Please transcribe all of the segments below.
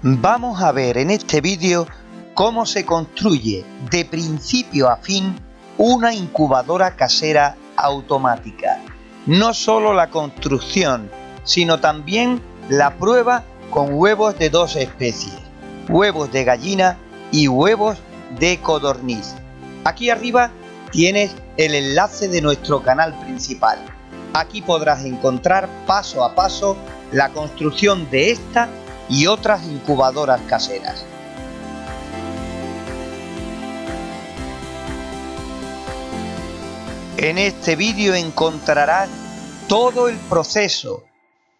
Vamos a ver en este vídeo cómo se construye de principio a fin una incubadora casera automática. No solo la construcción, sino también la prueba con huevos de dos especies, huevos de gallina y huevos de codorniz. Aquí arriba tienes el enlace de nuestro canal principal. Aquí podrás encontrar paso a paso la construcción de esta y otras incubadoras caseras. En este vídeo encontrarás todo el proceso,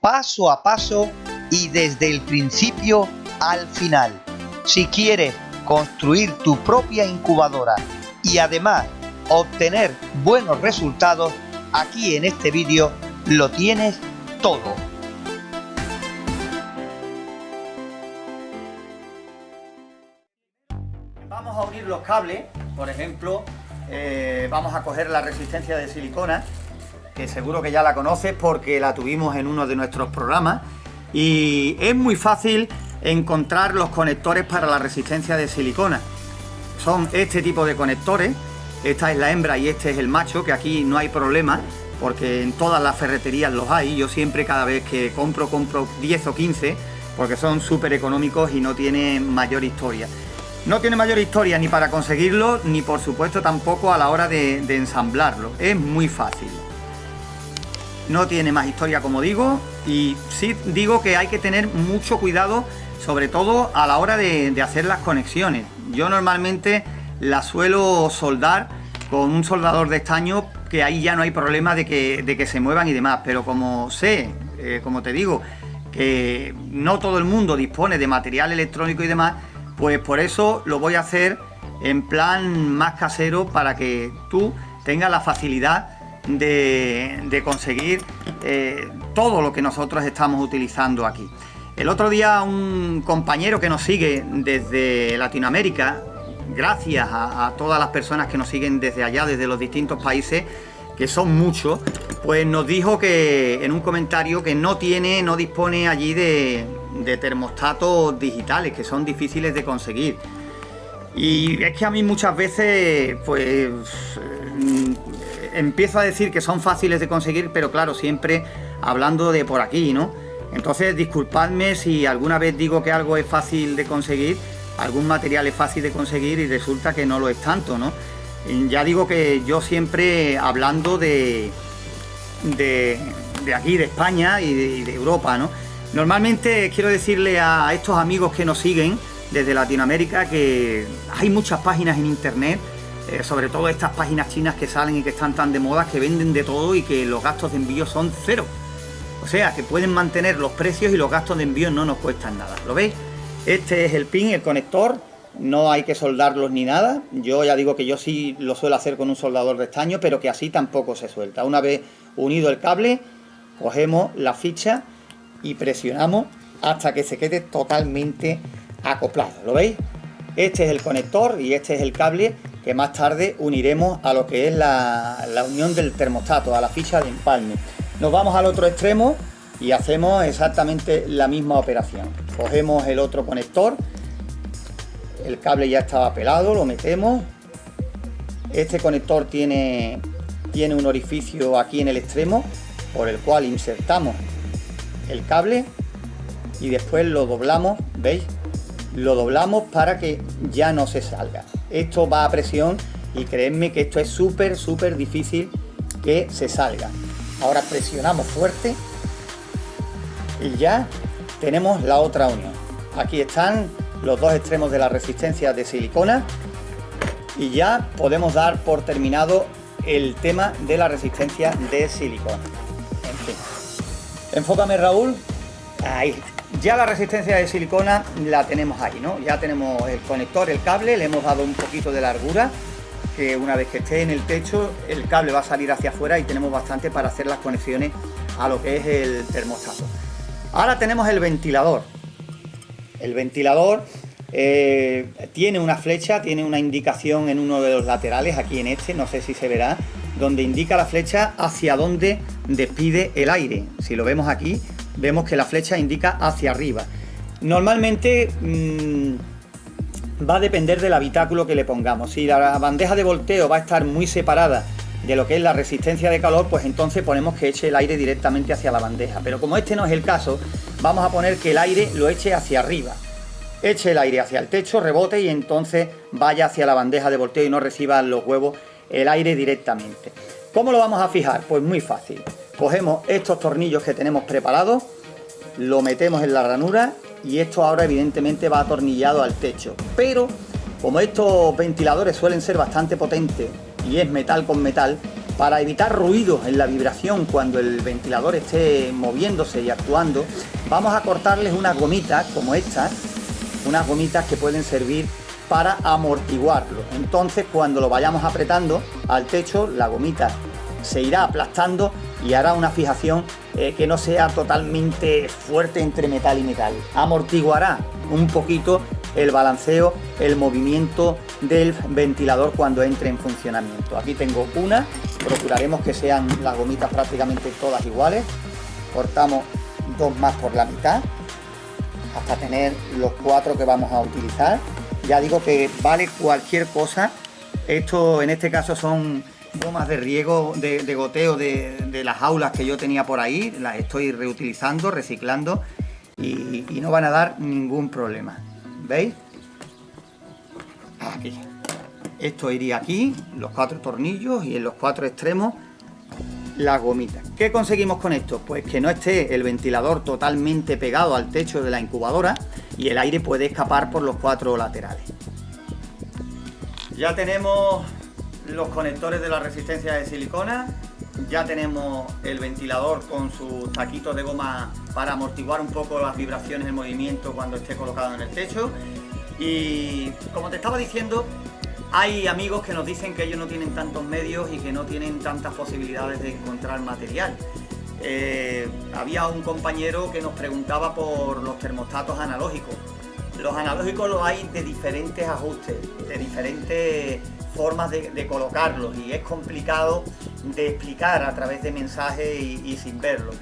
paso a paso y desde el principio al final. Si quieres construir tu propia incubadora y además obtener buenos resultados, aquí en este vídeo lo tienes todo. Vamos a unir los cables, por ejemplo, vamos a coger la resistencia de silicona, que seguro que ya la conoces porque la tuvimos en uno de nuestros programas, y es muy fácil encontrar los conectores para la resistencia de silicona. Son este tipo de conectores, esta es la hembra y este es el macho, que aquí no hay problema porque en todas las ferreterías los hay. Yo siempre, cada vez que compro 10 o 15 porque son súper económicos y no tienen mayor historia. No tiene mayor historia ni para conseguirlo, ni por supuesto tampoco a la hora de ensamblarlo. Es muy fácil. No tiene más historia, como digo, y sí digo que hay que tener mucho cuidado, sobre todo a la hora de hacer las conexiones. Yo normalmente las suelo soldar con un soldador de estaño, que ahí ya no hay problema de que se muevan y demás, pero como sé, como te digo, que no todo el mundo dispone de material electrónico y demás, pues por eso lo voy a hacer en plan más casero, para que tú tengas la facilidad de conseguir todo lo que nosotros estamos utilizando aquí. El otro día un compañero que nos sigue desde Latinoamérica, gracias a todas las personas que nos siguen desde allá, desde los distintos países, que son muchos, pues nos dijo que en un comentario que no dispone allí de termostatos digitales, que son difíciles de conseguir. Y es que a mí muchas veces pues empiezo a decir que son fáciles de conseguir, pero claro, siempre hablando de por aquí, ¿no? Entonces disculpadme si alguna vez digo que algo es fácil de conseguir, algún material es fácil de conseguir y resulta que no lo es tanto, ¿no? Ya digo que yo siempre hablando de aquí, de España y de Europa, ¿no? Normalmente quiero decirle a estos amigos que nos siguen desde Latinoamérica que hay muchas páginas en internet, sobre todo estas páginas chinas que salen y que están tan de moda, que venden de todo y que los gastos de envío son cero. O sea, que pueden mantener los precios y los gastos de envío no nos cuestan nada. ¿Lo veis? Este es el pin, el conector. No hay que soldarlos ni nada. Yo ya digo que yo sí lo suelo hacer con un soldador de estaño, pero que así tampoco se suelta. Una vez unido el cable, cogemos la ficha y presionamos hasta que se quede totalmente acoplado. ¿Lo veis? Este es el conector y este es el cable que más tarde uniremos a lo que es la unión del termostato, a la ficha de empalme. Nos vamos al otro extremo y hacemos exactamente la misma operación. Cogemos el otro conector, el cable ya estaba pelado, lo metemos. Este conector tiene un orificio aquí en el extremo por el cual insertamos el cable y después lo doblamos, ¿veis? Lo doblamos para que ya no se salga. Esto va a presión y creedme que esto es súper difícil que se salga. Ahora presionamos fuerte y ya tenemos la otra unión. Aquí están los dos extremos de la resistencia de silicona y ya podemos dar por terminado el tema de la resistencia de silicona. En fin. Enfócame, Raúl. Ahí. Ya la resistencia de silicona la tenemos ahí, ¿no? Ya tenemos el conector, el cable, le hemos dado un poquito de largura, que una vez que esté en el techo el cable va a salir hacia afuera y tenemos bastante para hacer las conexiones a lo que es el termostato. Ahora tenemos el ventilador. El ventilador tiene una flecha, tiene una indicación en uno de los laterales, aquí en este, no sé si se verá, donde indica la flecha hacia donde despide el aire. Si lo vemos aquí, vemos que la flecha indica hacia arriba. Normalmente va a depender del habitáculo que le pongamos. Si la bandeja de volteo va a estar muy separada de lo que es la resistencia de calor, pues entonces ponemos que eche el aire directamente hacia la bandeja. Pero como este no es el caso, vamos a poner que el aire lo eche hacia arriba. Eche el aire hacia el techo, rebote y entonces vaya hacia la bandeja de volteo y no reciban los huevos el aire directamente. ¿Cómo lo vamos a fijar? Pues muy fácil. Cogemos estos tornillos que tenemos preparados, lo metemos en la ranura y esto ahora evidentemente va atornillado al techo. Pero como estos ventiladores suelen ser bastante potentes y es metal con metal, para evitar ruidos en la vibración cuando el ventilador esté moviéndose y actuando, vamos a cortarles unas gomitas como estas, unas gomitas que pueden servir para amortiguarlo. Entonces cuando lo vayamos apretando al techo, la gomita se irá aplastando y hará una fijación que no sea totalmente fuerte entre metal y metal. Amortiguará un poquito el balanceo, el movimiento del ventilador cuando entre en funcionamiento. Aquí tengo una, procuraremos que sean las gomitas prácticamente todas iguales. Cortamos dos más por la mitad hasta tener los 4 que vamos a utilizar. Ya digo que vale cualquier cosa. Esto en este caso son gomas de riego, de goteo de las aulas que yo tenía por ahí. Las estoy reutilizando, reciclando y no van a dar ningún problema. ¿Veis? Aquí. Esto iría aquí, los 4 tornillos y en los 4 extremos las gomitas. ¿Qué conseguimos con esto? Pues que no esté el ventilador totalmente pegado al techo de la incubadora y el aire puede escapar por los 4 laterales. Ya tenemos los conectores de la resistencia de silicona, ya tenemos el ventilador con sus taquitos de goma para amortiguar un poco las vibraciones, el movimiento cuando esté colocado en el techo. Y como te estaba diciendo, hay amigos que nos dicen que ellos no tienen tantos medios y que no tienen tantas posibilidades de encontrar material. Había un compañero que nos preguntaba por los termostatos analógicos. Los analógicos los hay de diferentes ajustes, de diferentes formas de colocarlos y es complicado de explicar a través de mensajes y sin verlo.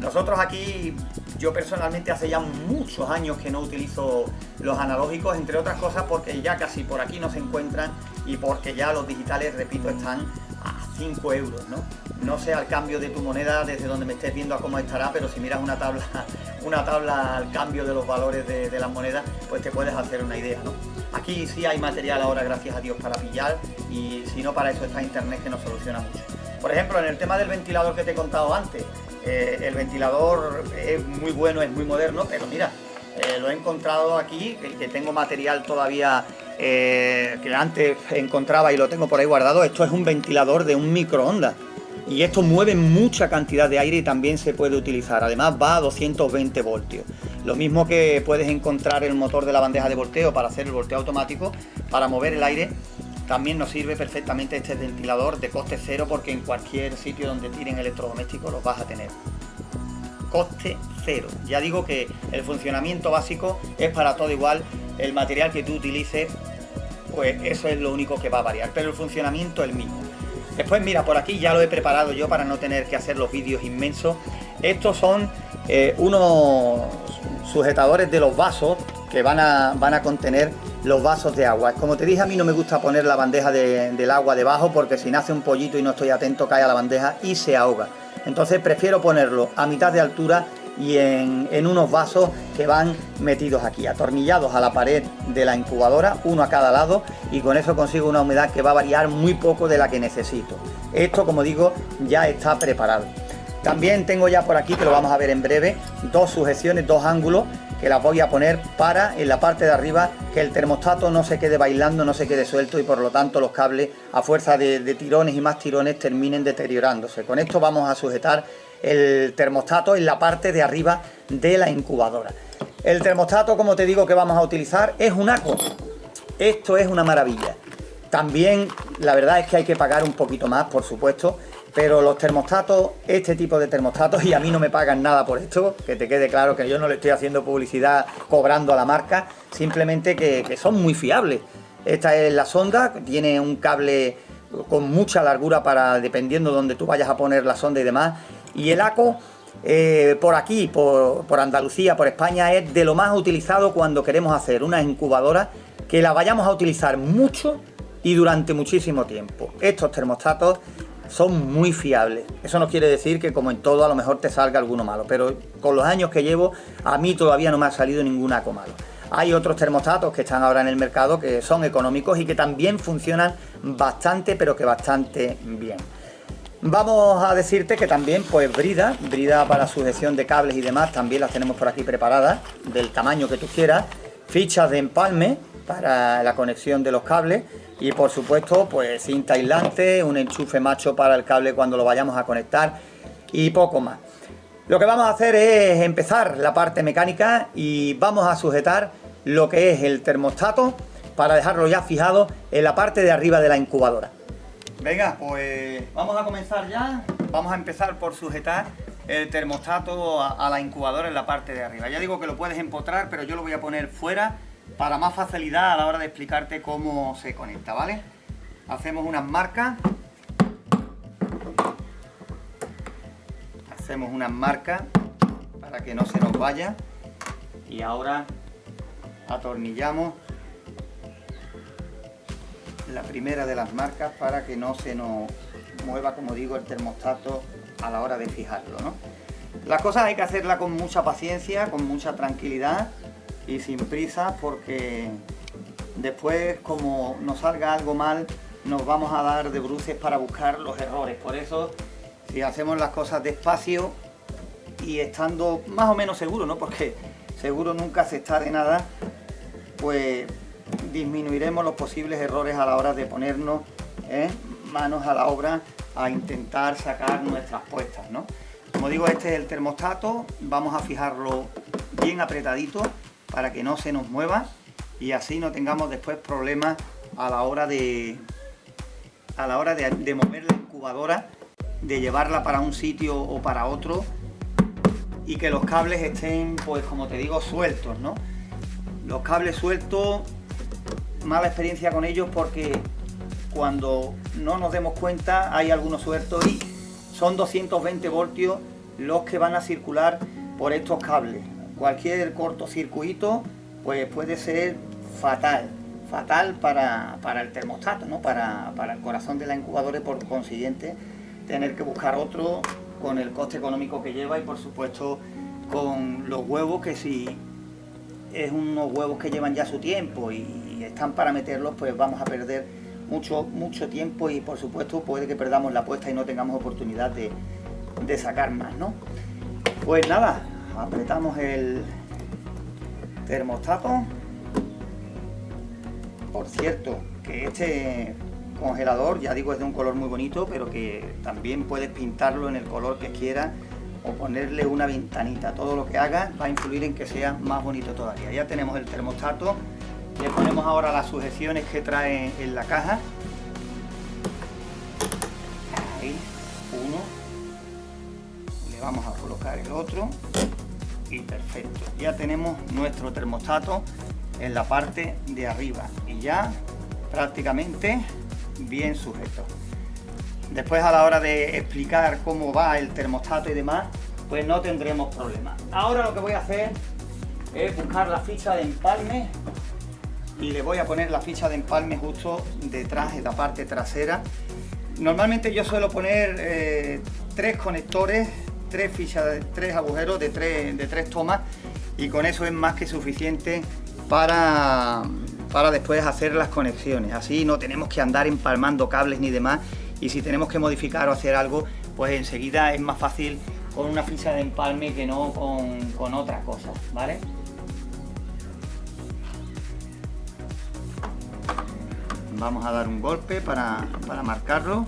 Nosotros aquí, yo personalmente hace ya muchos años que no utilizo los analógicos, entre otras cosas porque ya casi por aquí no se encuentran y porque ya los digitales, repito, están a 5 euros, ¿no? No sé al cambio de tu moneda desde donde me estés viendo a cómo estará, pero si miras una tabla al cambio de los valores de las monedas, pues te puedes hacer una idea, ¿no? Aquí sí hay material ahora, gracias a Dios, para pillar y si no, para eso está internet que nos soluciona mucho. Por ejemplo, en el tema del ventilador que te he contado antes, el ventilador es muy bueno, es muy moderno, pero mira, lo he encontrado aquí, que tengo material todavía que antes encontraba y lo tengo por ahí guardado. Esto es un ventilador de un microondas y esto mueve mucha cantidad de aire y también se puede utilizar. Además va a 220 voltios. Lo mismo que puedes encontrar el motor de la bandeja de volteo para hacer el volteo automático, para mover el aire. También nos sirve perfectamente este ventilador de coste cero porque en cualquier sitio donde tiren electrodomésticos los vas a tener. Coste cero. Ya digo que el funcionamiento básico es para todo igual. El material que tú utilices, pues eso es lo único que va a variar, pero el funcionamiento es el mismo. Después mira, por aquí ya lo he preparado yo para no tener que hacer los vídeos inmensos. Estos son unos sujetadores de los vasos que van a contener los vasos de agua. Como te dije, a mí no me gusta poner la bandeja del agua debajo porque si nace un pollito y no estoy atento cae a la bandeja y se ahoga. Entonces prefiero ponerlo a mitad de altura y en unos vasos que van metidos aquí, atornillados a la pared de la incubadora, uno a cada lado, y con eso consigo una humedad que va a variar muy poco de la que necesito. Esto, como digo, ya está preparado. También tengo ya por aquí, que lo vamos a ver en breve, 2 sujeciones, 2 ángulos que las voy a poner para en la parte de arriba que el termostato no se quede bailando, no se quede suelto y por lo tanto los cables a fuerza de tirones y más tirones terminen deteriorándose. Con esto vamos a sujetar el termostato en la parte de arriba de la incubadora. El termostato, como te digo, que vamos a utilizar es un ACO. Esto es una maravilla. También la verdad es que hay que pagar un poquito más, por supuesto, pero los termostatos, este tipo de termostatos, y a mí no me pagan nada por esto, que te quede claro que yo no le estoy haciendo publicidad cobrando a la marca, simplemente que son muy fiables. Esta es la sonda, tiene un cable con mucha largura para, dependiendo de donde tú vayas a poner la sonda y demás, y el ACO por aquí, por Andalucía, por España, es de lo más utilizado cuando queremos hacer una incubadora que la vayamos a utilizar mucho y durante muchísimo tiempo. Estos termostatos son muy fiables. Eso no quiere decir que, como en todo, a lo mejor te salga alguno malo, pero con los años que llevo, a mí todavía no me ha salido ningún aco malo. Hay otros termostatos que están ahora en el mercado que son económicos y que también funcionan bastante, pero que bastante bien. Vamos a decirte que también, pues, brida para sujeción de cables y demás, también las tenemos por aquí preparadas, del tamaño que tú quieras, fichas de empalme para la conexión de los cables y, por supuesto, pues cinta aislante, un enchufe macho para el cable cuando lo vayamos a conectar y poco más. Lo que vamos a hacer es empezar la parte mecánica y vamos a sujetar lo que es el termostato para dejarlo ya fijado en la parte de arriba de la incubadora. Venga, pues vamos a comenzar ya. Vamos a empezar por sujetar el termostato a la incubadora en la parte de arriba. Ya digo que lo puedes empotrar, pero yo lo voy a poner fuera para más facilidad a la hora de explicarte cómo se conecta, ¿vale? Hacemos unas marcas. Hacemos unas marcas para que no se nos vaya. Y ahora atornillamos la primera de las marcas para que no se nos mueva, como digo, el termostato a la hora de fijarlo, ¿no? Las cosas hay que hacerlas con mucha paciencia, con mucha tranquilidad y sin prisa, porque después, como nos salga algo mal, nos vamos a dar de bruces para buscar los errores. Por eso, si hacemos las cosas despacio y estando más o menos seguro, ¿no? Porque seguro nunca se está de nada, pues disminuiremos los posibles errores a la hora de ponernos manos a la obra a intentar sacar nuestras puestas, ¿no? Como digo, este es el termostato, vamos a fijarlo bien apretadito para que no se nos mueva y así no tengamos después problemas a la hora de mover la incubadora, de llevarla para un sitio o para otro y que los cables estén, pues como te digo, sueltos, ¿no? Los cables sueltos, mala experiencia con ellos porque cuando no nos demos cuenta hay algunos sueltos y son 220 voltios los que van a circular por estos cables. Cualquier cortocircuito pues puede ser fatal para el termostato, ¿no? Para el corazón de la incubadora y por consiguiente tener que buscar otro con el coste económico que lleva y por supuesto con los huevos, que si es unos huevos que llevan ya su tiempo y están para meterlos, pues vamos a perder mucho tiempo y por supuesto puede que perdamos la apuesta y no tengamos oportunidad de sacar más, ¿no? Pues nada, apretamos el termostato. Por cierto, que este congelador, ya digo, es de un color muy bonito, pero que también puedes pintarlo en el color que quieras o ponerle una ventanita. Todo lo que haga va a influir en que sea más bonito todavía. Ya tenemos el termostato, le ponemos ahora las sujeciones que trae en la caja. Ahí, uno. Le vamos a colocar el otro y perfecto. Ya tenemos nuestro termostato en la parte de arriba y ya prácticamente bien sujeto. Después, a la hora de explicar cómo va el termostato y demás, pues no tendremos problemas. Ahora lo que voy a hacer es buscar la ficha de empalme y le voy a poner la ficha de empalme justo detrás, en la parte trasera. Normalmente yo suelo poner 3 conectores, 3 fichas, 3 agujeros de 3 tomas y con eso es más que suficiente para después hacer las conexiones. Así no tenemos que andar empalmando cables ni demás, y si tenemos que modificar o hacer algo, pues enseguida es más fácil con una ficha de empalme que no con otras cosas, ¿vale? Vamos a dar un golpe para marcarlo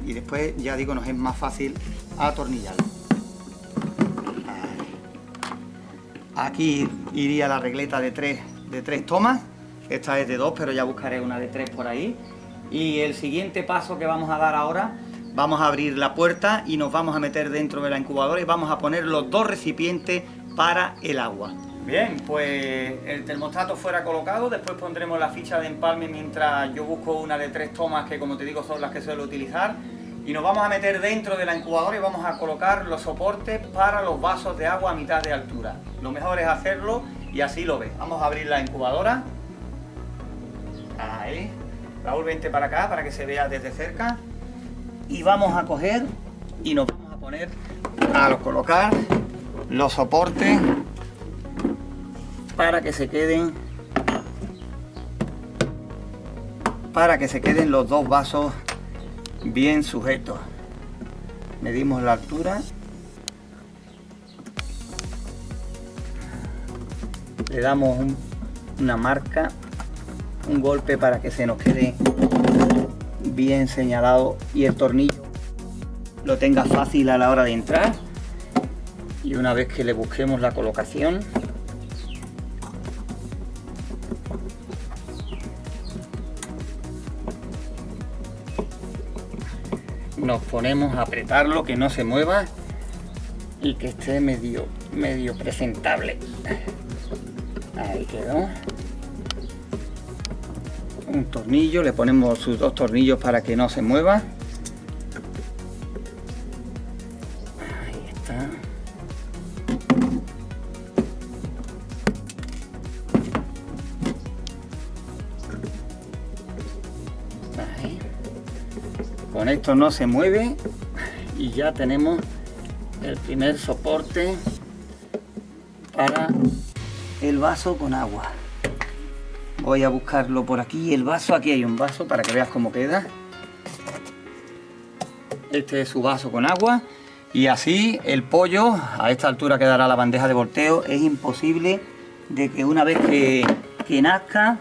y después, ya digo, nos es más fácil atornillarlo. Aquí iría la regleta de 3 tomas. Esta es de 2, pero ya buscaré una de 3 por ahí. Y el siguiente paso que vamos a dar ahora, vamos a abrir la puerta y nos vamos a meter dentro de la incubadora y vamos a poner los 2 recipientes para el agua. Bien, pues el termostato fuera colocado, después pondremos la ficha de empalme mientras yo busco una de 3 tomas que, como te digo, son las que suelo utilizar. Y nos vamos a meter dentro de la incubadora y vamos a colocar los soportes para los vasos de agua a mitad de altura. Lo mejor es hacerlo y así lo ves. Vamos a abrir la incubadora. Ahí. Raúl, vente para acá para que se vea desde cerca. Y vamos a coger y nos vamos a poner a colocar los soportes para que se queden los dos vasos bien sujetos. Medimos la altura, le damos una marca, un golpe para que se nos quede bien señalado y el tornillo lo tenga fácil a la hora de entrar. Y una vez que le busquemos la colocación, nos ponemos a apretarlo, que no se mueva y que esté medio presentable. Ahí quedó. Un tornillo, le ponemos sus dos tornillos para que no se mueva. Ahí está. Ahí. Con esto no se mueve y ya tenemos el primer soporte para el vaso con agua. Voy a buscarlo por aquí, el vaso. Aquí hay un vaso para que veas cómo queda. Este es su vaso con agua. Y así el pollo, a esta altura quedará la bandeja de volteo. Es imposible de que una vez que nazca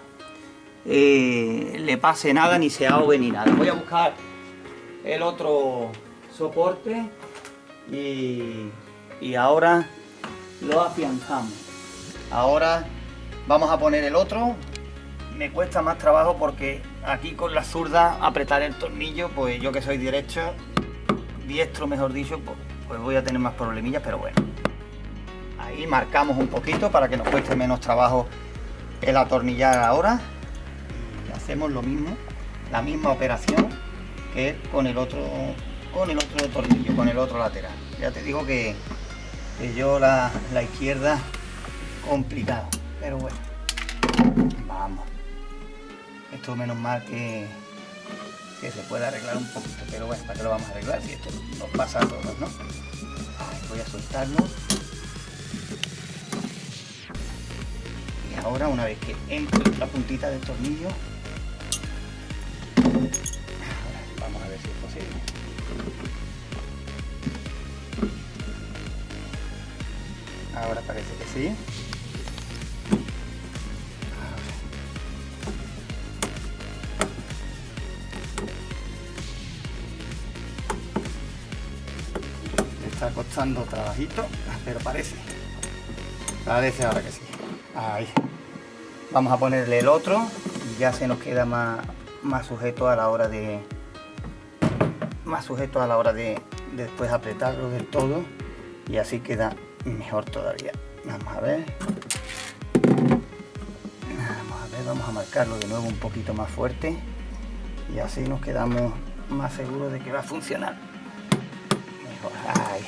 le pase nada, ni se ahogue ni nada. Voy a buscar el otro soporte y ahora lo afianzamos. Ahora vamos a poner el otro. Me cuesta más trabajo porque aquí con la zurda apretar el tornillo, pues yo que soy diestro mejor dicho, pues voy a tener más problemillas, pero bueno. Ahí marcamos un poquito para que nos cueste menos trabajo el atornillar ahora. Y hacemos lo mismo, la misma operación que con el otro tornillo, con el otro lateral. Ya te digo que yo la izquierda complicado, pero bueno, vamos. Esto menos mal que se puede arreglar un poquito, pero bueno, ¿para qué lo vamos a arreglar si esto nos pasa a todos, no? Voy a soltarlo. Y ahora, una vez que entre la puntita del tornillo, vamos a ver si es posible. Ahora parece que sí. Está costando trabajito, pero parece ahora que sí. Ahí. Vamos a ponerle el otro y ya se nos queda más sujeto a la hora de después apretarlo del todo y así queda mejor todavía. Vamos a ver, vamos a marcarlo de nuevo un poquito más fuerte y así nos quedamos más seguros de que va a funcionar mejor. Ahí.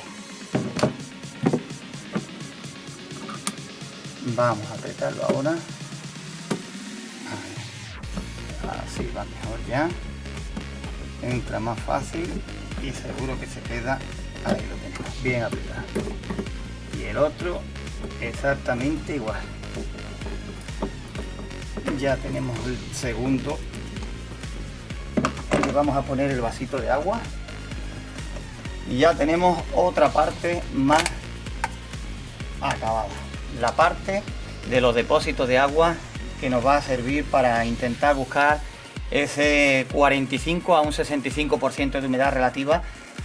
Vamos a apretarlo ahora. Así va mejor ya. Entra más fácil y seguro que se queda. Ahí lo tenemos, bien apretado. Y el otro exactamente igual. Ya tenemos el segundo. Le vamos a poner el vasito de agua. Y ya tenemos otra parte más acabada. La parte de los depósitos de agua que nos va a servir para intentar buscar ese 45 a un 65% de humedad relativa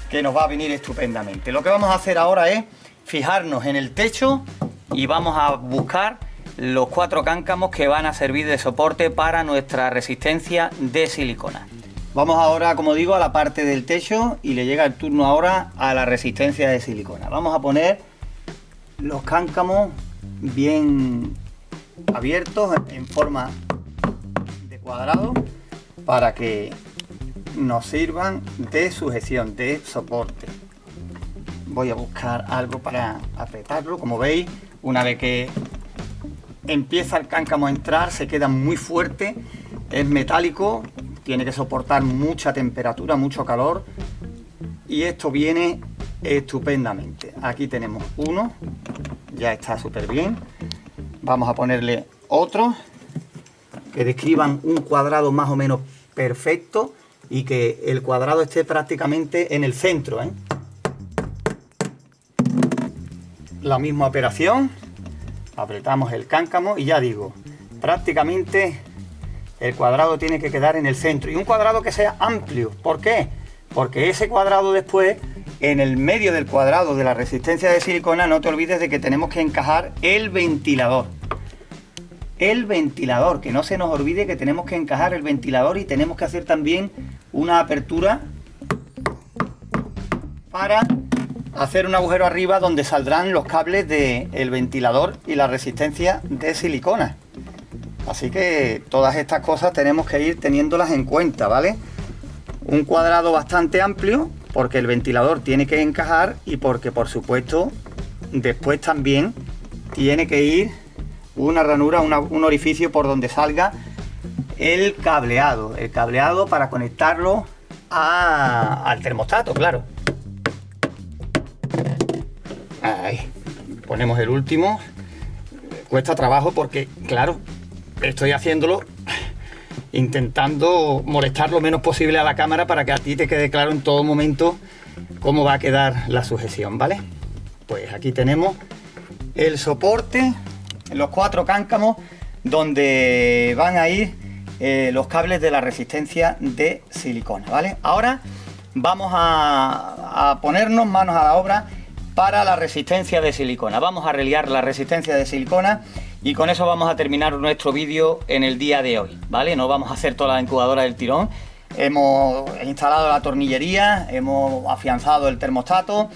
que nos va a venir estupendamente. Lo que vamos a hacer ahora es fijarnos en el techo y vamos a buscar los 4 cáncamos que van a servir de soporte para nuestra resistencia de silicona. Vamos ahora, como digo, a la parte del techo y le llega el turno ahora a la resistencia de silicona. Vamos a poner los cáncamos bien abiertos en forma de cuadrado para que nos sirvan de sujeción, de soporte. Voy a buscar algo para apretarlo. Como veis, una vez que empieza el cáncamo a entrar, se queda muy fuerte, es metálico, tiene que soportar mucha temperatura, mucho calor, y esto viene estupendamente. Aquí tenemos uno, ya está súper bien. Vamos a ponerle otro, que describan un cuadrado más o menos perfecto y que el cuadrado esté prácticamente en el centro, ¿eh? La misma operación, apretamos el cáncamo y ya digo, prácticamente el cuadrado tiene que quedar en el centro, y un cuadrado que sea amplio. ¿Por qué? Porque ese cuadrado después, en el medio del cuadrado de la resistencia de silicona, no te olvides de que tenemos que encajar el ventilador. El ventilador, que no se nos olvide que tenemos que encajar el ventilador, y tenemos que hacer también una apertura para hacer un agujero arriba donde saldrán los cables del ventilador y la resistencia de silicona. Así que todas estas cosas tenemos que ir teniéndolas en cuenta, ¿vale? Un cuadrado bastante amplio, porque el ventilador tiene que encajar y porque, por supuesto, después también tiene que ir una ranura, un orificio por donde salga el cableado para conectarlo al termostato, claro. Ahí, ponemos el último. Cuesta trabajo porque, claro, estoy haciéndolo intentando molestar lo menos posible a la cámara para que a ti te quede claro en todo momento cómo va a quedar la sujeción, ¿vale? Pues aquí tenemos el soporte, los 4 cáncamos donde van a ir los cables de la resistencia de silicona, ¿vale? Ahora vamos a ponernos manos a la obra para la resistencia de silicona. Vamos a reliar la resistencia de silicona y con eso vamos a terminar nuestro vídeo en el día de hoy, ¿vale? No vamos a hacer toda la incubadora del tirón. Hemos instalado la tornillería, hemos afianzado el termostato,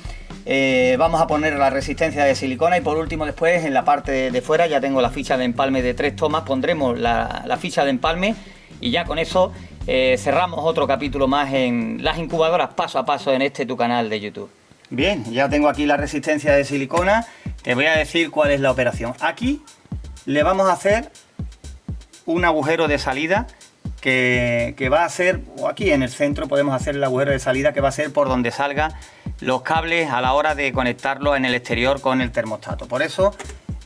vamos a poner la resistencia de silicona y por último después en la parte de fuera ya tengo la ficha de empalme de 3 tomas, pondremos la ficha de empalme y ya con eso cerramos otro capítulo más en las incubadoras paso a paso en tu canal de YouTube. Bien, ya tengo aquí la resistencia de silicona. Te voy a decir cuál es la operación. Aquí le vamos a hacer un agujero de salida que va a ser, o aquí en el centro podemos hacer el agujero de salida que va a ser por donde salgan los cables a la hora de conectarlos en el exterior con el termostato. Por eso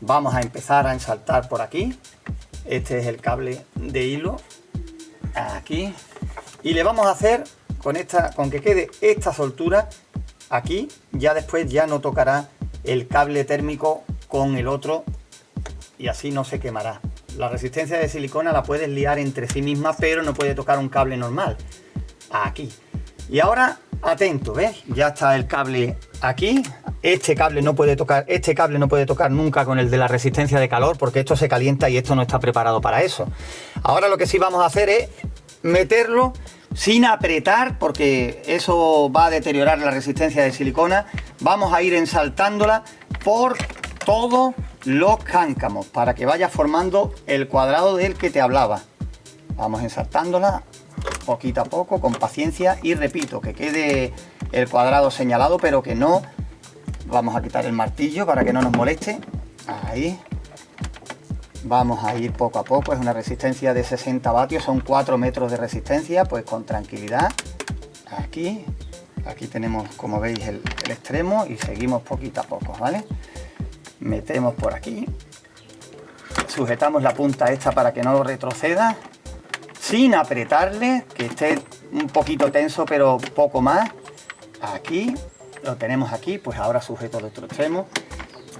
vamos a empezar a ensaltar por aquí. Este es el cable de hilo, aquí, y le vamos a hacer con que quede esta soltura aquí. Ya después ya no tocará el cable térmico con el otro y así no se quemará. La resistencia de silicona la puedes liar entre sí misma, pero no puede tocar un cable normal. Aquí. Y ahora, atento, ¿ves? Ya está el cable aquí. Este cable no puede tocar nunca con el de la resistencia de calor, porque esto se calienta y esto no está preparado para eso. Ahora lo que sí vamos a hacer es meterlo sin apretar, porque eso va a deteriorar la resistencia de silicona. Vamos a ir ensaltándola por todos los cáncamos para que vaya formando el cuadrado del que te hablaba. Vamos ensaltándola poquito a poco, con paciencia, y repito, que quede el cuadrado señalado, pero que no. Vamos a quitar el martillo para que no nos moleste. Ahí. Vamos a ir poco a poco, es una resistencia de 60 vatios, son 4 metros de resistencia, pues con tranquilidad. Aquí tenemos, como veis, el extremo y seguimos poquito a poco, ¿vale? Metemos por aquí, sujetamos la punta esta para que no retroceda, sin apretarle, que esté un poquito tenso, pero poco más. Aquí, lo tenemos aquí, pues ahora sujeto el otro extremo.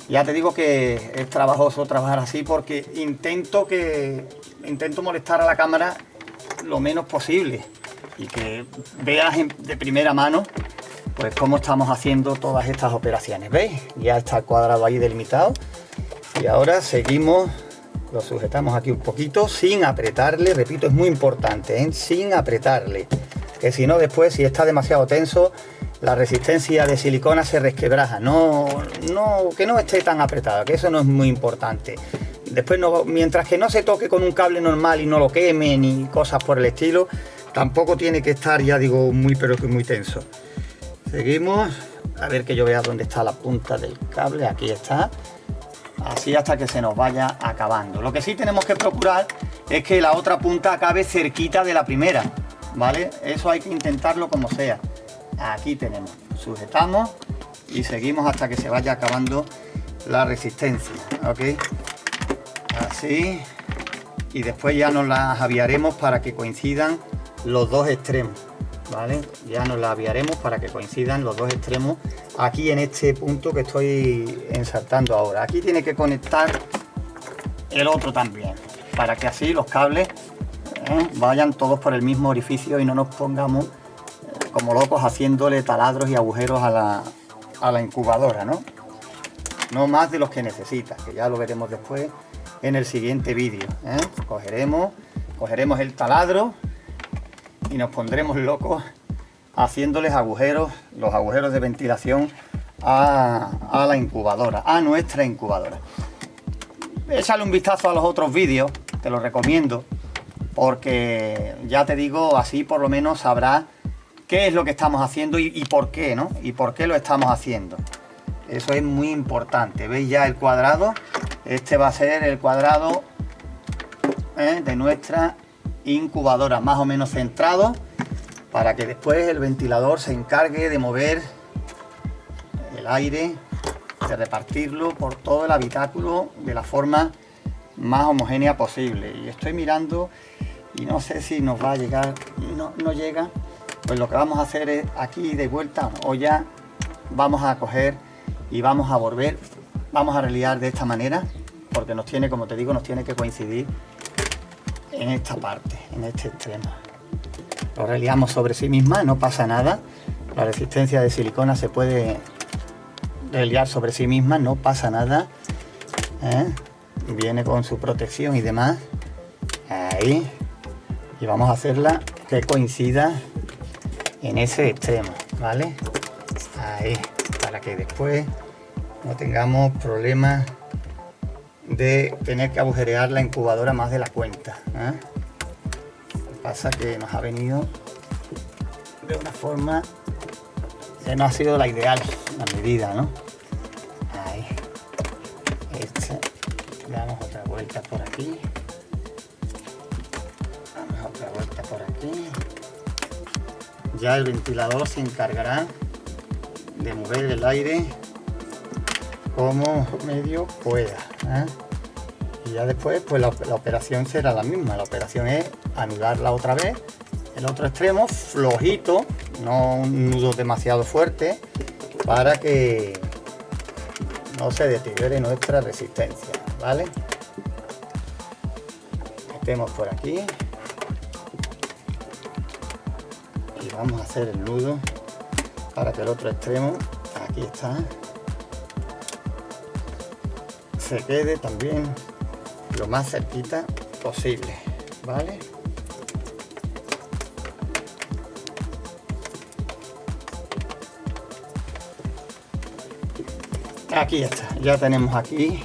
Ya te digo que es trabajoso trabajar así porque intento molestar a la cámara lo menos posible y que veas de primera mano pues cómo estamos haciendo todas estas operaciones. ¿Veis? Ya está el cuadrado ahí delimitado y ahora seguimos, lo sujetamos aquí un poquito sin apretarle, repito, es muy importante, ¿eh? Sin apretarle, que si no después, si está demasiado tenso, la resistencia de silicona se resquebraja. Que no esté tan apretada, que eso no es muy importante. Después, mientras que no se toque con un cable normal y no lo queme ni cosas por el estilo, Tampoco tiene que estar, ya digo, muy pero que muy tenso. Seguimos, a ver que yo vea dónde está la punta del cable, aquí está. Así hasta que se nos vaya acabando. Lo que sí tenemos que procurar es que la otra punta acabe cerquita de la primera, ¿vale? Eso hay que intentarlo como sea. Aquí tenemos, sujetamos y seguimos hasta que se vaya acabando la resistencia, ¿ok? Así, y después ya nos las aviaremos para que coincidan los dos extremos, ¿vale? Ya nos las aviaremos para que coincidan los dos extremos aquí en este punto que estoy ensartando ahora. Aquí tiene que conectar el otro también, para que así los cables vayan todos por el mismo orificio y no nos pongamos como locos haciéndole taladros y agujeros a la incubadora, ¿no? No más de los que necesita, que ya lo veremos después en el siguiente vídeo. Cogeremos el taladro y nos pondremos locos haciéndoles agujeros, los agujeros de ventilación a la incubadora, a nuestra incubadora. Échale un vistazo a los otros vídeos, te los recomiendo, porque ya te digo, así por lo menos sabrás qué es lo que estamos haciendo y por qué, ¿no? Y por qué lo estamos haciendo. Eso es muy importante. ¿Veis ya el cuadrado? Este va a ser el cuadrado de nuestra incubadora, más o menos centrado, para que después el ventilador se encargue de mover el aire, de repartirlo por todo el habitáculo de la forma más homogénea posible. Y estoy mirando y no sé si nos va a llegar, no llega. Pues lo que vamos a hacer es aquí de vuelta, o ya vamos a coger y vamos a volver, vamos a reliar de esta manera, porque nos tiene, como te digo, nos tiene que coincidir en esta parte, en este extremo. Lo reliamos sobre sí misma, no pasa nada. La resistencia de silicona se puede reliar sobre sí misma, no pasa nada. Viene con su protección y demás. Ahí. Y vamos a hacerla que coincida en ese extremo, ¿vale? Ahí, para que después no tengamos problemas de tener que agujerear la incubadora más de la cuenta. Lo que pasa es que nos ha venido de una forma que no ha sido la ideal, la medida, ¿no? Ahí. Le damos otra vuelta por aquí. Damos otra vuelta por aquí. Ya el ventilador se encargará de mover el aire como medio pueda. Y ya después pues la operación será la misma. La operación es anudarla otra vez, el otro extremo flojito, no un nudo demasiado fuerte, para que no se deteriore nuestra resistencia, ¿vale? Metemos por aquí y vamos a hacer el nudo para que el otro extremo, aquí está, se quede también lo más cerquita posible, ¿vale? Aquí está, ya tenemos aquí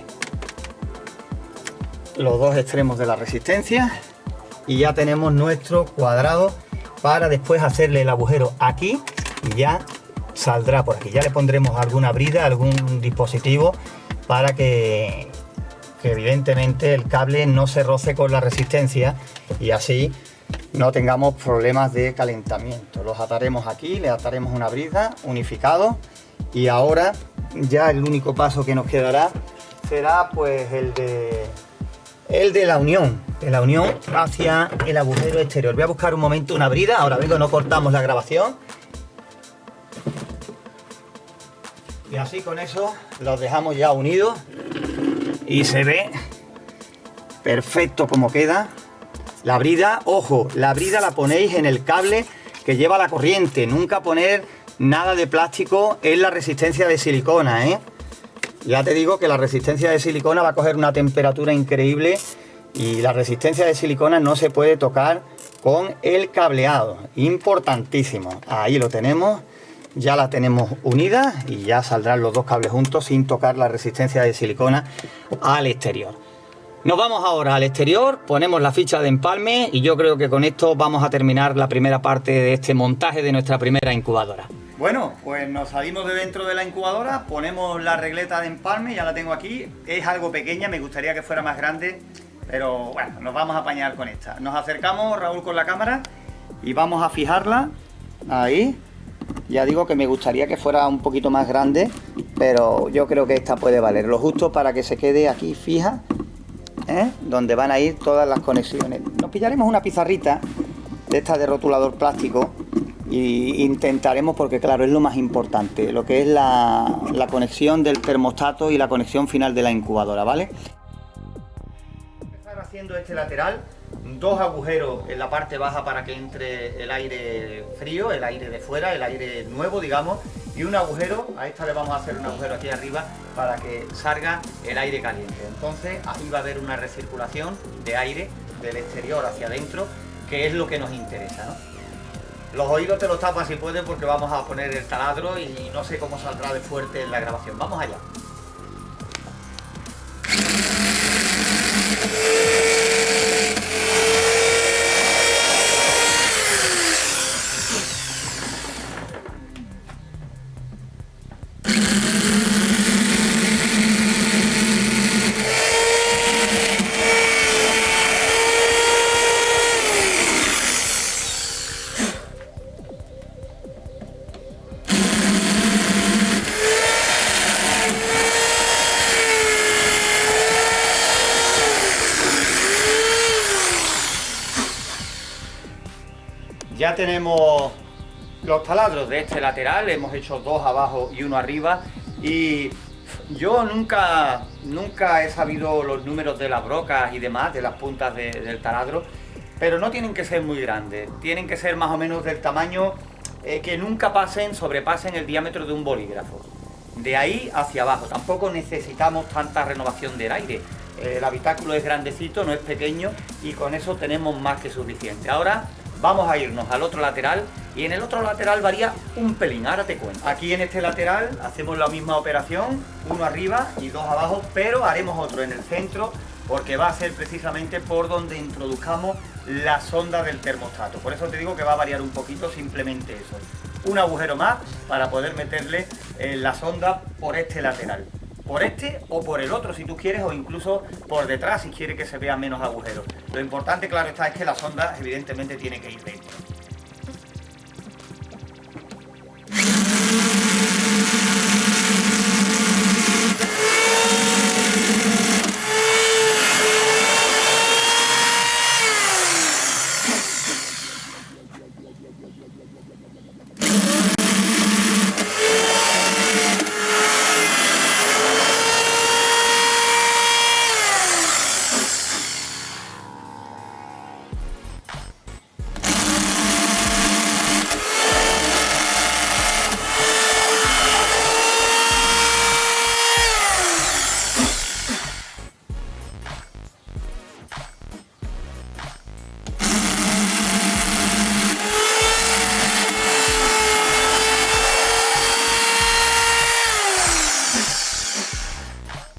los dos extremos de la resistencia y ya tenemos nuestro cuadrado para después hacerle el agujero aquí y ya saldrá por aquí. Ya le pondremos alguna brida, algún dispositivo para que evidentemente el cable no se roce con la resistencia y así no tengamos problemas de calentamiento. Los ataremos aquí, le ataremos una brida unificado y ahora ya el único paso que nos quedará será pues el de la unión hacia el agujero exterior. Voy a buscar un momento una brida, ahora vengo, no cortamos la grabación. Y así con eso los dejamos ya unidos y se ve perfecto como queda. La brida, ojo, la brida la ponéis en el cable que lleva la corriente, nunca poner nada de plástico en la resistencia de silicona, Ya te digo que la resistencia de silicona va a coger una temperatura increíble y la resistencia de silicona no se puede tocar con el cableado, importantísimo. Ahí lo tenemos, ya la tenemos unida y ya saldrán los dos cables juntos sin tocar la resistencia de silicona al exterior. Nos vamos ahora al exterior, ponemos la ficha de empalme y yo creo que con esto vamos a terminar la primera parte de este montaje de nuestra primera incubadora. Bueno, pues nos salimos de dentro de la incubadora, ponemos la regleta de empalme, ya la tengo aquí, es algo pequeña, me gustaría que fuera más grande, pero bueno, nos vamos a apañar con esta. Nos acercamos, Raúl, con la cámara y vamos a fijarla, ahí. Ya digo que me gustaría que fuera un poquito más grande, pero yo creo que esta puede valer, lo justo para que se quede aquí fija, donde van a ir todas las conexiones. Nos pillaremos una pizarrita de esta de rotulador plástico e intentaremos, porque claro, es lo más importante, lo que es la conexión del termostato y la conexión final de la incubadora, ¿vale? Empezar haciendo este lateral, 2 agujeros en la parte baja para que entre el aire frío, el aire de fuera, el aire nuevo, digamos, y un agujero, a esta le vamos a hacer un agujero aquí arriba para que salga el aire caliente. Entonces ahí va a haber una recirculación de aire del exterior hacia adentro, que es lo que nos interesa, ¿no? Los oídos te los tapas si puedes, porque vamos a poner el taladro y no sé cómo saldrá de fuerte en la grabación. Vamos allá. Ya tenemos los taladros de este lateral, hemos hecho 2 abajo y 1 arriba, y yo nunca he sabido los números de las brocas y demás, de las puntas del taladro, pero no tienen que ser muy grandes, tienen que ser más o menos del tamaño que nunca sobrepasen el diámetro de un bolígrafo. De ahí hacia abajo, tampoco necesitamos tanta renovación del aire. El habitáculo es grandecito, no es pequeño, y con eso tenemos más que suficiente. Ahora vamos a irnos al otro lateral, y en el otro lateral varía un pelín, ahora te cuento. Aquí en este lateral hacemos la misma operación, 1 arriba y 2 abajo, pero haremos otro en el centro, porque va a ser precisamente por donde introduzcamos la sonda del termostato. Por eso te digo que va a variar un poquito, simplemente eso. Un agujero más para poder meterle la sonda por este lateral. Por este o por el otro si tú quieres, o incluso por detrás si quieres que se vean menos agujeros. Lo importante, claro está, es que la sonda evidentemente tiene que ir dentro.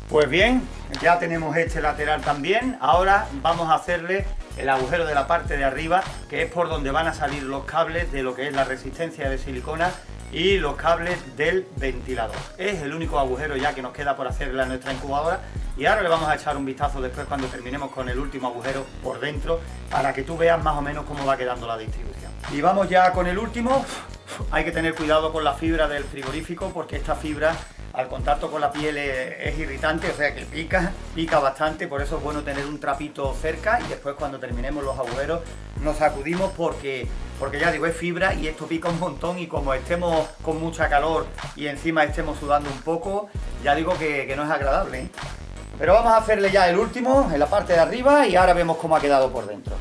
Pues bien, ya tenemos este lateral también. Ahora vamos a hacerle el agujero de la parte de arriba, que es por donde van a salir los cables de lo que es la resistencia de silicona y los cables del ventilador. Es el único agujero ya que nos queda por hacerle a nuestra incubadora, y ahora le vamos a echar un vistazo después cuando terminemos con el último agujero por dentro, para que tú veas más o menos cómo va quedando la distribución. Y vamos ya con el último. Hay que tener cuidado con la fibra del frigorífico, porque esta fibra al contacto con la piel es irritante, o sea que pica bastante. Por eso es bueno tener un trapito cerca, y después cuando terminemos los agujeros nos sacudimos, porque ya digo, es fibra y esto pica un montón, y como estemos con mucha calor y encima estemos sudando un poco, ya digo que no es agradable, ¿eh? Pero vamos a hacerle ya el último en la parte de arriba y ahora vemos cómo ha quedado por dentro.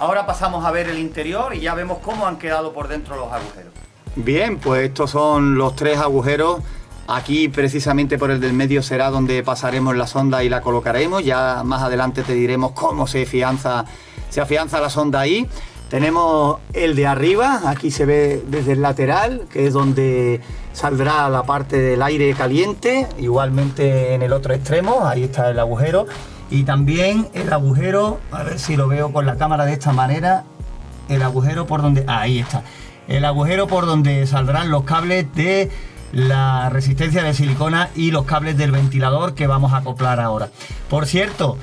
Ahora pasamos a ver el interior y ya vemos cómo han quedado por dentro los agujeros. Bien, pues estos son los 3 agujeros. Aquí precisamente por el del medio será donde pasaremos la sonda y la colocaremos. Ya más adelante te diremos cómo se afianza la sonda ahí. Tenemos el de arriba, aquí se ve desde el lateral, que es donde saldrá la parte del aire caliente. Igualmente en el otro extremo, ahí está el agujero. Y también el agujero, a ver si lo veo con la cámara de esta manera, el agujero por donde... ahí está. El agujero por donde saldrán los cables de la resistencia de silicona y los cables del ventilador que vamos a acoplar ahora. Por cierto,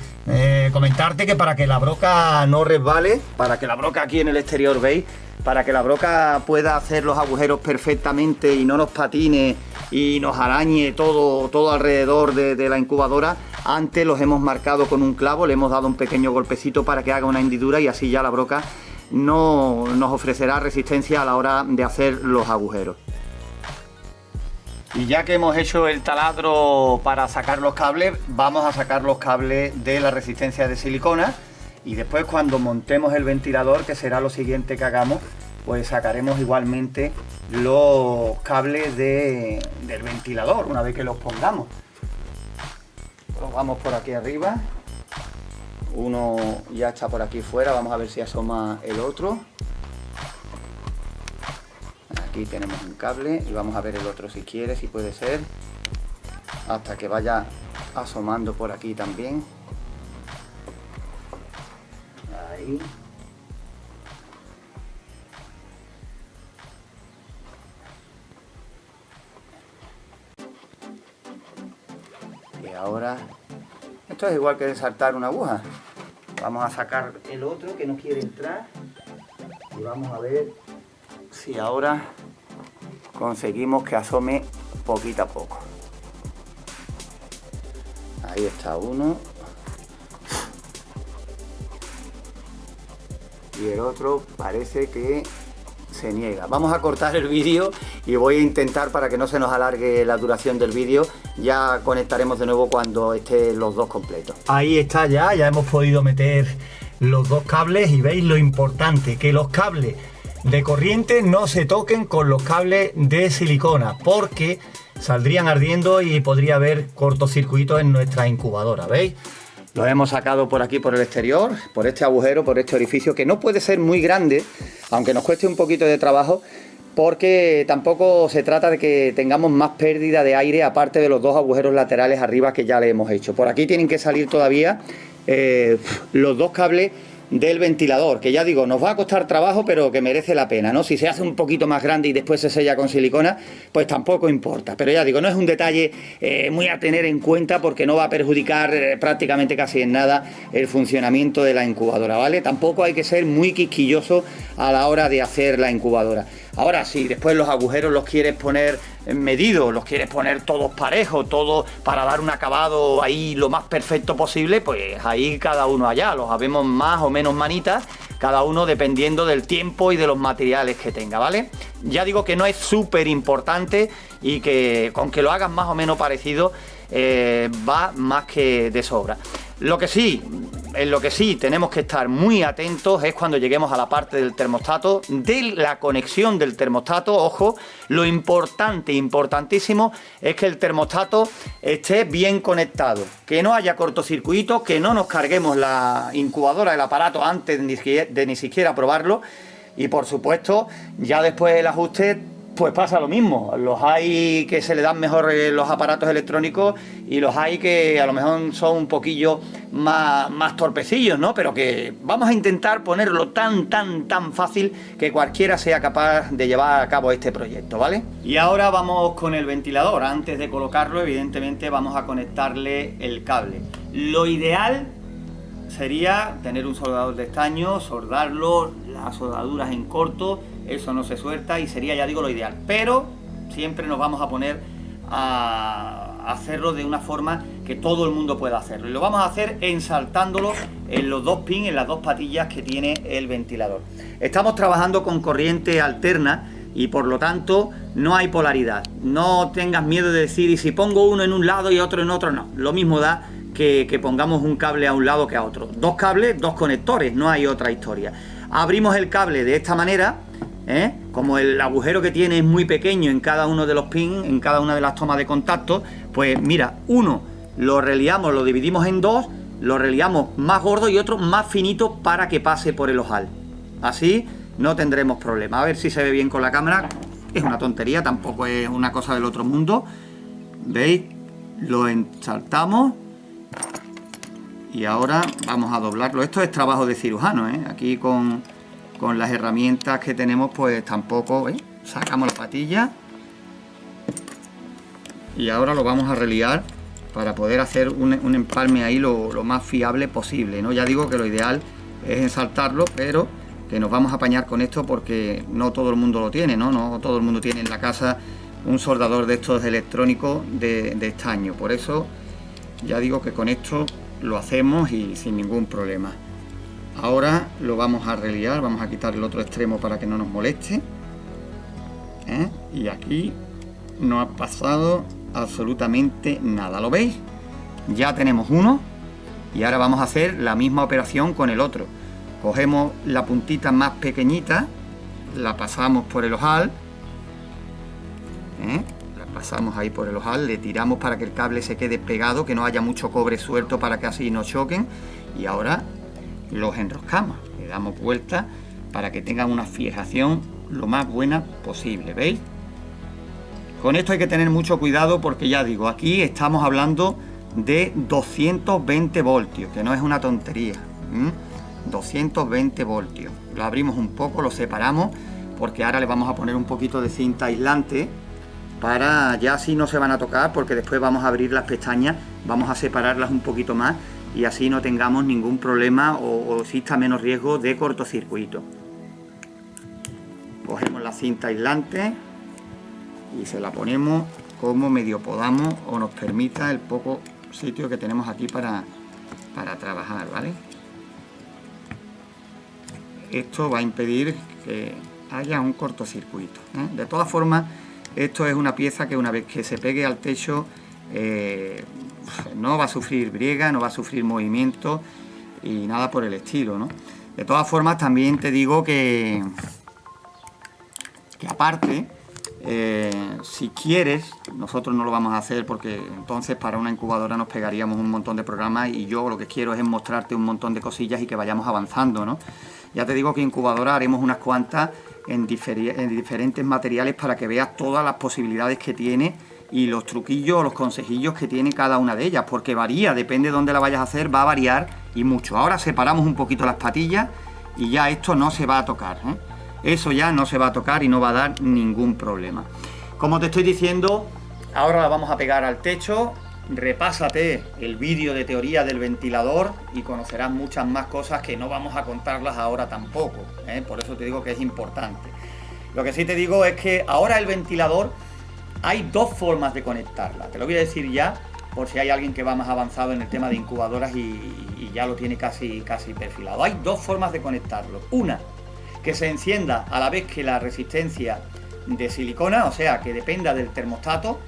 comentarte que para que la broca no resbale, para que la broca aquí en el exterior, veis, para que la broca pueda hacer los agujeros perfectamente y no nos patine y nos arañe todo alrededor de la incubadora, antes los hemos marcado con un clavo, le hemos dado un pequeño golpecito para que haga una hendidura y así ya la broca no nos ofrecerá resistencia a la hora de hacer los agujeros. Y ya que hemos hecho el taladro para sacar los cables, vamos a sacar los cables de la resistencia de silicona y después cuando montemos el ventilador, que será lo siguiente que hagamos, pues sacaremos igualmente los cables del ventilador una vez que los pongamos. Los vamos por aquí arriba, uno ya está por aquí fuera, vamos a ver si asoma el otro. Aquí tenemos un cable y vamos a ver el otro si quiere, si puede ser, hasta que vaya asomando por aquí también. Ahí. Y ahora, esto es igual que saltar una aguja. Vamos a sacar el otro que no quiere entrar y vamos a ver si ahora conseguimos que asome poquito a poco. Ahí está uno. Y el otro parece que se niega. Vamos a cortar el vídeo y voy a intentar, para que no se nos alargue la duración del vídeo, ya conectaremos de nuevo cuando estén los dos completos. Ahí está, ya hemos podido meter los dos cables y veis lo importante, que los cables de corriente no se toquen con los cables de silicona, porque saldrían ardiendo y podría haber cortocircuito en nuestra incubadora, ¿veis? Lo hemos sacado por aquí, por el exterior, por este agujero, por este orificio, que no puede ser muy grande, aunque nos cueste un poquito de trabajo, porque tampoco se trata de que tengamos más pérdida de aire, aparte de los dos agujeros laterales arriba que ya le hemos hecho. Por aquí tienen que salir todavía los dos cables del ventilador, que ya digo, nos va a costar trabajo, pero que merece la pena, ¿no? Si se hace un poquito más grande y después se sella con silicona, pues tampoco importa. Pero ya digo, no es un detalle muy a tener en cuenta, porque no va a perjudicar prácticamente casi en nada el funcionamiento de la incubadora, ¿vale? Tampoco hay que ser muy quisquilloso a la hora de hacer la incubadora. Ahora, si después los agujeros los quieres poner medidos, los quieres poner todos parejos, todos para dar un acabado ahí lo más perfecto posible, pues ahí cada uno allá, los habemos más o menos manitas, cada uno dependiendo del tiempo y de los materiales que tenga, ¿vale? Ya digo que no es súper importante y que con que lo hagas más o menos parecido va más que de sobra. En lo que sí tenemos que estar muy atentos es cuando lleguemos a la parte del termostato, de la conexión del termostato. Ojo, lo importantísimo es que el termostato esté bien conectado, que no haya cortocircuito, que no nos carguemos la incubadora, el aparato, antes de ni siquiera probarlo. Y por supuesto, ya después del ajuste, pues pasa lo mismo. Los hay que se le dan mejor los aparatos electrónicos y los hay que a lo mejor son un poquillo más torpecillos, ¿no? Pero que vamos a intentar ponerlo tan fácil que cualquiera sea capaz de llevar a cabo este proyecto, ¿vale? Y ahora vamos con el ventilador. Antes de colocarlo, evidentemente vamos a conectarle el cable. Lo ideal sería tener un soldador de estaño, soldarlo, las soldaduras en corto, eso no se suelta y sería, ya digo, lo ideal. Pero siempre nos vamos a poner a hacerlo de una forma que todo el mundo pueda hacerlo. Y lo vamos a hacer ensaltándolo en los dos pins, en las dos patillas que tiene el ventilador. Estamos trabajando con corriente alterna y por lo tanto no hay polaridad. No tengas miedo de decir, y si pongo uno en un lado y otro en otro, no. Lo mismo da que pongamos un cable a un lado que a otro. Dos cables, dos conectores, no hay otra historia. Abrimos el cable de esta manera, como el agujero que tiene es muy pequeño en cada uno de los pins, en cada una de las tomas de contacto, pues mira, uno lo reliamos, lo dividimos en dos, lo reliamos más gordo y otro más finito para que pase por el ojal. Así no tendremos problema. A ver si se ve bien con la cámara. Es una tontería, tampoco es una cosa del otro mundo. ¿Veis? Lo ensartamos. Y ahora vamos a doblarlo. Esto es trabajo de cirujano, ¿eh? Aquí con las herramientas que tenemos, pues tampoco, ¿veis? Sacamos la patilla. Y ahora lo vamos a reliar para poder hacer un empalme ahí lo más fiable posible, ¿no? Ya digo que lo ideal es ensartarlo, pero que nos vamos a apañar con esto porque no todo el mundo lo tiene, ¿no? No todo el mundo tiene en la casa un soldador de estos electrónicos de estaño. Por eso ya digo que con esto lo hacemos y sin ningún problema. Ahora lo vamos a reliar, vamos a quitar el otro extremo para que no nos moleste, ¿eh? Y aquí no ha pasado absolutamente nada, ¿lo veis? Ya tenemos uno y ahora vamos a hacer la misma operación con el otro. Cogemos la puntita más pequeñita, la pasamos por el ojal, la pasamos ahí por el ojal, le tiramos para que el cable se quede pegado, que no haya mucho cobre suelto para que así no choquen, y ahora los enroscamos, le damos vuelta para que tengan una fijación lo más buena posible, ¿veis? Con esto hay que tener mucho cuidado porque ya digo, aquí estamos hablando de 220 voltios, que no es una tontería. 220 voltios. Lo abrimos un poco, lo separamos, porque ahora le vamos a poner un poquito de cinta aislante para ya así no se van a tocar, porque después vamos a abrir las pestañas, vamos a separarlas un poquito más y así no tengamos ningún problema o exista menos riesgo de cortocircuito. Cogemos la cinta aislante y se la ponemos como medio podamos o nos permita el poco sitio que tenemos aquí para trabajar, ¿vale? Esto va a impedir que haya un cortocircuito, ¿eh? De todas formas, esto es una pieza que una vez que se pegue al techo no va a sufrir briega, no va a sufrir movimiento y nada por el estilo, ¿no? De todas formas, también te digo que aparte, si quieres, nosotros no lo vamos a hacer porque entonces para una incubadora nos pegaríamos un montón de programas y yo lo que quiero es mostrarte un montón de cosillas y que vayamos avanzando, ¿no? Ya te digo que incubadora haremos unas cuantas en diferentes materiales para que veas todas las posibilidades que tiene y los truquillos o los consejillos que tiene cada una de ellas, porque varía, depende de dónde la vayas a hacer, va a variar y mucho. Ahora separamos un poquito las patillas y ya esto no se va a tocar, ¿eh? Eso ya no se va a tocar y no va a dar ningún problema. Como te estoy diciendo, ahora la vamos a pegar al techo. Repásate el vídeo de teoría del ventilador y conocerás muchas más cosas que no vamos a contarlas ahora tampoco, ¿eh? Por eso te digo que es importante. Lo que sí te digo es que ahora el ventilador hay dos formas de conectarla. Te lo voy a decir ya, por si hay alguien que va más avanzado en el tema de incubadoras y ya lo tiene casi perfilado. Hay dos formas de conectarlo. Una, que se encienda a la vez que la resistencia de silicona, o sea, que dependa del termostato.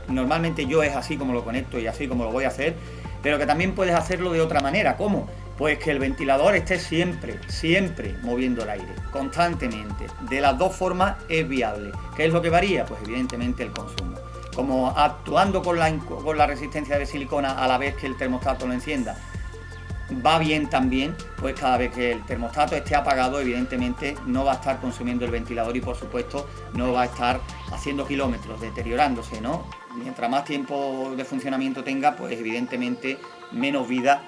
Normalmente yo es así como lo conecto y así como lo voy a hacer, pero que también puedes hacerlo de otra manera. ¿Cómo? Pues que el ventilador esté siempre moviendo el aire, constantemente. De las dos formas es viable. ¿Qué es lo que varía? Pues evidentemente el consumo. Como actuando con la resistencia de silicona a la vez que el termostato lo encienda, va bien también, pues cada vez que el termostato esté apagado, evidentemente no va a estar consumiendo el ventilador y por supuesto no va a estar haciendo kilómetros, deteriorándose, ¿no? Mientras más tiempo de funcionamiento tenga, pues evidentemente menos vida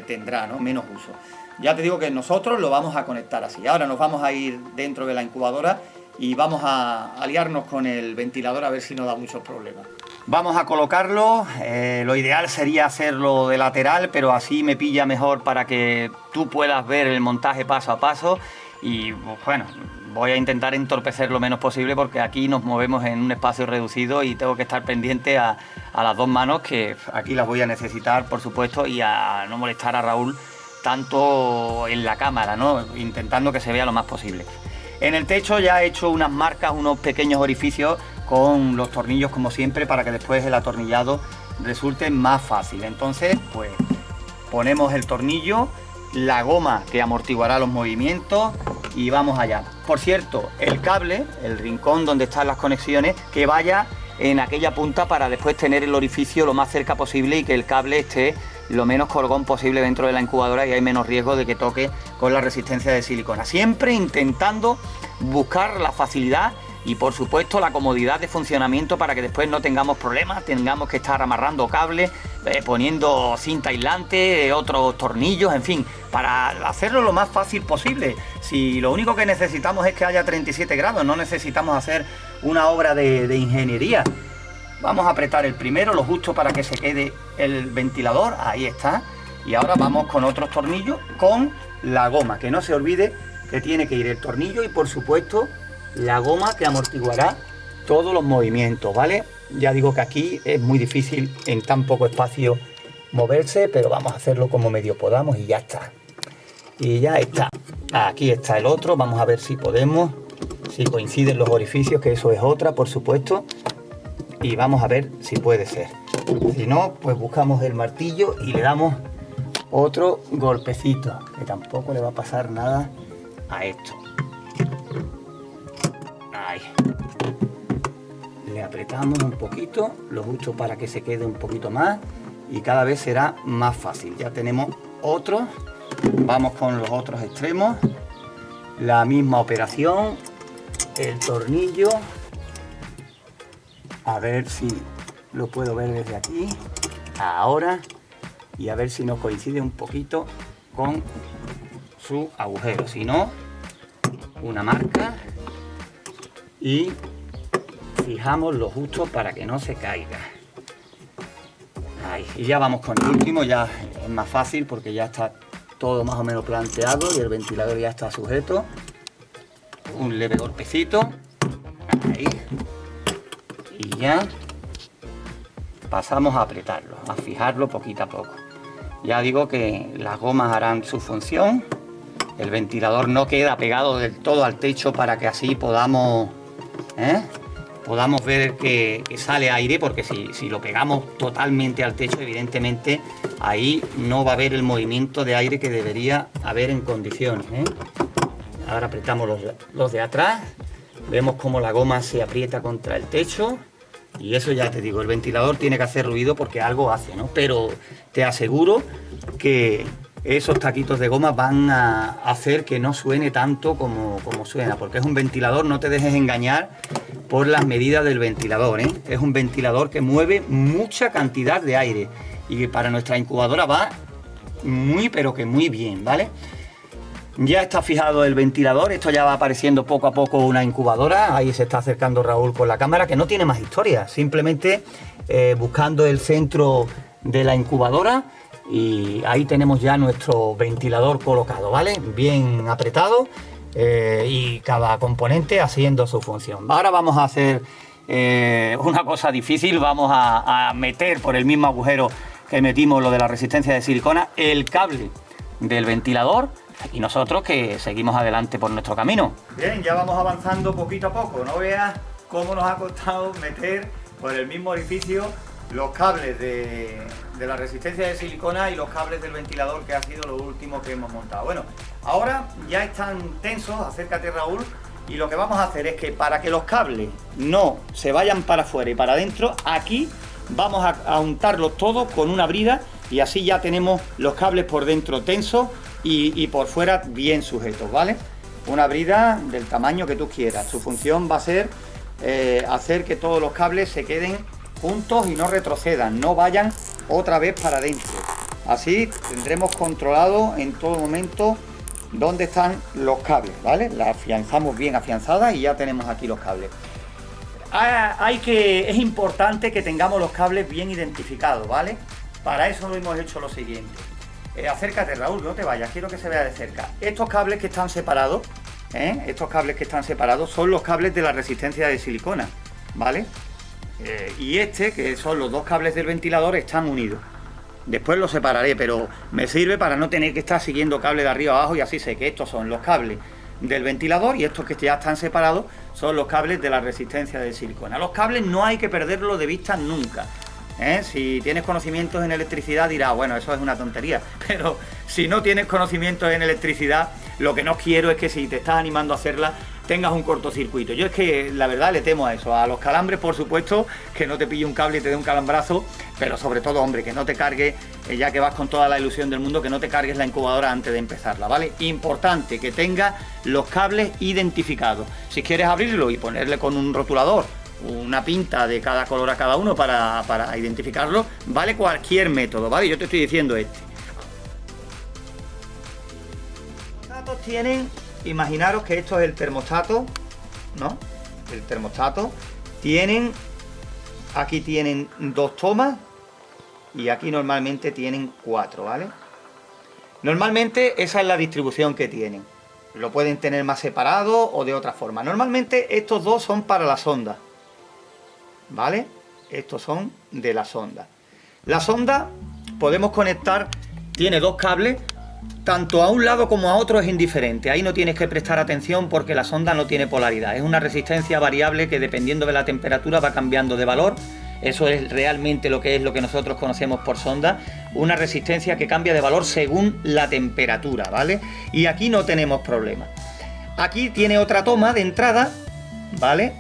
tendrá, ¿no? Menos uso. Ya te digo que nosotros lo vamos a conectar así. Ahora nos vamos a ir dentro de la incubadora y vamos a aliarnos con el ventilador a ver si no da muchos problemas. Vamos a colocarlo, lo ideal sería hacerlo de lateral, pero así me pilla mejor para que tú puedas ver el montaje paso a paso y bueno, voy a intentar entorpecer lo menos posible porque aquí nos movemos en un espacio reducido y tengo que estar pendiente a las dos manos, que aquí las voy a necesitar por supuesto, y a no molestar a Raúl tanto en la cámara, ¿no? Intentando que se vea lo más posible. En el techo ya he hecho unas marcas, unos pequeños orificios con los tornillos como siempre para que después el atornillado resulte más fácil. Entonces pues ponemos el tornillo, la goma que amortiguará los movimientos y vamos allá. Por cierto, el cable, el rincón donde están las conexiones, que vaya en aquella punta para después tener el orificio lo más cerca posible y que el cable esté lo menos colgón posible dentro de la incubadora y hay menos riesgo de que toque con la resistencia de silicona. Siempre intentando buscar la facilidad y por supuesto la comodidad de funcionamiento para que después no tengamos problemas, tengamos que estar amarrando cables, poniendo cinta aislante, otros tornillos, en fin, para hacerlo lo más fácil posible. Si lo único que necesitamos es que haya 37 grados, no necesitamos hacer una obra de ingeniería. Vamos a apretar el primero, lo justo para que se quede el ventilador, ahí está. Y ahora vamos con otros tornillos, con la goma, que no se olvide que tiene que ir el tornillo y por supuesto la goma que amortiguará todos los movimientos, ¿vale? Ya digo que aquí es muy difícil en tan poco espacio moverse, pero vamos a hacerlo como medio podamos y ya está. Y ya está. Aquí está el otro, vamos a ver si podemos, si coinciden los orificios, que eso es otra, por supuesto. Y vamos a ver si puede ser. Si no, pues buscamos el martillo y le damos otro golpecito, que tampoco le va a pasar nada a esto. Ahí. Le apretamos un poquito, lo justo para que se quede un poquito más y cada vez será más fácil. Ya tenemos otros, vamos con los otros extremos, la misma operación, el tornillo, a ver si lo puedo ver desde aquí, ahora, y a ver si nos coincide un poquito con su agujero, si no, una marca y fijamos lo justo para que no se caiga. Ahí, y ya vamos con el último, ya es más fácil porque ya está todo más o menos planteado y el ventilador ya está sujeto. Un leve golpecito, ahí, y ya pasamos a apretarlo, a fijarlo poquito a poco. Ya digo que las gomas harán su función, el ventilador no queda pegado del todo al techo para que así podamos ver que sale aire, porque si lo pegamos totalmente al techo, evidentemente ahí no va a haber el movimiento de aire que debería haber en condiciones, ¿eh? Ahora apretamos los de atrás, vemos cómo la goma se aprieta contra el techo y eso ya te digo, el ventilador tiene que hacer ruido porque algo hace, ¿no? Pero te aseguro que esos taquitos de goma van a hacer que no suene tanto como suena, porque es un ventilador, no te dejes engañar por las medidas del ventilador, ¿eh? Es un ventilador que mueve mucha cantidad de aire y que para nuestra incubadora va muy pero que muy bien, ¿vale? Ya está fijado el ventilador, esto ya va apareciendo poco a poco una incubadora, ahí se está acercando Raúl con la cámara, que no tiene más historia, simplemente buscando el centro de la incubadora y ahí tenemos ya nuestro ventilador colocado, ¿vale? Bien apretado y cada componente haciendo su función. Ahora vamos a hacer una cosa difícil, vamos a meter por el mismo agujero que metimos lo de la resistencia de silicona el cable del ventilador y nosotros que seguimos adelante por nuestro camino. Bien, ya vamos avanzando poquito a poco, no veas cómo nos ha costado meter por el mismo orificio los cables de la resistencia de silicona y los cables del ventilador, que ha sido lo último que hemos montado. Bueno, ahora ya están tensos, acércate Raúl, y lo que vamos a hacer es que para que los cables no se vayan para afuera y para adentro, aquí vamos a untarlos todos con una brida y así ya tenemos los cables por dentro tensos y por fuera bien sujetos, ¿vale? Una brida del tamaño que tú quieras. Su función va a ser hacer que todos los cables se queden juntos y no retrocedan, no vayan otra vez para adentro. Así tendremos controlado en todo momento dónde están los cables, ¿vale? La afianzamos bien afianzada y ya tenemos aquí los cables. Es importante que tengamos los cables bien identificados, ¿vale? Para eso lo hemos hecho lo siguiente. Acércate Raúl, no te vayas, quiero que se vea de cerca. Estos cables que están separados, son los cables de la resistencia de silicona, ¿vale? Y que son los dos cables del ventilador, están unidos. Después los separaré, pero me sirve para no tener que estar siguiendo cable de arriba a abajo y así sé que estos son los cables del ventilador y estos que ya están separados son los cables de la resistencia de silicona. Los cables no hay que perderlos de vista nunca. Si tienes conocimientos en electricidad dirás, bueno, eso es una tontería, pero si no tienes conocimientos en electricidad, lo que no quiero es que si te estás animando a hacerla tengas un cortocircuito. Yo es que la verdad le temo a eso, a los calambres, por supuesto, que no te pille un cable y te dé un calambrazo, pero sobre todo, hombre, que no te cargues, ya que vas con toda la ilusión del mundo, que no te cargues la incubadora antes de empezarla, ¿vale? Importante que tenga los cables identificados. Si quieres abrirlo y ponerle con un rotulador una pinta de cada color a cada uno para identificarlo, vale cualquier método, ¿vale? Yo te estoy diciendo este. Los termostatos tienen, imaginaros que esto es el termostato, ¿no? El termostato. Aquí tienen 2 tomas y aquí normalmente tienen 4, ¿vale? Normalmente esa es la distribución que tienen. Lo pueden tener más separado o de otra forma. Normalmente estos dos son para la sonda, ¿vale? Estos son de la sonda. La sonda podemos conectar, tiene 2 cables, tanto a un lado como a otro es indiferente. Ahí no tienes que prestar atención porque la sonda no tiene polaridad. Es una resistencia variable que dependiendo de la temperatura va cambiando de valor. Eso es realmente lo que nosotros conocemos por sonda. Una resistencia que cambia de valor según la temperatura, ¿vale? Y aquí no tenemos problema. Aquí tiene otra toma de entrada, ¿vale?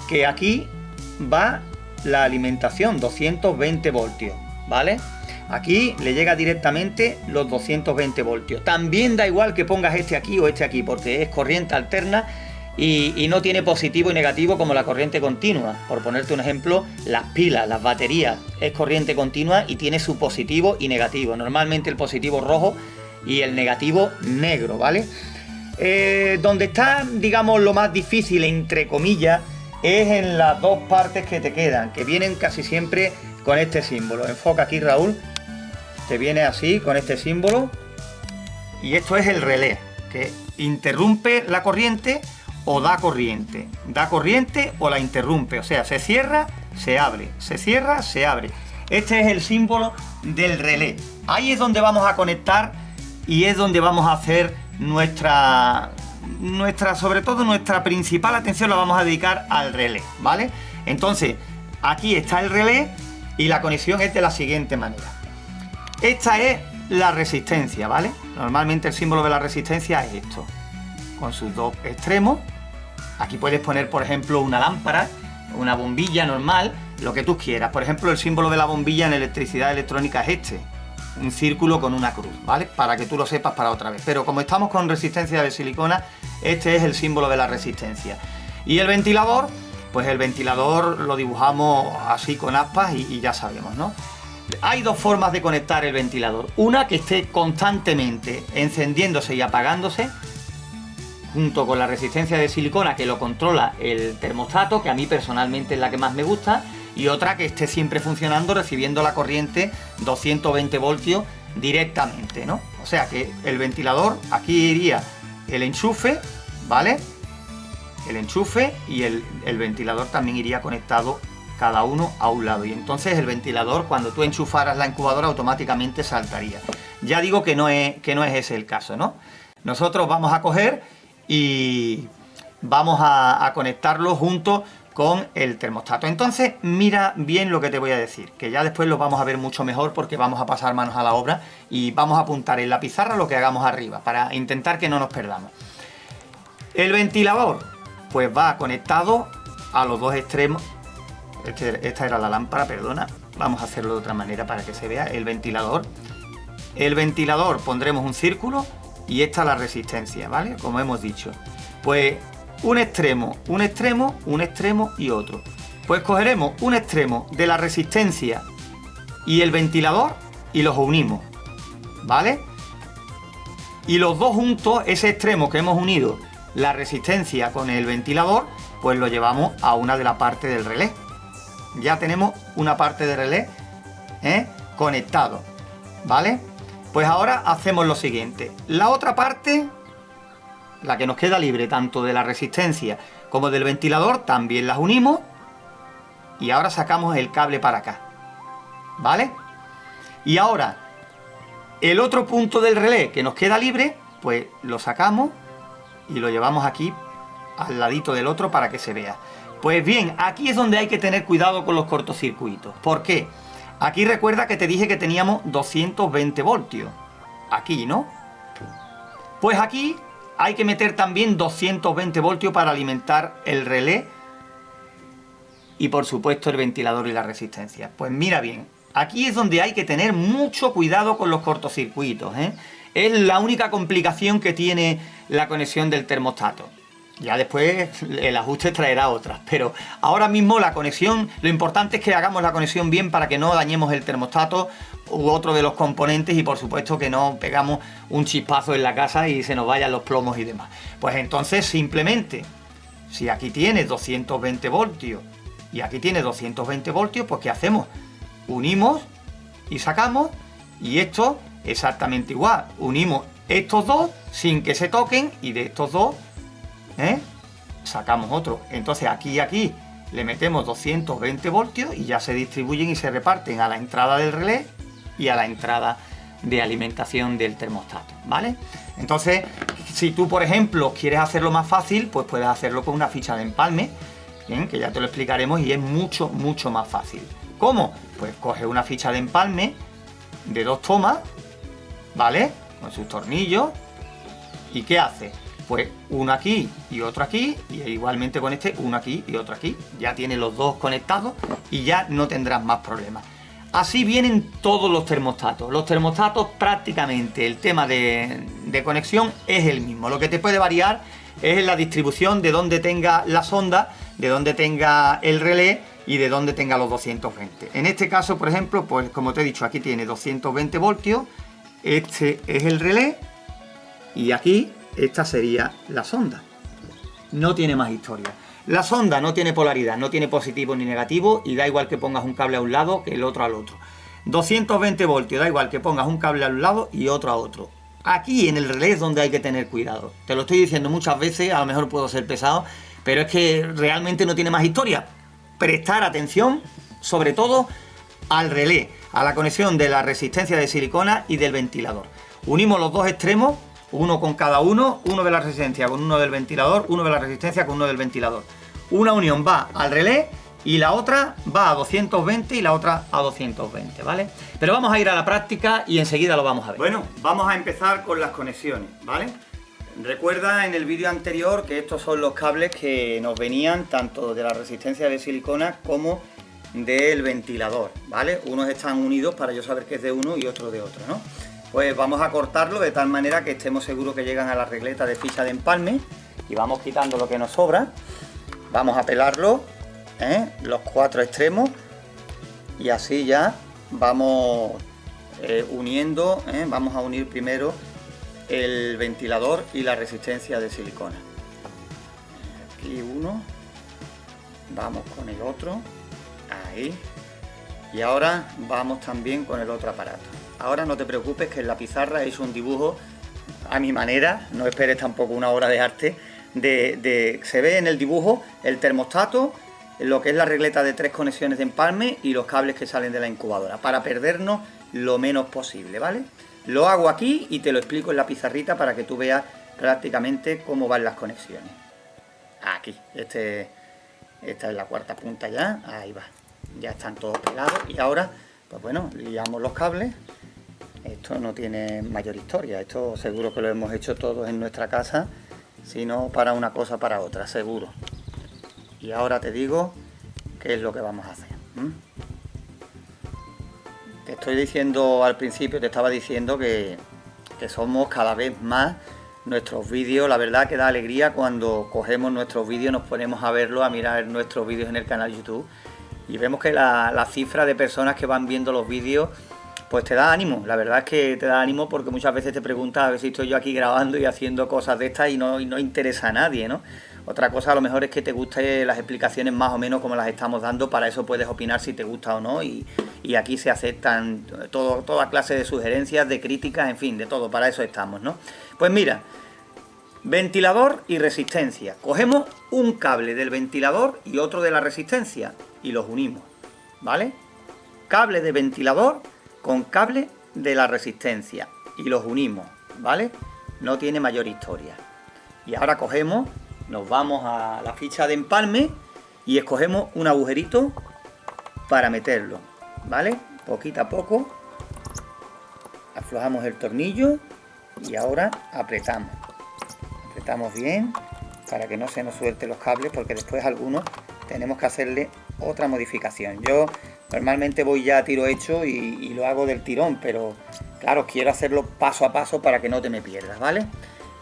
Que aquí va la alimentación, 220 voltios, ¿vale? Aquí le llega directamente los 220 voltios. También da igual que pongas este aquí o este aquí, porque es corriente alterna y no tiene positivo y negativo como la corriente continua. Por ponerte un ejemplo, las pilas, las baterías, es corriente continua y tiene su positivo y negativo. Normalmente el positivo rojo y el negativo negro, ¿vale? Donde está, digamos, lo más difícil, entre comillas, es en las 2 partes que te quedan, que vienen casi siempre con este símbolo. Enfoca aquí, Raúl. Te viene así, con este símbolo. Y esto es el relé, que interrumpe la corriente o da corriente. Da corriente o la interrumpe. O sea, se cierra, se abre. Se cierra, se abre. Este es el símbolo del relé. Ahí es donde vamos a conectar y es donde vamos a hacer sobre todo nuestra principal atención la vamos a dedicar al relé, ¿vale? Entonces, aquí está el relé y la conexión es de la siguiente manera. Esta es la resistencia, ¿vale? Normalmente el símbolo de la resistencia es esto, con sus 2 extremos. Aquí puedes poner, por ejemplo, una lámpara, una bombilla normal, lo que tú quieras. Por ejemplo, el símbolo de la bombilla en electricidad electrónica es este, un círculo con una cruz, ¿vale? Para que tú lo sepas para otra vez. Pero como estamos con resistencia de silicona, este es el símbolo de la resistencia. Y el ventilador, pues el ventilador lo dibujamos así con aspas y ya sabemos, ¿no? Hay 2 formas de conectar el ventilador. Una que esté constantemente encendiéndose y apagándose, junto con la resistencia de silicona que lo controla el termostato, que a mí personalmente es la que más me gusta, y otra que esté siempre funcionando recibiendo la corriente 220 voltios directamente, ¿no? O sea que el ventilador, aquí iría el enchufe, ¿vale? El enchufe y el ventilador también iría conectado cada uno a un lado, y entonces el ventilador, cuando tú enchufaras la incubadora, automáticamente saltaría. Ya digo que no es ese el caso, ¿no? Nosotros vamos a coger y vamos a conectarlo junto con el termostato. Entonces mira bien lo que te voy a decir, que ya después lo vamos a ver mucho mejor porque vamos a pasar manos a la obra y vamos a apuntar en la pizarra lo que hagamos arriba para intentar que no nos perdamos. El ventilador pues va conectado a los 2 extremos. Esta era la lámpara, perdona. Vamos a hacerlo de otra manera para que se vea el ventilador. El ventilador pondremos un círculo y esta la resistencia, ¿vale? Como hemos dicho. Pues un extremo, un extremo, un extremo y otro. Pues cogeremos un extremo de la resistencia y el ventilador y los unimos, ¿vale? Y los dos juntos, ese extremo que hemos unido, la resistencia con el ventilador, pues lo llevamos a una de las partes del relé. Ya tenemos una parte de relé conectado, ¿vale? Pues ahora hacemos lo siguiente. La otra parte, la que nos queda libre, tanto de la resistencia como del ventilador, también las unimos. Y ahora sacamos el cable para acá, ¿vale? Y ahora, el otro punto del relé que nos queda libre, pues lo sacamos y lo llevamos aquí al ladito del otro para que se vea. Pues bien, aquí es donde hay que tener cuidado con los cortocircuitos. ¿Por qué? Aquí recuerda que te dije que teníamos 220 voltios. Aquí, ¿no? Pues aquí hay que meter también 220 voltios para alimentar el relé y por supuesto el ventilador y la resistencia. Pues mira bien, Aquí es donde hay que tener mucho cuidado con los cortocircuitos, ¿eh? Es la única complicación que tiene la conexión del termostato. Ya después el ajuste traerá otras, pero ahora mismo la conexión, lo importante es que hagamos la conexión bien para que no dañemos el termostato u otro de los componentes y por supuesto que no pegamos un chispazo en la casa y se nos vayan los plomos y demás. Pues entonces simplemente, si aquí tiene 220 voltios y aquí tiene 220 voltios, pues ¿qué hacemos? Unimos y sacamos, y esto exactamente igual, unimos estos dos sin que se toquen y de estos dos sacamos otro. Entonces aquí y aquí le metemos 220 voltios y ya se distribuyen y se reparten a la entrada del relé y a la entrada de alimentación del termostato, ¿vale? Entonces, si tú, por ejemplo, quieres hacerlo más fácil, pues puedes hacerlo con una ficha de empalme, ¿bien? Que ya te lo explicaremos y es mucho, mucho más fácil. ¿Cómo? Pues coge una ficha de empalme de 2 tomas, ¿vale? Con sus tornillos. ¿Y qué hace? Pues uno aquí y otro aquí, y igualmente con este, uno aquí y otro aquí. Ya tiene los dos conectados y ya no tendrás más problemas. Así vienen todos los termostatos. Los termostatos prácticamente el tema de conexión es el mismo. Lo que te puede variar es la distribución de donde tenga la sonda, de donde tenga el relé y de donde tenga los 220. En este caso, por ejemplo, pues como te he dicho, aquí tiene 220 voltios, este es el relé y aquí esta sería la sonda. No tiene más historia. La sonda no tiene polaridad, no tiene positivo ni negativo y da igual que pongas un cable a un lado que el otro al otro. 220 voltios, da igual que pongas un cable a un lado y otro a otro. Aquí en el relé es donde hay que tener cuidado. Te lo estoy diciendo muchas veces, a lo mejor puedo ser pesado, pero es que realmente no tiene más historia. Prestar atención, sobre todo, al relé, a la conexión de la resistencia de silicona y del ventilador. Unimos los dos extremos, uno con cada uno de la resistencia con uno del ventilador, uno de la resistencia con uno del ventilador. Una unión va al relé y la otra va a 220 y la otra a 220, ¿vale? Pero vamos a ir a la práctica y enseguida lo vamos a ver. Bueno, vamos a empezar con las conexiones, ¿vale? Recuerda en el vídeo anterior que estos son los cables que nos venían tanto de la resistencia de silicona como del ventilador, ¿vale? Unos están unidos para yo saber que es de uno y otro de otro, ¿no? Pues vamos a cortarlo de tal manera que estemos seguros que llegan a la regleta de ficha de empalme y vamos quitando lo que nos sobra. Vamos a pelarlo, los 4 extremos y así ya vamos uniendo, vamos a unir primero el ventilador y la resistencia de silicona. Aquí uno, vamos con el otro, ahí, y ahora vamos también con el otro aparato. Ahora no te preocupes que en la pizarra he hecho un dibujo a mi manera, no esperes tampoco una obra de arte, se ve en el dibujo el termostato, lo que es la regleta de 3 conexiones de empalme y los cables que salen de la incubadora, para perdernos lo menos posible, ¿vale? Lo hago aquí y te lo explico en la pizarrita para que tú veas prácticamente cómo van las conexiones. Aquí, esta es la cuarta punta ya, ahí va, ya están todos pegados y ahora, pues bueno, liamos los cables. Esto no tiene mayor historia, esto seguro que lo hemos hecho todos en nuestra casa, si no para una cosa para otra, seguro. Y ahora te digo qué es lo que vamos a hacer. Te estoy diciendo al principio, te estaba diciendo que somos cada vez más nuestros vídeos. La verdad que da alegría cuando cogemos nuestros vídeos, nos ponemos a verlos, a mirar nuestros vídeos en el canal YouTube y vemos que la cifra de personas que van viendo los vídeos pues te da ánimo. La verdad es que te da ánimo porque muchas veces te preguntas a ver si estoy yo aquí grabando y haciendo cosas de estas y no interesa a nadie, ¿no? Otra cosa a lo mejor es que te gusten las explicaciones más o menos como las estamos dando, para eso puedes opinar si te gusta o no y aquí se aceptan toda clase de sugerencias, de críticas, en fin, de todo, para eso estamos, ¿no? Pues mira, ventilador y resistencia. Cogemos un cable del ventilador y otro de la resistencia y los unimos, ¿vale? Cable de ventilador con cable de la resistencia y los unimos, ¿vale? No tiene mayor historia. Y ahora cogemos, nos vamos a la ficha de empalme y escogemos un agujerito para meterlo, ¿vale? Poquito a poco aflojamos el tornillo y ahora apretamos bien para que no se nos suelten los cables, porque después algunos tenemos que hacerle otra modificación. Yo Normalmente voy ya a tiro hecho y lo hago del tirón, pero claro, quiero hacerlo paso a paso para que no te me pierdas, ¿vale?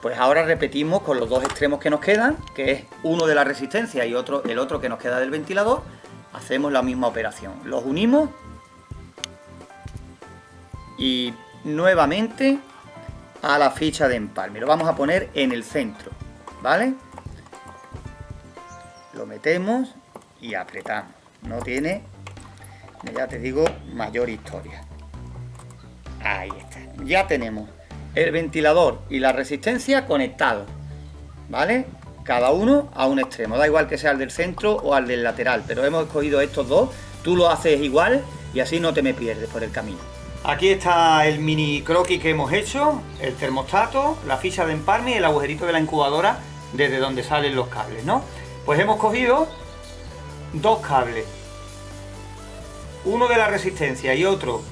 Pues ahora repetimos con los dos extremos que nos quedan, que es uno de la resistencia y el otro que nos queda del ventilador. Hacemos la misma operación, los unimos y nuevamente a la ficha de empalme. Lo vamos a poner en el centro, ¿vale? Lo metemos y apretamos. No tiene, ya te digo, mayor historia. Ahí está. Ya tenemos el ventilador y la resistencia conectados, ¿vale? Cada uno a un extremo. Da igual que sea el del centro o al del lateral, pero hemos escogido estos dos. Tú lo haces igual y así no te me pierdes por el camino. Aquí está el mini croquis que hemos hecho, el termostato, la ficha de empalme y el agujerito de la incubadora desde donde salen los cables, ¿no? Pues hemos cogido dos cables, uno de la resistencia y otro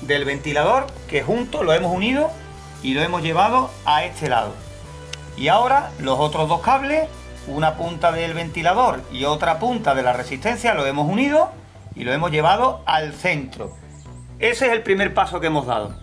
del ventilador, que juntos lo hemos unido y lo hemos llevado a este lado. Y ahora los otros dos cables, una punta del ventilador y otra punta de la resistencia, lo hemos unido y lo hemos llevado al centro. Ese es el primer paso que hemos dado.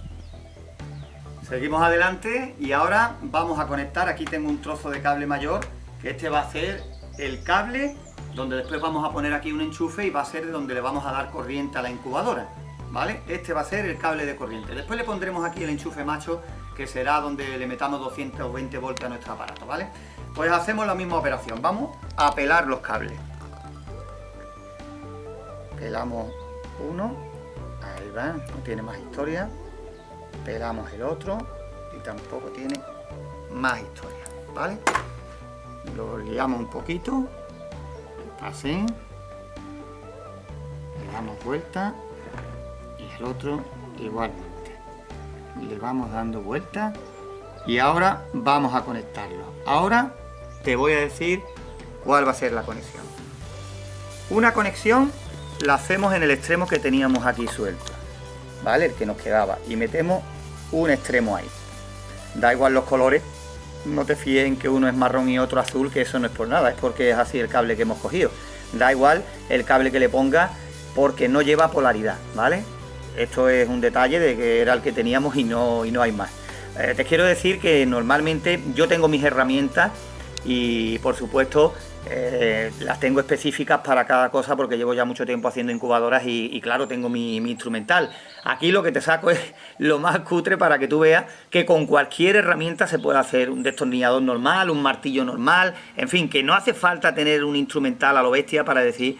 Seguimos adelante y ahora vamos a conectar. Aquí tengo un trozo de cable mayor, que este va a ser el cable donde después vamos a poner aquí un enchufe y va a ser de donde le vamos a dar corriente a la incubadora, ¿vale? Este va a ser el cable de corriente. Después le pondremos aquí el enchufe macho, que será donde le metamos 220 voltios a nuestro aparato, ¿vale? Pues hacemos la misma operación. Vamos a pelar los cables. Pelamos uno. Ahí va, no tiene más historia. Pelamos el otro y tampoco tiene más historia, ¿vale? Lo liamos un poquito, así. Le damos vuelta y el otro igualmente. Le vamos dando vuelta y ahora vamos a conectarlo. Ahora te voy a decir cuál va a ser la conexión. Una conexión la hacemos en el extremo que teníamos aquí suelto, ¿vale? El que nos quedaba, y metemos un extremo ahí. Da igual los colores, no te fíes en que uno es marrón y otro azul, que eso no es por nada, es porque es así el cable que hemos cogido. Da igual el cable que le ponga porque no lleva polaridad, ¿vale? Esto es un detalle de que era el que teníamos y no hay más. Te quiero decir que normalmente yo tengo mis herramientas y por supuesto las tengo específicas para cada cosa porque llevo ya mucho tiempo haciendo incubadoras y claro, tengo mi instrumental. Aquí lo que te saco es lo más cutre para que tú veas que con cualquier herramienta se puede hacer un destornillador normal, un martillo normal, en fin, que no hace falta tener un instrumental a lo bestia para decir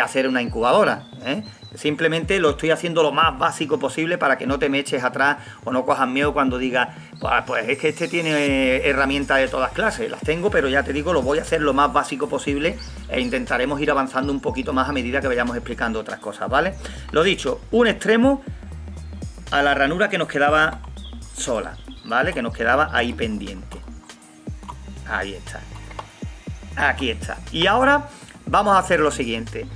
hacer una incubadora, ¿eh? Simplemente lo estoy haciendo lo más básico posible para que no te me eches atrás o no cojas miedo cuando digas, pues es que este tiene herramientas de todas clases. Las tengo, pero ya te digo, lo voy a hacer lo más básico posible e intentaremos ir avanzando un poquito más a medida que vayamos explicando otras cosas, ¿vale? Lo dicho, un extremo a la ranura que nos quedaba sola, ¿vale? Que nos quedaba ahí pendiente. Ahí está. Aquí está. Y ahora vamos a hacer lo siguiente.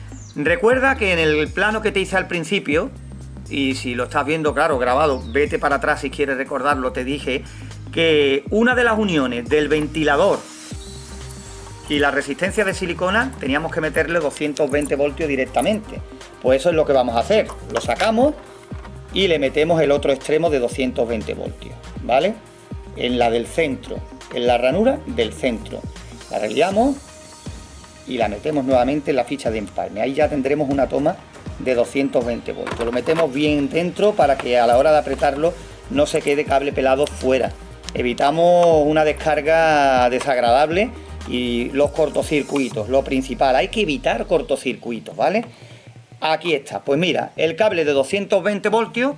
Recuerda que en el plano que te hice al principio, y si lo estás viendo, claro, grabado, vete para atrás si quieres recordarlo, te dije que una de las uniones del ventilador y la resistencia de silicona teníamos que meterle 220 voltios directamente. Pues eso es lo que vamos a hacer. Lo sacamos y le metemos el otro extremo de 220 voltios, ¿vale? En la del centro, en la ranura del centro. La reliamos y la metemos nuevamente en la ficha de empalme. Ahí ya tendremos una toma de 220 voltios. Lo metemos bien dentro para que a la hora de apretarlo no se quede cable pelado fuera. Evitamos una descarga desagradable y los cortocircuitos, lo principal. Hay que evitar cortocircuitos, ¿vale? Aquí está. Pues mira, el cable de 220 voltios,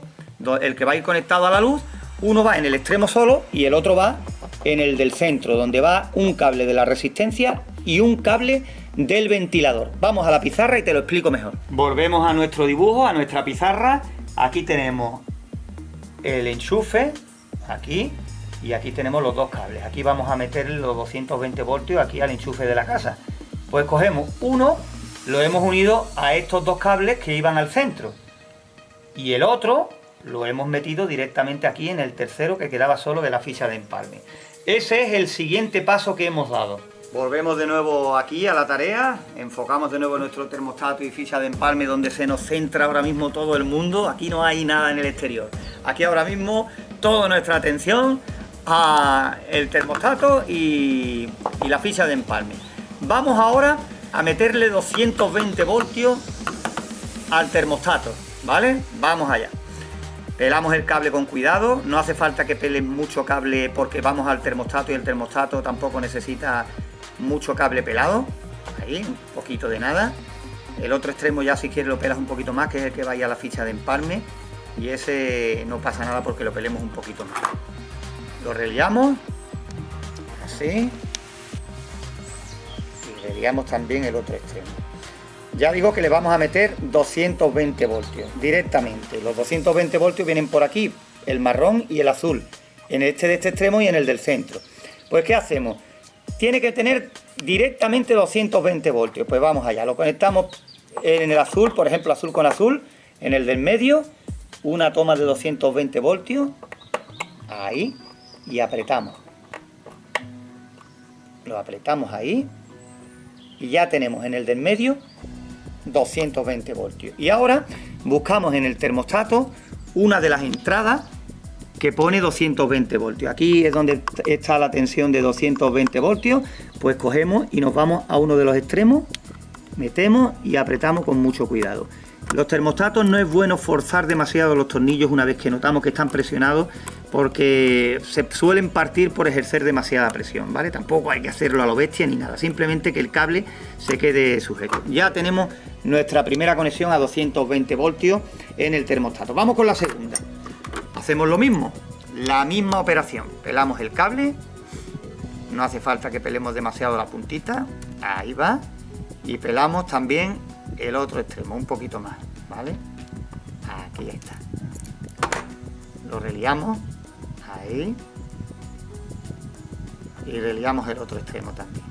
el que va a ir conectado a la luz, uno va en el extremo solo y el otro va en el del centro, donde va un cable de la resistencia y un cable del ventilador. Vamos a la pizarra y te lo explico mejor. Volvemos a nuestro dibujo, a nuestra pizarra. Aquí tenemos el enchufe, aquí, y aquí tenemos los dos cables. Aquí vamos a meter los 220 voltios aquí al enchufe de la casa. Pues cogemos uno, lo hemos unido a estos dos cables que iban al centro, y el otro lo hemos metido directamente aquí en el tercero que quedaba solo de la ficha de empalme. Ese es el siguiente paso que hemos dado. Volvemos de nuevo aquí a la tarea, enfocamos de nuevo nuestro termostato y ficha de empalme donde se nos centra ahora mismo todo el mundo. Aquí no hay nada en el exterior, aquí ahora mismo toda nuestra atención a el termostato y la ficha de empalme. Vamos ahora a meterle 220 voltios al termostato, ¿vale? Vamos allá. Pelamos el cable con cuidado, no hace falta que pelen mucho cable porque vamos al termostato y el termostato tampoco necesita mucho cable pelado. Ahí, un poquito de nada. El otro extremo ya si quieres lo pelas un poquito más, que es el que vaya a la ficha de empalme. Y ese no pasa nada porque lo pelemos un poquito más. Lo reliamos, así. Y reliamos también el otro extremo. Ya digo que le vamos a meter 220 voltios directamente. Los 220 voltios vienen por aquí, el marrón y el azul. En este de este extremo y en el del centro. Pues ¿qué hacemos? Tiene que tener directamente 220 voltios. Pues vamos allá, lo conectamos en el azul, por ejemplo azul con azul. En el del medio, una toma de 220 voltios. Ahí. Y apretamos. Lo apretamos ahí. Y ya tenemos en el del medio 220 voltios. Y ahora buscamos en el termostato una de las entradas que pone 220 voltios. Aquí es donde está la tensión de 220 voltios. Pues cogemos y nos vamos a uno de los extremos, metemos y apretamos con mucho cuidado. Los termostatos no es bueno forzar demasiado los tornillos una vez que notamos que están presionados, porque se suelen partir por ejercer demasiada presión, ¿vale? Tampoco hay que hacerlo a lo bestia ni nada, simplemente que el cable se quede sujeto. Ya tenemos nuestra primera conexión a 220 voltios en el termostato. Vamos con la segunda. Hacemos lo mismo, la misma operación. Pelamos el cable, no hace falta que pelemos demasiado la puntita, ahí va, y pelamos también el otro extremo, un poquito más, ¿vale? Aquí ya está. Lo reliamos, ahí, y reliamos el otro extremo también.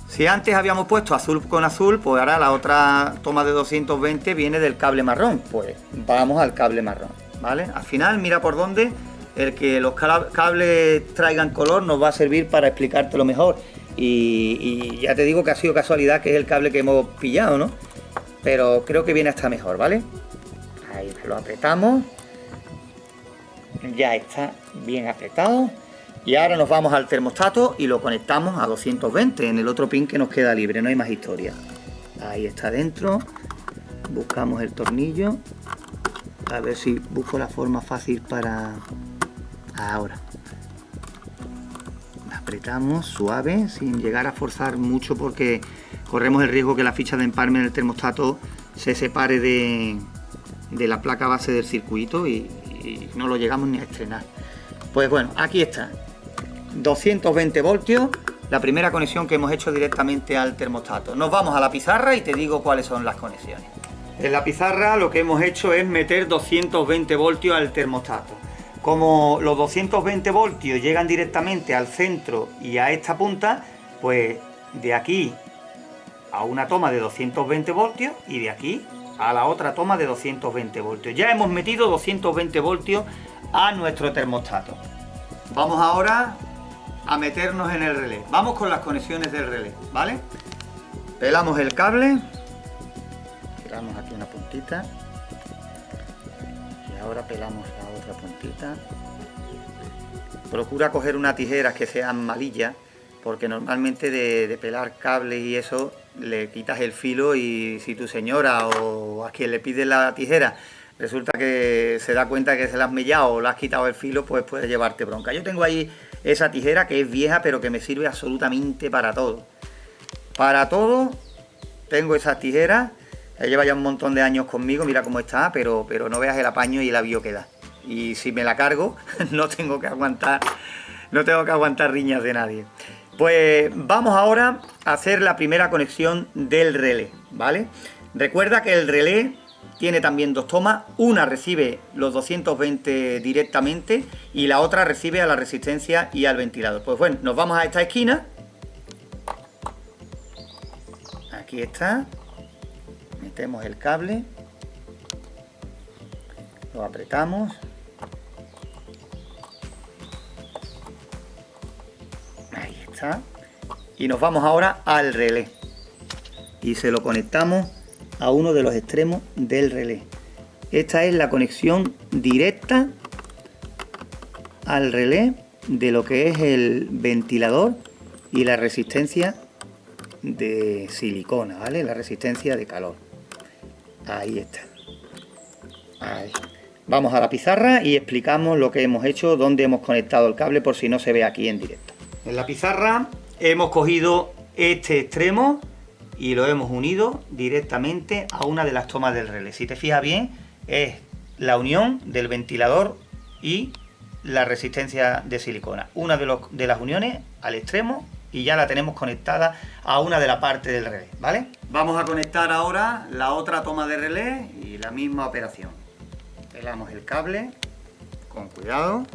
Si antes habíamos puesto azul con azul, pues ahora la otra toma de 220 viene del cable marrón. Pues vamos al cable marrón, ¿vale? Al final, mira por dónde, el que los cables traigan color nos va a servir para explicártelo mejor. Y ya te digo que ha sido casualidad que es el cable que hemos pillado, ¿no? Pero creo que viene hasta mejor, ¿vale? Ahí lo apretamos. Ya está bien apretado. Y ahora nos vamos al termostato y lo conectamos a 220 en el otro pin que nos queda libre, no hay más historia. Ahí está dentro. Buscamos el tornillo. A ver si busco la forma fácil para... Ahora. Apretamos suave, sin llegar a forzar mucho porque corremos el riesgo que la ficha de empalme del termostato se separe de la placa base del circuito y no lo llegamos ni a estrenar. Pues bueno, aquí está. 220 voltios, la primera conexión que hemos hecho directamente al termostato. Nos vamos a la pizarra y te digo cuáles son las conexiones. En la pizarra lo que hemos hecho es meter 220 voltios al termostato. Como los 220 voltios llegan directamente al centro y a esta punta, pues de aquí a una toma de 220 voltios y de aquí a la otra toma de 220 voltios. Ya hemos metido 220 voltios a nuestro termostato. Vamos ahora a meternos en el relé. Vamos con las conexiones del relé, ¿vale? Pelamos el cable, pelamos aquí una puntita y ahora pelamos la otra puntita. Procura coger unas tijeras que sean malillas, porque normalmente de pelar cables y eso le quitas el filo, y si tu señora o a quien le pides la tijera resulta que se da cuenta que se la has mellado o le has quitado el filo, pues puede llevarte bronca. Yo tengo ahí esa tijera que es vieja, pero que me sirve absolutamente para todo. Para todo tengo esas tijeras, que lleva ya un montón de años conmigo, mira cómo está, pero no veas el apaño y el avío que da. Y si me la cargo, no tengo que aguantar riñas de nadie. Pues vamos ahora a hacer la primera conexión del relé, ¿vale? Recuerda que el relé tiene también dos tomas, una recibe los 220 directamente y la otra recibe a la resistencia y al ventilador. Pues bueno, nos vamos a esta esquina. Aquí está. Metemos el cable. Lo apretamos. Ahí está. está. Y nos vamos ahora al relé. Y se lo conectamos a uno de los extremos del relé. Esta es la conexión directa al relé de lo que es el ventilador y la resistencia de silicona, ¿vale? La resistencia de calor. Ahí está. Ahí. Vamos a la pizarra y explicamos lo que hemos hecho, dónde hemos conectado el cable, por si no se ve aquí en directo. En la pizarra hemos cogido este extremo y lo hemos unido directamente a una de las tomas del relé. Si te fijas bien, es la unión del ventilador y la resistencia de silicona. Una de las uniones al extremo y ya la tenemos conectada a una de las partes del relé, ¿vale? Vamos a conectar ahora la otra toma de relé y la misma operación. Pelamos el cable con cuidado.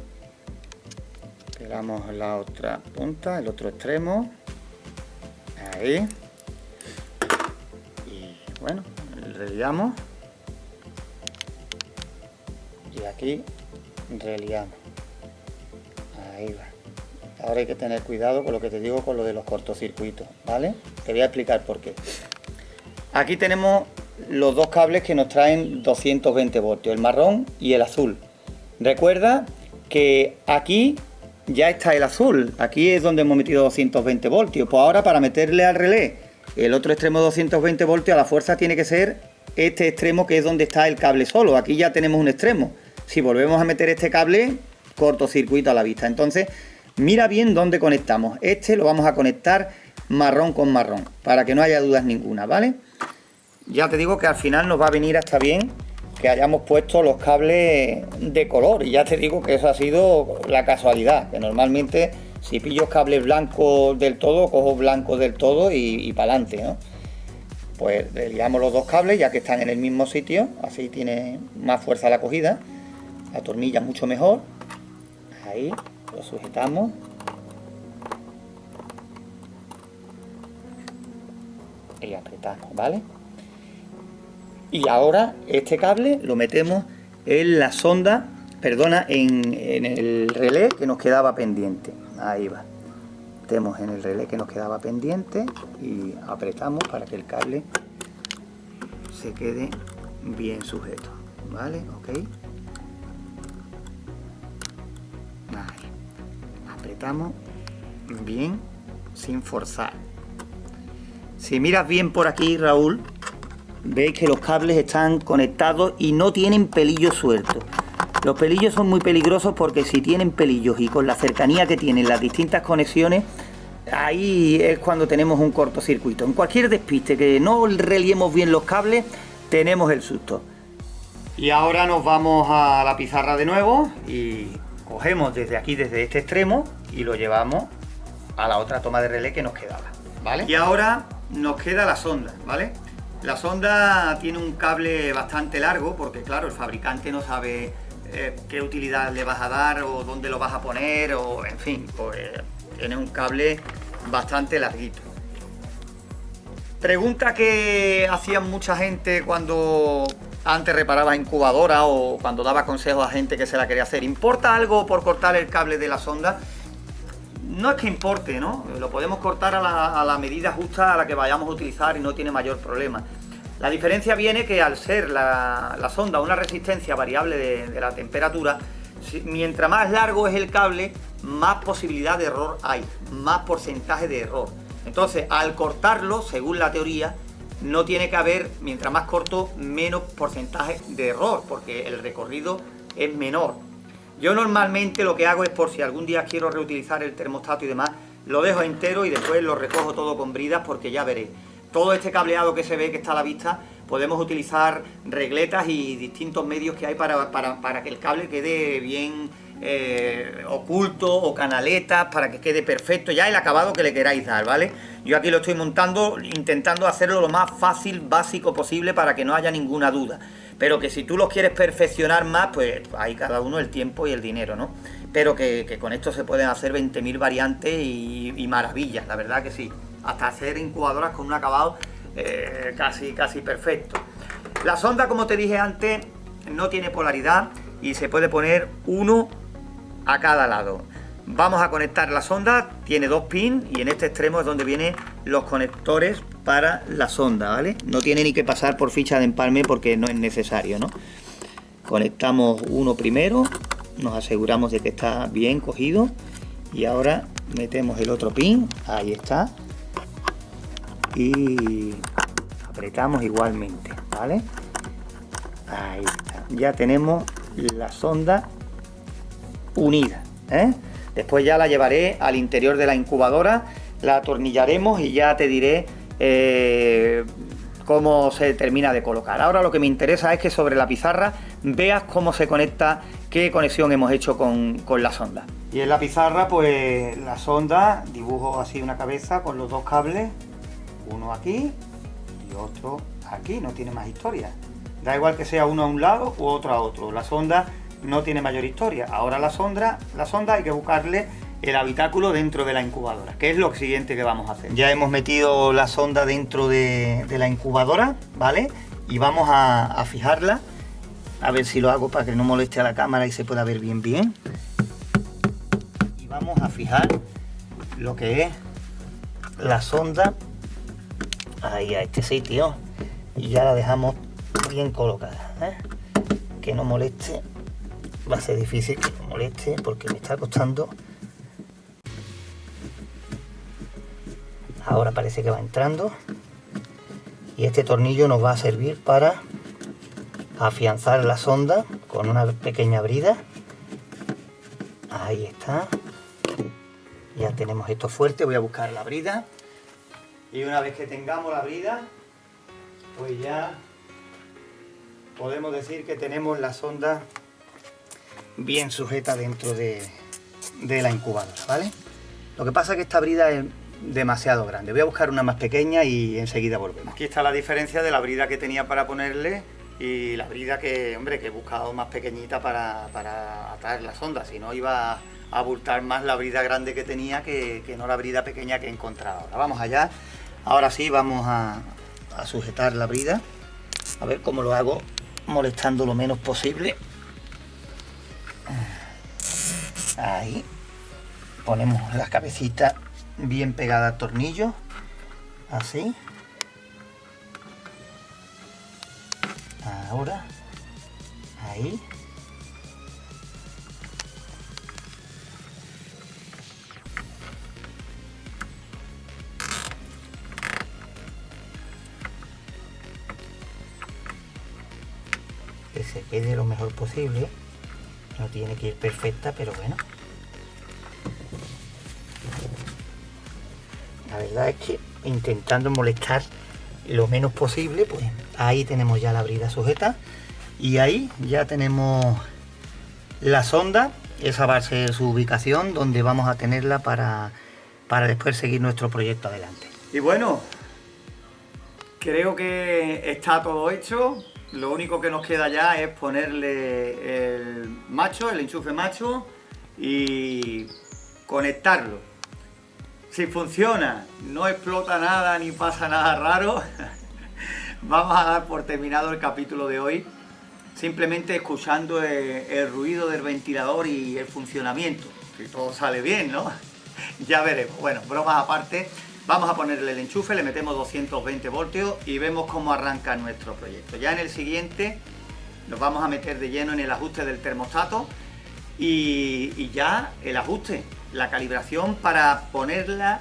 Pelamos la otra punta, el otro extremo. Ahí. Y bueno, reliamos. Y aquí reliamos. Ahí va. Ahora hay que tener cuidado con lo que te digo con lo de los cortocircuitos, ¿vale? Te voy a explicar por qué. Aquí tenemos los dos cables que nos traen 220 voltios, el marrón y el azul. Recuerda que aquí ya está el azul, aquí es donde hemos metido 220 voltios. Pues ahora para meterle al relé el otro extremo de 220 voltios, a la fuerza tiene que ser este extremo que es donde está el cable solo. Aquí ya tenemos un extremo. Si volvemos a meter este cable, cortocircuito a la vista. Entonces, mira bien dónde conectamos. Este lo vamos a conectar marrón con marrón, para que no haya dudas ninguna, ¿vale? Ya te digo que al final nos va a venir hasta bien que hayamos puesto los cables de color. Y ya te digo que eso ha sido la casualidad, que normalmente si pillo cables blancos del todo, cojo blancos del todo y para adelante, ¿no? Pues le liamos los dos cables ya que están en el mismo sitio, así tiene más fuerza la cogida, la tornilla mucho mejor. Ahí lo sujetamos. Y apretamos, ¿vale? Y ahora este cable lo metemos en la sonda, en el relé que nos quedaba pendiente. Ahí va. Metemos en el relé que nos quedaba pendiente y apretamos para que el cable se quede bien sujeto, ¿vale? Ok. Ahí. Apretamos bien sin forzar. Si miras bien por aquí, Raúl, veis que los cables están conectados y no tienen pelillos sueltos. Los pelillos son muy peligrosos porque si tienen pelillos y con la cercanía que tienen las distintas conexiones, ahí es cuando tenemos un cortocircuito. En cualquier despiste que no reliemos bien los cables, tenemos el susto. Y ahora nos vamos a la pizarra de nuevo y cogemos desde aquí, desde este extremo, y lo llevamos a la otra toma de relé que nos quedaba, ¿vale? Y ahora nos queda la sonda, ¿vale? La sonda tiene un cable bastante largo porque, claro, el fabricante no sabe qué utilidad le vas a dar o dónde lo vas a poner, o en fin, pues tiene un cable bastante larguito. Pregunta que hacían mucha gente cuando antes reparaba incubadoras o cuando daba consejos a gente que se la quería hacer. ¿Importa algo por cortar el cable de la sonda? No es que importe, ¿no? Lo podemos cortar a la medida justa a la que vayamos a utilizar y no tiene mayor problema. La diferencia viene que al ser la sonda una resistencia variable de la temperatura, mientras más largo es el cable, más posibilidad de error hay, más porcentaje de error. Entonces, al cortarlo, según la teoría, no tiene que haber, mientras más corto, menos porcentaje de error, porque el recorrido es menor. Yo normalmente lo que hago es, por si algún día quiero reutilizar el termostato y demás, lo dejo entero y después lo recojo todo con bridas, porque ya veréis. Todo este cableado que se ve que está a la vista, podemos utilizar regletas y distintos medios que hay para que el cable quede bien oculto, o canaletas para que quede perfecto, ya el acabado que le queráis dar, ¿vale? Yo aquí lo estoy montando intentando hacerlo lo más fácil, básico posible para que no haya ninguna duda, pero que si tú los quieres perfeccionar más, pues hay cada uno el tiempo y el dinero, ¿no? Pero que con esto se pueden hacer 20.000 variantes y maravillas, la verdad que sí, hasta hacer incubadoras con un acabado casi perfecto. La sonda, como te dije antes, no tiene polaridad y se puede poner uno a cada lado. Vamos a conectar la sonda, tiene 2 pins y en este extremo es donde vienen los conectores para la sonda, ¿vale? No tiene ni que pasar por ficha de empalme porque no es necesario, ¿no? Conectamos uno primero, nos aseguramos de que está bien cogido y ahora metemos el otro pin, ahí está, y apretamos igualmente, ¿vale? Ahí está, ya tenemos la sonda unida, ¿eh? Después ya la llevaré al interior de la incubadora, la atornillaremos y ya te diré cómo se termina de colocar. Ahora lo que me interesa es que sobre la pizarra veas cómo se conecta, qué conexión hemos hecho con la sonda. Y en la pizarra, pues la sonda, dibujo así una cabeza con los 2 cables, uno aquí y otro aquí, no tiene más historia. Da igual que sea uno a un lado u otro a otro, la sonda no tiene mayor historia. Ahora la sonda hay que buscarle el habitáculo dentro de la incubadora, que es lo siguiente que vamos a hacer. Ya hemos metido la sonda dentro de la incubadora, ¿vale? Y vamos a fijarla, a ver si lo hago para que no moleste a la cámara y se pueda ver bien. Y vamos a fijar lo que es la sonda ahí a este sitio y ya la dejamos bien colocada, ¿eh? Que no moleste. Va a ser difícil que me moleste porque me está costando. Ahora parece que va entrando. Y este tornillo nos va a servir para afianzar la sonda con una pequeña brida. Ahí está. Ya tenemos esto fuerte. Voy a buscar la brida. Y una vez que tengamos la brida, pues ya podemos decir que tenemos la sonda bien sujeta dentro de la incubadora, ¿vale? Lo que pasa es que esta brida es demasiado grande. Voy a buscar una más pequeña y enseguida volvemos. Aquí está la diferencia de la brida que tenía para ponerle y la brida que, hombre, que he buscado más pequeñita para atar la sonda. Si no, iba a abultar más la brida grande que tenía que no la brida pequeña que he encontrado. Ahora vamos allá. Ahora sí vamos a sujetar la brida. A ver cómo lo hago molestando lo menos posible. Ahí ponemos la cabecita bien pegada al tornillo, así. Ahora, ahí. Que se quede lo mejor posible. No tiene que ir perfecta, pero bueno. La verdad es que intentando molestar lo menos posible, pues ahí tenemos ya la brida sujeta. Y ahí ya tenemos la sonda. Esa va a ser su ubicación donde vamos a tenerla para después seguir nuestro proyecto adelante. Y bueno, creo que está todo hecho. Lo único que nos queda ya es ponerle el macho, el enchufe macho y conectarlo. Si funciona, no explota nada ni pasa nada raro, vamos a dar por terminado el capítulo de hoy, simplemente escuchando el ruido del ventilador y el funcionamiento. Si todo sale bien, ¿no? Ya veremos. Bueno, bromas aparte. Vamos a ponerle el enchufe, le metemos 220 voltios y vemos cómo arranca nuestro proyecto. Ya en el siguiente nos vamos a meter de lleno en el ajuste del termostato y ya el ajuste, la calibración para ponerla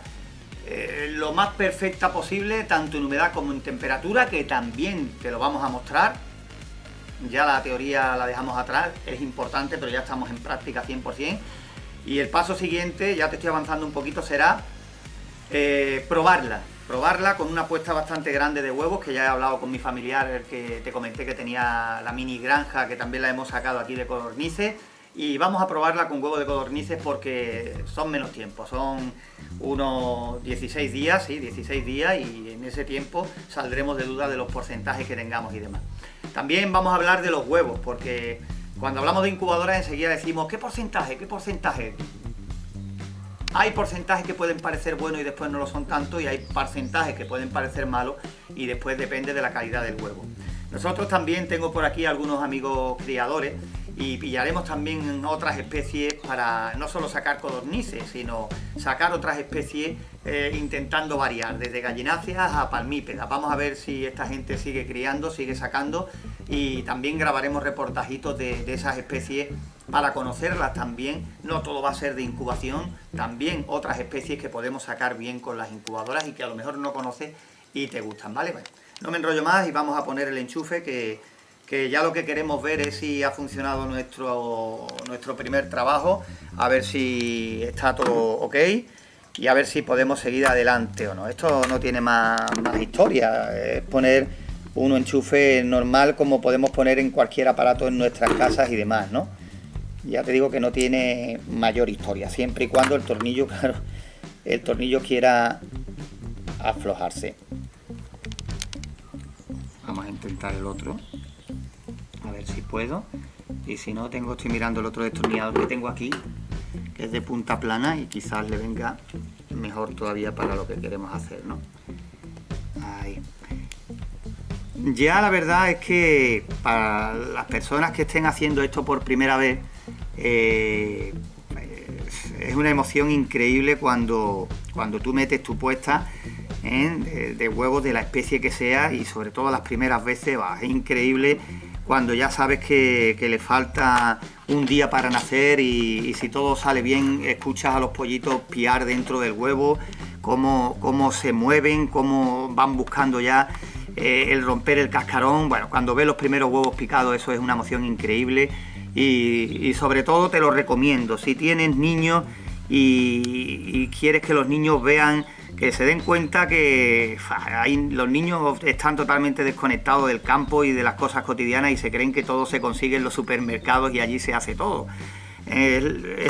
lo más perfecta posible, tanto en humedad como en temperatura, que también te lo vamos a mostrar. Ya la teoría la dejamos atrás, es importante, pero ya estamos en práctica 100%. Y el paso siguiente, ya te estoy avanzando un poquito, será probarla con una puesta bastante grande de huevos, que ya he hablado con mi familiar, el que te comenté que tenía la mini granja, que también la hemos sacado aquí de codornices, y vamos a probarla con huevos de codornices porque son menos tiempo, son unos 16 días, sí, 16 días, y en ese tiempo saldremos de duda de los porcentajes que tengamos y demás. También vamos a hablar de los huevos, porque cuando hablamos de incubadoras enseguida decimos ¿qué porcentaje? ¿Qué porcentaje? Hay porcentajes que pueden parecer buenos y después no lo son tanto, y hay porcentajes que pueden parecer malos y después depende de la calidad del huevo. Nosotros también, tengo por aquí algunos amigos criadores y pillaremos también otras especies para no solo sacar codornices, sino sacar otras especies intentando variar, desde gallináceas a palmípedas. Vamos a ver si esta gente sigue criando, sigue sacando, y también grabaremos reportajitos de esas especies para conocerlas también. No todo va a ser de incubación, también otras especies que podemos sacar bien con las incubadoras y que a lo mejor no conoces y te gustan, ¿vale? Bueno, no me enrollo más y vamos a poner el enchufe, que ya lo que queremos ver es si ha funcionado nuestro primer trabajo, a ver si está todo ok y a ver si podemos seguir adelante o no. Esto no tiene más historia, es poner un enchufe normal como podemos poner en cualquier aparato en nuestras casas y demás, ¿no? Ya te digo que no tiene mayor historia, siempre y cuando el tornillo, claro, el tornillo quiera aflojarse. Vamos a intentar el otro, a ver si puedo, y si no estoy mirando el otro destornillador que tengo aquí, que es de punta plana y quizás le venga mejor todavía para lo que queremos hacer, ¿no? Ahí. Ya la verdad es que para las personas que estén haciendo esto por primera vez, es una emoción increíble cuando tú metes tu puesta de huevos de la especie que sea, y sobre todo las primeras veces es increíble cuando ya sabes que le falta un día para nacer y si todo sale bien escuchas a los pollitos piar dentro del huevo, cómo se mueven, cómo van buscando ya el romper el cascarón. Bueno, cuando ves los primeros huevos picados, eso es una emoción increíble, y sobre todo te lo recomiendo si tienes niños y quieres que los niños vean, que se den cuenta que los niños están totalmente desconectados del campo y de las cosas cotidianas y se creen que todo se consigue en los supermercados y allí se hace todo. Es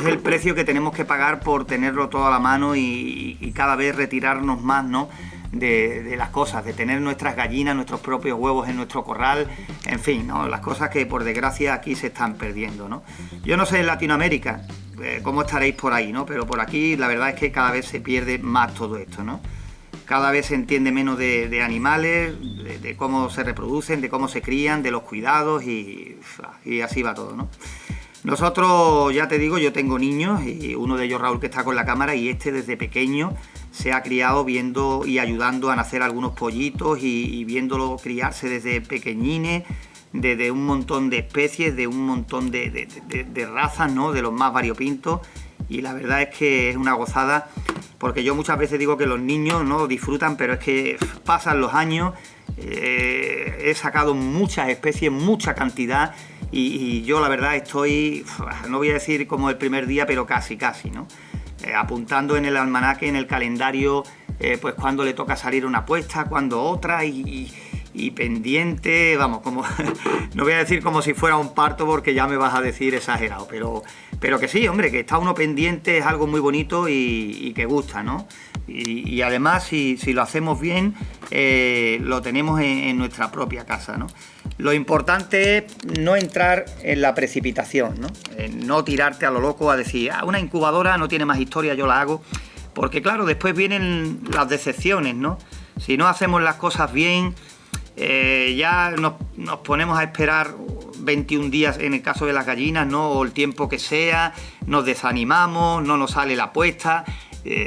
el precio que tenemos que pagar por tenerlo todo a la mano y cada vez retirarnos más, ¿no?, de las cosas, de tener nuestras gallinas, nuestros propios huevos en nuestro corral, en fin, ¿no?, las cosas que por desgracia aquí se están perdiendo, ¿no? Yo no sé en Latinoamérica cómo estaréis por ahí, ¿no?, pero por aquí la verdad es que cada vez se pierde más todo esto, ¿no? Cada vez se entiende menos de animales, de cómo se reproducen, de cómo se crían, de los cuidados y así va todo, ¿no? Nosotros, ya te digo, yo tengo niños y uno de ellos, Raúl, que está con la cámara, y desde pequeño se ha criado viendo y ayudando a nacer algunos pollitos y viéndolo criarse desde pequeñines, de un montón de especies, de un montón de razas, ¿no?, de los más variopintos, y la verdad es que es una gozada, porque yo muchas veces digo que los niños no disfrutan, pero es que pasan los años, he sacado muchas especies, mucha cantidad, y yo la verdad estoy, no voy a decir como el primer día, pero casi, ¿no? Apuntando en el almanaque, en el calendario, pues cuando le toca salir una puesta, cuando otra, y pendiente, vamos, como no voy a decir como si fuera un parto porque ya me vas a decir exagerado, pero que sí, hombre, que está uno pendiente, es algo muy bonito y que gusta, ¿no? Y además, si lo hacemos bien, lo tenemos en nuestra propia casa, ¿no? Lo importante es no entrar en la precipitación, ¿no? No tirarte a lo loco a decir, una incubadora no tiene más historia, yo la hago, porque claro, después vienen las decepciones, ¿no? Si no hacemos las cosas bien, ya nos ponemos a esperar 21 días en el caso de las gallinas, ¿no?, o el tiempo que sea, nos desanimamos, no nos sale la puesta,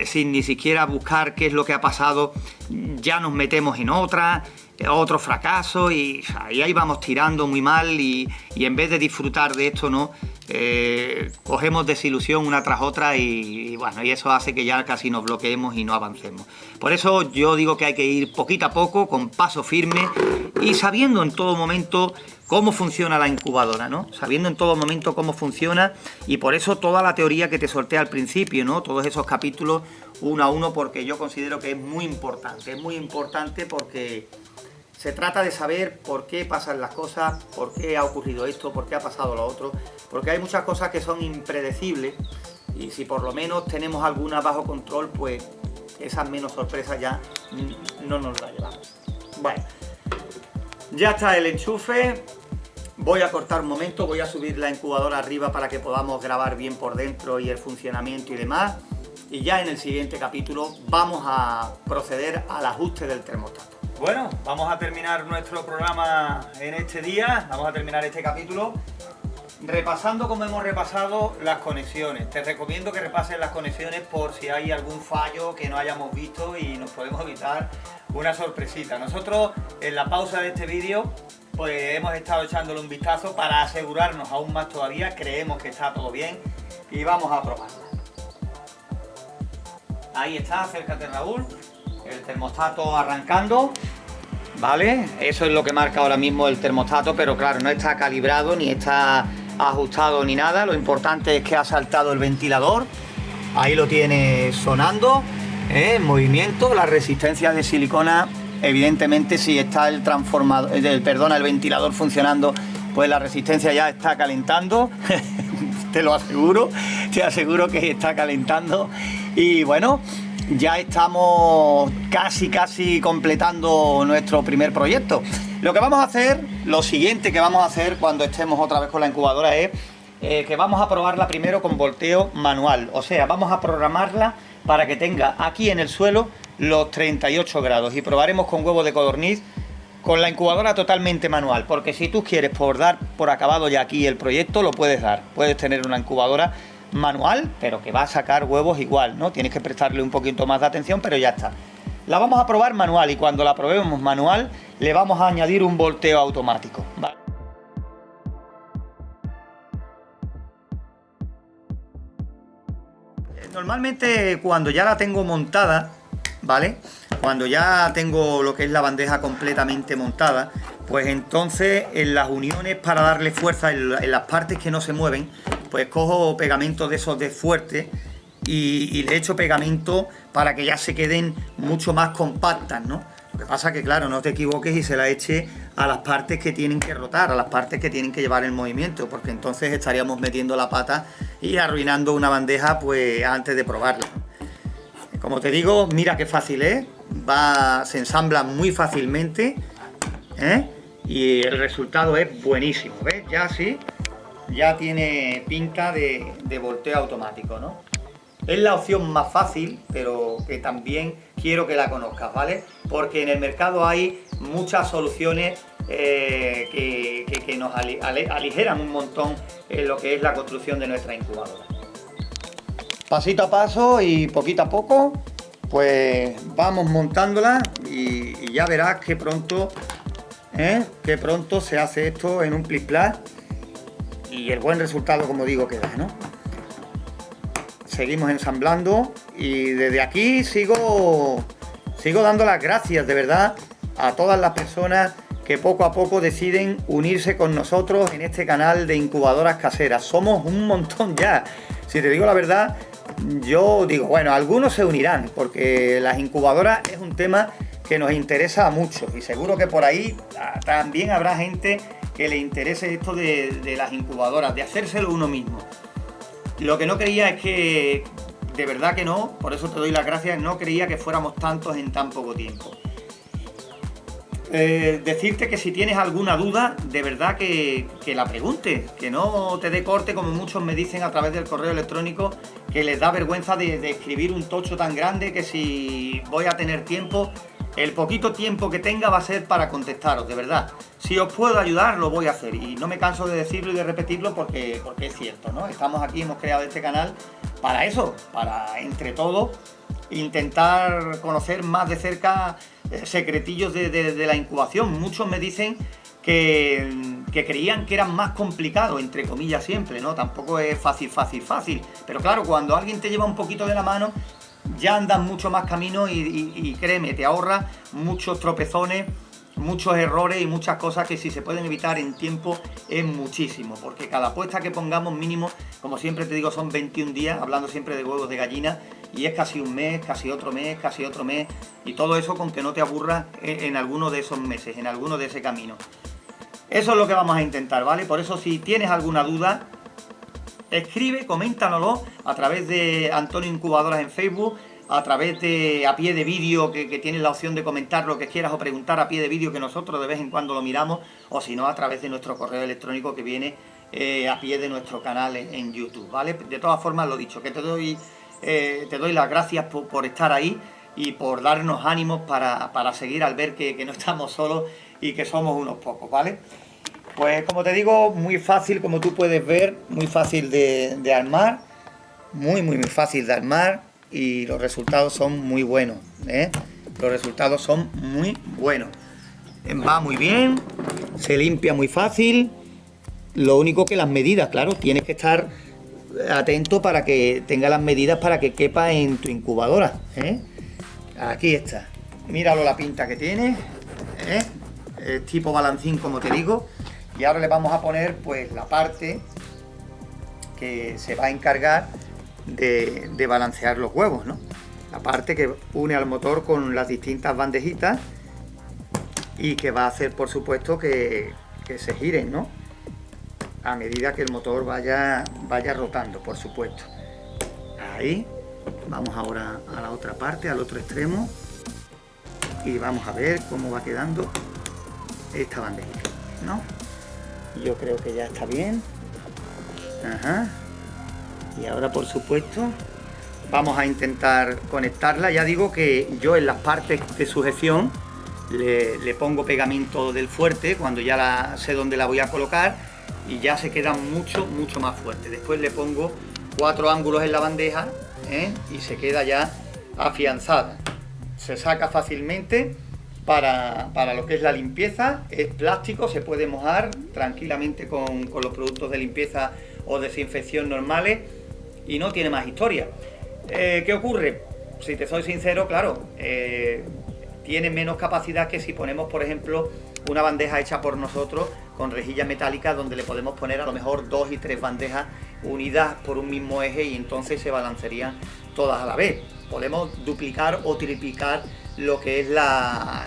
sin ni siquiera buscar qué es lo que ha pasado, ya nos metemos en otro fracaso y ahí vamos tirando muy mal y en vez de disfrutar de esto, ¿no?, cogemos desilusión una tras otra y bueno, y eso hace que ya casi nos bloqueemos y no avancemos. Por eso yo digo que hay que ir poquito a poco, con paso firme y sabiendo en todo momento cómo funciona la incubadora, ¿no? Sabiendo en todo momento cómo funciona, y por eso toda la teoría que te solté al principio, ¿no?, todos esos capítulos uno a uno, porque yo considero que es muy importante porque se trata de saber por qué pasan las cosas, por qué ha ocurrido esto, por qué ha pasado lo otro, porque hay muchas cosas que son impredecibles y si por lo menos tenemos alguna bajo control, pues esas menos sorpresas ya no nos las llevamos. Bueno, ya está el enchufe, voy a cortar un momento, voy a subir la incubadora arriba para que podamos grabar bien por dentro y el funcionamiento y demás, y ya en el siguiente capítulo vamos a proceder al ajuste del termostato. Bueno, vamos a terminar nuestro programa en este día, vamos a terminar este capítulo repasando como hemos repasado las conexiones. Te recomiendo que repases las conexiones por si hay algún fallo que no hayamos visto y nos podemos evitar una sorpresita. Nosotros en la pausa de este vídeo pues hemos estado echándole un vistazo para asegurarnos aún más todavía, creemos que está todo bien y vamos a probarla. Ahí está, acércate Raúl, el termostato arrancando. ¿Vale? Eso es lo que marca ahora mismo el termostato, pero claro, no está calibrado ni está ajustado ni nada. Lo importante es que ha saltado el ventilador. Ahí lo tiene sonando, en movimiento. La resistencia de silicona, evidentemente, si está el transformador, el ventilador funcionando, pues la resistencia ya está calentando. Te lo aseguro, te aseguro que está calentando. Y bueno, ya estamos casi completando nuestro primer proyecto. Lo que vamos a hacer, lo siguiente que vamos a hacer cuando estemos otra vez con la incubadora es que vamos a probarla primero con volteo manual. O sea, vamos a programarla para que tenga aquí en el suelo los 38 grados y probaremos con huevo de codorniz con la incubadora totalmente manual, porque si tú quieres dar por acabado ya aquí el proyecto, lo puedes dar. Puedes tener una incubadora manual, pero que va a sacar huevos igual, ¿no? Tienes que prestarle un poquito más de atención, pero ya está. La vamos a probar manual y cuando la probemos manual le vamos a añadir un volteo automático, ¿vale? Normalmente cuando ya la tengo montada, ¿vale? Cuando ya tengo lo que es la bandeja completamente montada, pues entonces en las uniones para darle fuerza en las partes que no se mueven, pues cojo pegamento de esos de fuerte y le echo pegamento para que ya se queden mucho más compactas, ¿no? Lo que pasa que, claro, no te equivoques y se la eche a las partes que tienen que rotar, a las partes que tienen que llevar el movimiento, porque entonces estaríamos metiendo la pata y arruinando una bandeja pues antes de probarla. Como te digo, mira qué fácil es, se ensambla muy fácilmente, y el resultado es buenísimo, ¿ves? Ya sí, ya tiene pinta de volteo automático, ¿no? Es la opción más fácil, pero que también quiero que la conozcas, ¿vale? Porque en el mercado hay muchas soluciones que nos aligeran un montón en lo que es la construcción de nuestra incubadora. Pasito a paso y poquito a poco, pues vamos montándola y ya verás que pronto se hace esto en un plis-plas y el buen resultado, como digo, que da, ¿no? Seguimos ensamblando y desde aquí sigo dando las gracias de verdad a todas las personas que poco a poco deciden unirse con nosotros en este canal de incubadoras caseras. Somos un montón ya. Si te digo la verdad, yo digo, bueno, algunos se unirán porque las incubadoras es un tema que nos interesa a muchos y seguro que por ahí también habrá gente que le interese esto de las incubadoras, de hacérselo uno mismo. Lo que no creía es que, de verdad que no, por eso te doy las gracias, no creía que fuéramos tantos en tan poco tiempo. Decirte que si tienes alguna duda, de verdad que la preguntes, que no te dé corte como muchos me dicen a través del correo electrónico, que les da vergüenza de escribir un tocho tan grande que si voy a tener tiempo, el poquito tiempo que tenga va a ser para contestaros, de verdad. Si os puedo ayudar, lo voy a hacer y no me canso de decirlo y de repetirlo porque es cierto, ¿no? Estamos aquí, hemos creado este canal para eso, para entre todos intentar conocer más de cerca secretillos de la incubación. Muchos me dicen que creían que eran más complicados, entre comillas siempre, ¿no? Tampoco es fácil, pero claro, cuando alguien te lleva un poquito de la mano, ya andas mucho más camino y créeme, te ahorra muchos tropezones, muchos errores y muchas cosas que si se pueden evitar en tiempo es muchísimo, porque cada puesta que pongamos mínimo, como siempre te digo, son 21 días, hablando siempre de huevos de gallina, y es casi un mes, casi otro mes, y todo eso con que no te aburras en alguno de esos meses, en alguno de ese camino. Eso es lo que vamos a intentar, ¿vale? Por eso si tienes alguna duda, escribe, coméntanoslo a través de Antonio Incubadoras en Facebook, a través de a pie de vídeo, que tienes la opción de comentar lo que quieras o preguntar a pie de vídeo, que nosotros de vez en cuando lo miramos, o si no, a través de nuestro correo electrónico que viene a pie de nuestro canal en YouTube, ¿vale? De todas formas, lo dicho, que te doy las gracias por estar ahí y por darnos ánimos para seguir al ver que no estamos solos y que somos unos pocos, ¿vale? Pues como te digo, muy fácil, como tú puedes ver, muy fácil de armar, muy fácil de armar, y los resultados son muy buenos, ¿eh? Los resultados son muy buenos. Va muy bien, se limpia muy fácil. Lo único que las medidas, claro, tienes que estar atento para que tenga las medidas para que quepa en tu incubadora, ¿eh? Aquí está. Míralo la pinta que tiene, ¿eh? Es tipo balancín, como te digo. Y ahora le vamos a poner pues la parte que se va a encargar de balancear los huevos, ¿no? La parte que une al motor con las distintas bandejitas y que va a hacer, por supuesto, que se giren, ¿no? A medida que el motor vaya rotando, por supuesto. Ahí. Vamos ahora a la otra parte, al otro extremo. Y vamos a ver cómo va quedando esta bandejita, ¿no? Yo creo que ya está bien. Ajá. Y ahora, por supuesto, vamos a intentar conectarla. Ya digo que yo en las partes de sujeción le pongo pegamento del fuerte cuando ya sé dónde la voy a colocar, y ya se queda mucho más fuerte. Después le pongo 4 ángulos en la bandeja, ¿eh? Y se queda ya afianzada. Se saca fácilmente para lo que es la limpieza. Es plástico, se puede mojar tranquilamente con los productos de limpieza o desinfección normales, y no tiene más historia. ¿Qué ocurre? Si te soy sincero, claro, tiene menos capacidad que si ponemos, por ejemplo, una bandeja hecha por nosotros con rejilla metálica, donde le podemos poner a lo mejor 2 y 3 bandejas unidas por un mismo eje, y entonces se balancearían todas a la vez. Podemos duplicar o triplicar lo que es la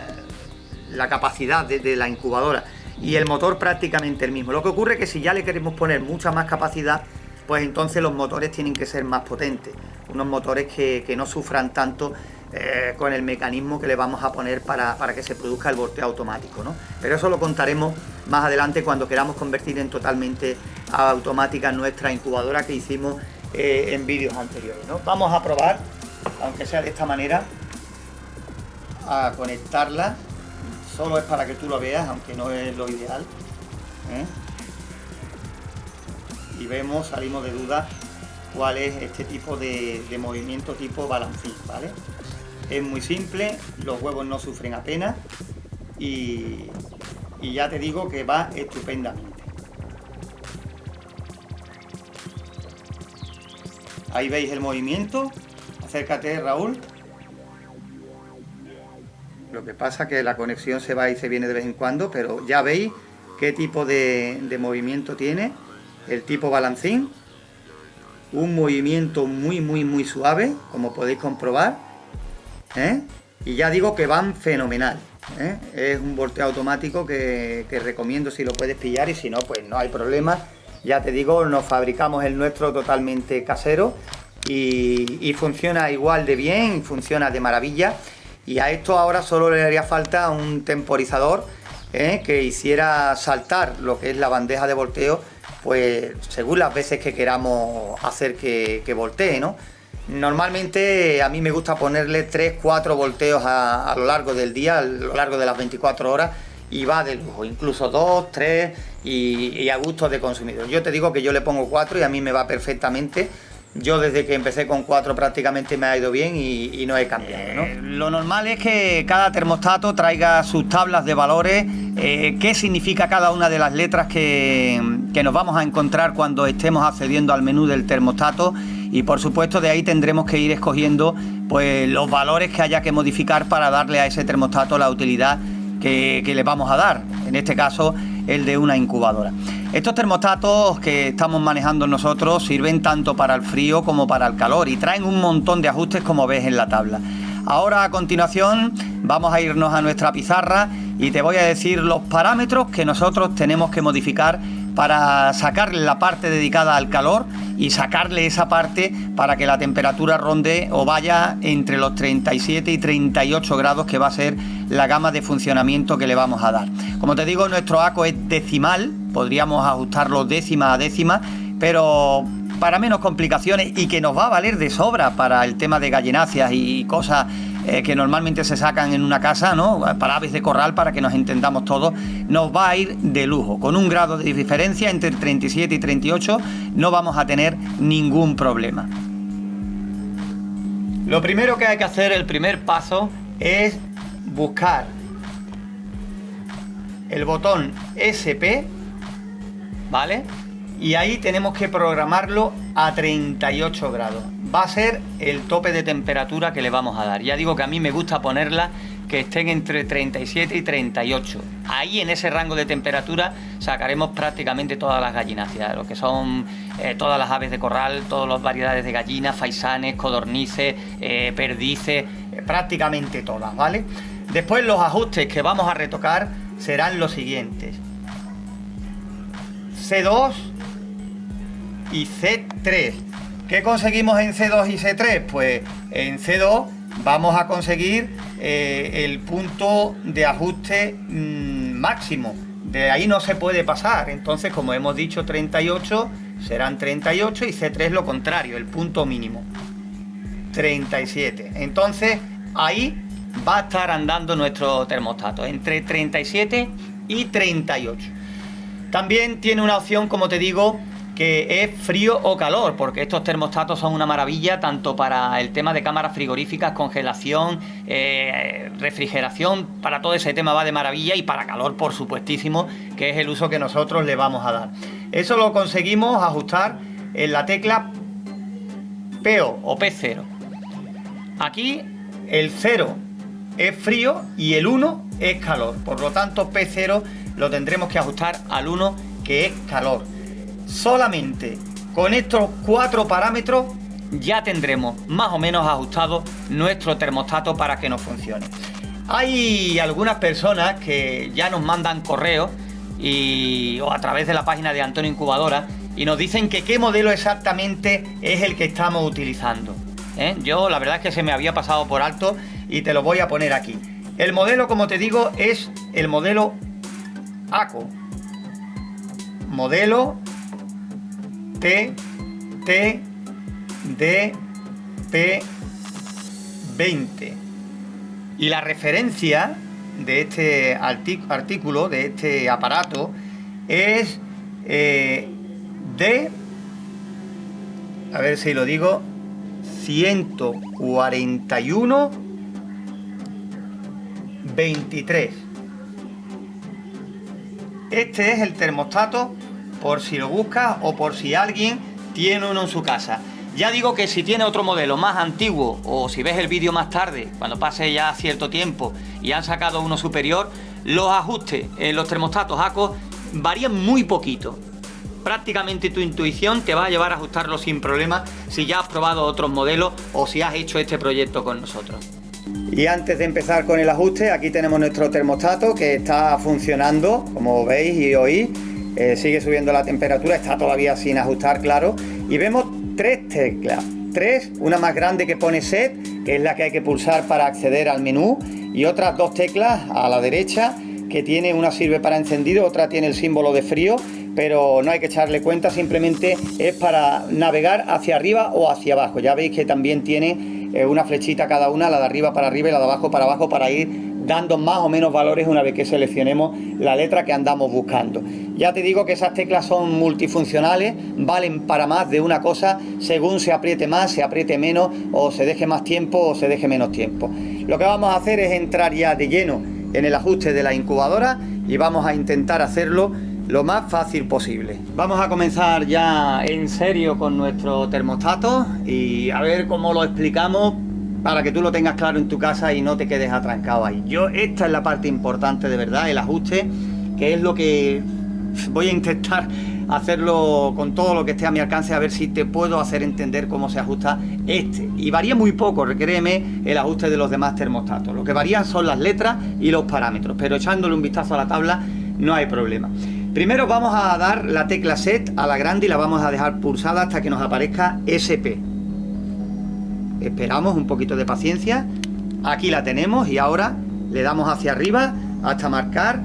capacidad de la incubadora, y el motor prácticamente el mismo. Lo que ocurre es que si ya le queremos poner mucha más capacidad, pues entonces los motores tienen que ser más potentes, unos motores que no sufran tanto con el mecanismo que le vamos a poner para que se produzca el volteo automático, ¿no? Pero eso lo contaremos más adelante cuando queramos convertir en totalmente automática nuestra incubadora, que hicimos en vídeos anteriores, ¿no? Vamos a probar, aunque sea de esta manera, a conectarla. Solo es para que tú lo veas, aunque no es lo ideal, ¿eh? Y vemos, salimos de duda cuál es este tipo de movimiento tipo balancín, ¿vale? Es muy simple, los huevos no sufren apenas, y ya te digo que va estupendamente. Ahí veis el movimiento. Acércate, Raúl. Lo que pasa es que la conexión se va y se viene de vez en cuando, pero ya veis qué tipo de movimiento tiene el tipo balancín. Un movimiento muy suave, como podéis comprobar, ¿eh? Y ya digo que van fenomenal, ¿eh? Es un volteo automático que recomiendo si lo puedes pillar, y si no, pues no hay problema. Ya te digo, nos fabricamos el nuestro totalmente casero, y funciona igual de bien, funciona de maravilla. Y a esto ahora solo le haría falta un temporizador, que hiciera saltar lo que es la bandeja de volteo, pues según las veces que queramos hacer que voltee, ¿no? Normalmente a mí me gusta ponerle 3-4 volteos a lo largo del día, a lo largo de las 24 horas, y va de lujo, incluso 2, 3 y a gusto de consumidor. Yo te digo que yo le pongo 4 y a mí me va perfectamente. Yo desde que empecé con 4 prácticamente me ha ido bien y no he cambiado, ¿no? Lo normal es que cada termostato traiga sus tablas de valores, qué significa cada una de las letras que nos vamos a encontrar cuando estemos accediendo al menú del termostato, y por supuesto de ahí tendremos que ir escogiendo pues los valores que haya que modificar para darle a ese termostato la utilidad que le vamos a dar, en este caso el de una incubadora. Estos termostatos que estamos manejando nosotros sirven tanto para el frío como para el calor, y traen un montón de ajustes, como ves en la tabla. Ahora, a continuación, vamos a irnos a nuestra pizarra y te voy a decir los parámetros que nosotros tenemos que modificar para sacarle la parte dedicada al calor y sacarle esa parte para que la temperatura ronde o vaya entre los 37 y 38 grados, que va a ser la gama de funcionamiento que le vamos a dar. Como te digo, nuestro ACO es decimal, podríamos ajustarlo décima a décima, pero para menos complicaciones, y que nos va a valer de sobra para el tema de gallináceas y cosas que normalmente se sacan en una casa, ¿no? Para aves de corral, para que nos entendamos todos, nos va a ir de lujo. Con un grado de diferencia entre 37 y 38 no vamos a tener ningún problema. Lo primero que hay que hacer, el primer paso, es buscar el botón SP, ¿vale? Y ahí tenemos que programarlo a 38 grados. Va a ser el tope de temperatura que le vamos a dar. Ya digo que a mí me gusta ponerla que estén entre 37 y 38. Ahí en ese rango de temperatura sacaremos prácticamente todas las gallináceas, lo que son todas las aves de corral, todas las variedades de gallinas, faisanes, codornices, perdices, prácticamente todas, ¿vale? Después los ajustes que vamos a retocar serán los siguientes: C2 y C3. ¿Qué conseguimos en C2 y C3? Pues en C2 vamos a conseguir el punto de ajuste máximo. De ahí no se puede pasar. Entonces, como hemos dicho, 38 serán 38 y C3 lo contrario, el punto mínimo, 37. Entonces, ahí va a estar andando nuestro termostato, entre 37 y 38. También tiene una opción, como te digo, que es frío o calor, porque estos termostatos son una maravilla tanto para el tema de cámaras frigoríficas, congelación, refrigeración, para todo ese tema va de maravilla, y para calor, por supuestísimo, que es el uso que nosotros le vamos a dar. Eso lo conseguimos ajustar en la tecla PO o P0. Aquí el 0 es frío y el 1 es calor, por lo tanto P0 lo tendremos que ajustar al 1, que es calor. Solamente con estos 4 parámetros ya tendremos más o menos ajustado nuestro termostato para que nos funcione. Hay algunas personas que ya nos mandan correos o a través de la página de Antonio Incubadora y nos dicen que qué modelo exactamente es el que estamos utilizando. Yo la verdad es que se me había pasado por alto y te lo voy a poner aquí. El modelo, como te digo, es el modelo ACO, modelo TTDP20, y la referencia de este artículo, de este aparato, es de, a ver si lo digo, 141-23. Este es el termostato, por si lo buscas o por si alguien tiene uno en su casa. Ya digo que si tiene otro modelo más antiguo, o si ves el vídeo más tarde, cuando pase ya cierto tiempo y han sacado uno superior, los ajustes en los termostatos ACO varían muy poquito. Prácticamente tu intuición te va a llevar a ajustarlo sin problema si ya has probado otros modelos o si has hecho este proyecto con nosotros. Y antes de empezar con el ajuste, aquí tenemos nuestro termostato que está funcionando, como veis y oís. Sigue subiendo la temperatura, está todavía sin ajustar, claro, y vemos 3 teclas, una más grande que pone set, que es la que hay que pulsar para acceder al menú, y otras 2 teclas a la derecha, que tiene una sirve para encendido, otra tiene el símbolo de frío, pero no hay que echarle cuenta, simplemente es para navegar hacia arriba o hacia abajo. Ya veis que también tiene una flechita cada una, la de arriba para arriba y la de abajo, para ir dando más o menos valores una vez que seleccionemos la letra que andamos buscando. Ya te digo que esas teclas son multifuncionales, valen para más de una cosa según se apriete más, se apriete menos, o se deje más tiempo o se deje menos tiempo. Lo que vamos a hacer es entrar ya de lleno en el ajuste de la incubadora y vamos a intentar hacerlo lo más fácil posible. Vamos a comenzar ya en serio con nuestro termostato y a ver cómo lo explicamos para que tú lo tengas claro en tu casa y no te quedes atrancado ahí. Esta es la parte importante de verdad, el ajuste, que es lo que voy a intentar hacerlo con todo lo que esté a mi alcance, a ver si te puedo hacer entender cómo se ajusta este. Y varía muy poco, créeme, el ajuste de los demás termostatos. Lo que varían son las letras y los parámetros, pero echándole un vistazo a la tabla no hay problema. Primero vamos a dar la tecla set a la grande y la vamos a dejar pulsada hasta que nos aparezca SP. Esperamos un poquito de paciencia. Aquí la tenemos y ahora le damos hacia arriba hasta marcar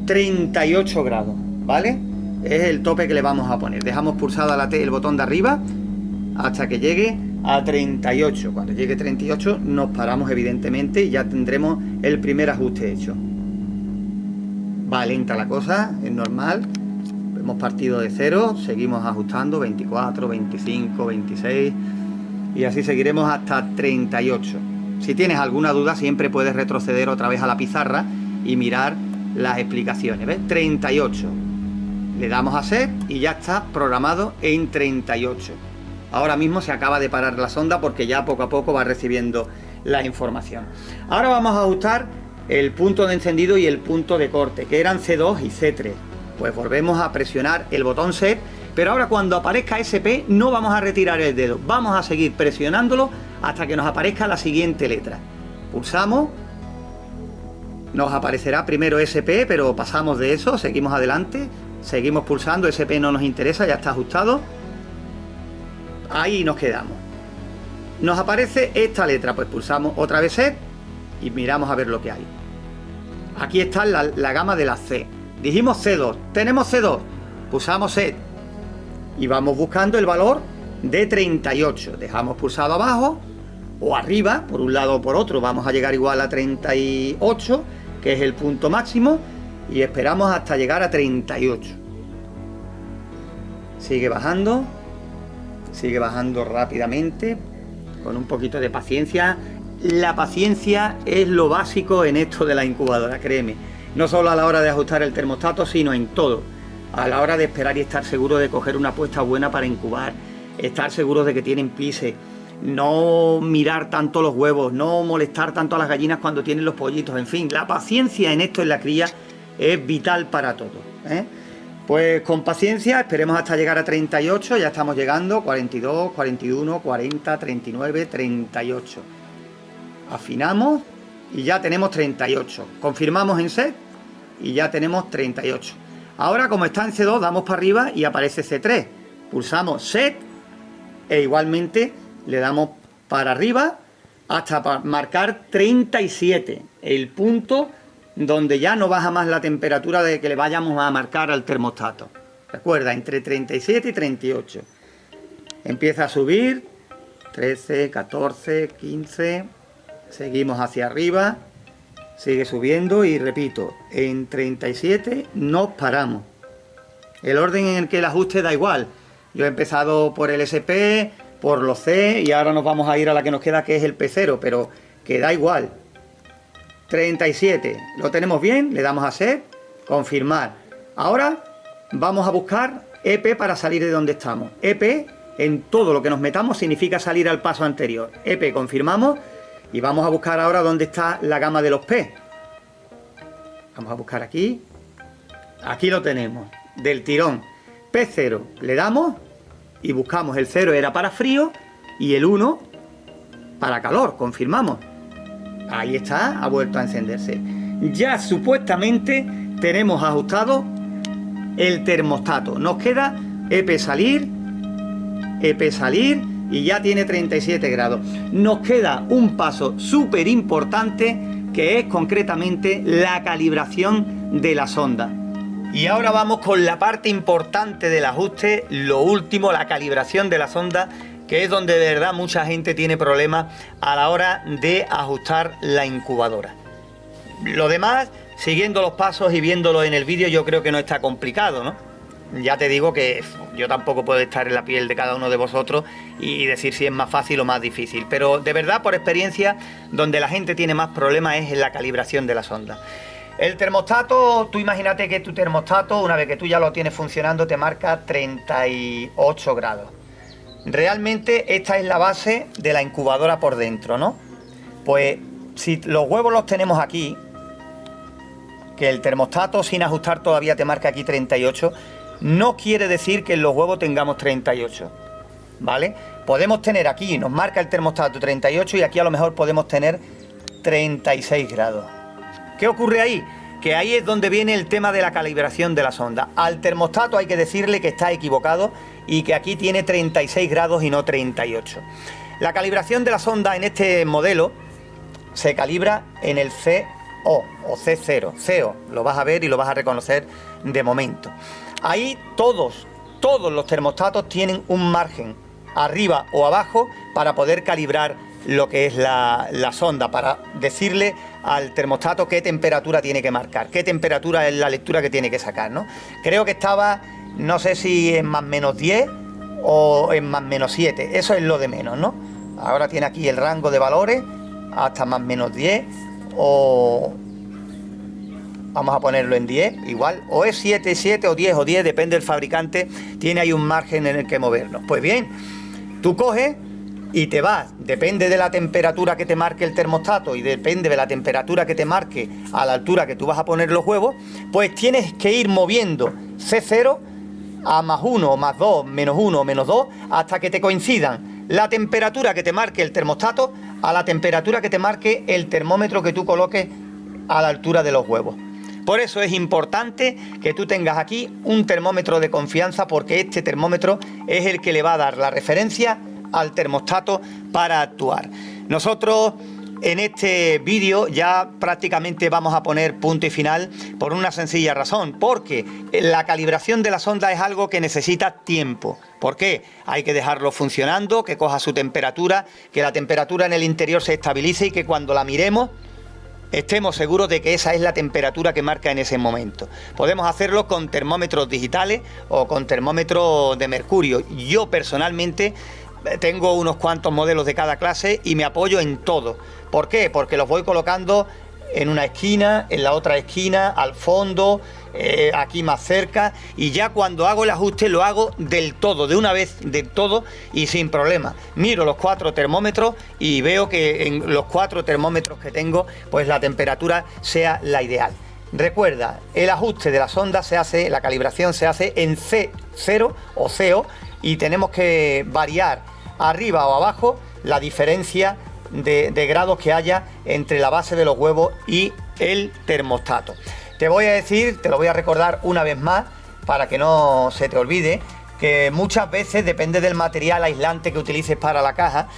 38 grados, ¿vale? Es el tope que le vamos a poner. Dejamos pulsada el botón de arriba hasta que llegue a 38. Cuando llegue 38 nos paramos evidentemente y ya tendremos el primer ajuste hecho. Va lenta la cosa, es normal. Hemos partido de 0, seguimos ajustando 24, 25, 26 y así seguiremos hasta 38. Si tienes alguna duda siempre puedes retroceder otra vez a la pizarra y mirar las explicaciones. ¿Ves? 38. Le damos a Set y ya está programado en 38. Ahora mismo se acaba de parar la sonda porque ya poco a poco va recibiendo la información. Ahora vamos a ajustar el punto de encendido y el punto de corte, que eran C2 y C3. Pues volvemos a presionar el botón Set, pero ahora cuando aparezca SP no vamos a retirar el dedo, vamos a seguir presionándolo hasta que nos aparezca la siguiente letra. Pulsamos, nos aparecerá primero SP, pero pasamos de eso, seguimos adelante, seguimos pulsando, SP no nos interesa, ya está ajustado. Ahí nos quedamos. Nos aparece esta letra, pues pulsamos otra vez Set y miramos a ver lo que hay. Aquí está la gama de la C. Dijimos C2, tenemos C2, pulsamos Set y vamos buscando el valor de 38. Dejamos pulsado abajo o arriba, por un lado o por otro, vamos a llegar igual a 38, que es el punto máximo, y esperamos hasta llegar a 38. Sigue bajando rápidamente, con un poquito de paciencia. La paciencia es lo básico en esto de la incubadora, créeme. No solo a la hora de ajustar el termostato, sino en todo. A la hora de esperar y estar seguro de coger una puesta buena para incubar, estar seguros de que tienen pise, no mirar tanto los huevos, no molestar tanto a las gallinas cuando tienen los pollitos, en fin, la paciencia en esto en la cría es vital para todo, ¿eh? Pues con paciencia esperemos hasta llegar a 38, ya estamos llegando, 42, 41, 40, 39, 38. Afinamos y ya tenemos 38. Confirmamos en Set y ya tenemos 38. Ahora, como está en C2, damos para arriba y aparece C3. Pulsamos Set e igualmente le damos para arriba hasta marcar 37, el punto donde ya no baja más la temperatura de que le vayamos a marcar al termostato. Recuerda, entre 37 y 38. Empieza a subir, 13, 14, 15, seguimos hacia arriba, sigue subiendo y repito, en 37 nos paramos. El orden en el que el ajuste da igual. Yo he empezado por el SP, por los C y ahora nos vamos a ir a la que nos queda, que es el P0, pero que da igual. 37, lo tenemos bien, le damos a Set, confirmar. Ahora vamos a buscar EP para salir de donde estamos. EP, en todo lo que nos metamos, significa salir al paso anterior. EP, confirmamos y vamos a buscar ahora dónde está la gama de los P. Vamos a buscar aquí. Aquí lo tenemos, del tirón. P0, le damos y buscamos. El 0 era para frío y el 1 para calor, confirmamos. Ahí está, ha vuelto a encenderse. Ya supuestamente tenemos ajustado el termostato. Nos queda EP salir y ya tiene 37 grados. Nos queda un paso súper importante que es concretamente la calibración de la sonda. Y ahora vamos con la parte importante del ajuste, lo último, la calibración de la sonda, que es donde de verdad mucha gente tiene problemas a la hora de ajustar la incubadora. Lo demás, siguiendo los pasos y viéndolo en el vídeo, yo creo que no está complicado, ¿no? Ya te digo que yo tampoco puedo estar en la piel de cada uno de vosotros y decir si es más fácil o más difícil, pero de verdad, por experiencia, donde la gente tiene más problemas es en la calibración de la sonda. El termostato, tú imagínate que tu termostato, una vez que tú ya lo tienes funcionando, te marca 38 grados. Realmente esta es la base de la incubadora por dentro, ¿no? Pues si los huevos los tenemos aquí, que el termostato sin ajustar todavía te marca aquí 38, no quiere decir que en los huevos tengamos 38, ¿vale? Podemos tener aquí, nos marca el termostato 38 y aquí a lo mejor podemos tener 36 grados. ¿Qué ocurre ahí? Que ahí es donde viene el tema de la calibración de la sonda. Al termostato hay que decirle que está equivocado y que aquí tiene 36 grados y no 38. La calibración de la sonda en este modelo se calibra en el CO o C0. CO, lo vas a ver y lo vas a reconocer de momento. Ahí todos los termostatos tienen un margen arriba o abajo para poder calibrar lo que es la sonda, para decirle al termostato qué temperatura tiene que marcar, qué temperatura es la lectura que tiene que sacar, ¿no? Creo que estaba, no sé si en +-10 o en +-7, eso es lo de menos, ¿no? Ahora tiene aquí el rango de valores hasta +-10 o vamos a ponerlo en 10, igual, o es 7, 7 o 10 o 10, depende del fabricante, tiene ahí un margen en el que movernos. Pues bien, tú coges y te vas, depende de la temperatura que te marque el termostato y depende de la temperatura que te marque a la altura que tú vas a poner los huevos, pues tienes que ir moviendo C0 a +1, +2, -1, -2, hasta que te coincidan la temperatura que te marque el termostato a la temperatura que te marque el termómetro que tú coloques a la altura de los huevos. Por eso es importante que tú tengas aquí un termómetro de confianza, porque este termómetro es el que le va a dar la referencia al termostato para actuar. Nosotros en este vídeo ya prácticamente vamos a poner punto y final por una sencilla razón, porque la calibración de la sonda es algo que necesita tiempo. ¿Por qué? Hay que dejarlo funcionando, que coja su temperatura, que la temperatura en el interior se estabilice y que cuando la miremos estemos seguros de que esa es la temperatura que marca en ese momento. Podemos hacerlo con termómetros digitales o con termómetros de mercurio. Yo personalmente tengo unos cuantos modelos de cada clase y me apoyo en todo. ¿Por qué? Porque los voy colocando en una esquina, en la otra esquina, al fondo, aquí más cerca, y ya cuando hago el ajuste lo hago del todo, de una vez, del todo y sin problema. Miro los 4 termómetros y veo que en los 4 termómetros que tengo, pues la temperatura sea la ideal. Recuerda, el ajuste de la sonda se hace, la calibración se hace en C0 o CO, y tenemos que variar arriba o abajo la diferencia de grados que haya entre la base de los huevos y el termostato. Te voy a decir, te lo voy a recordar una vez más para que no se te olvide, que muchas veces, depende del material aislante que utilices para la caja,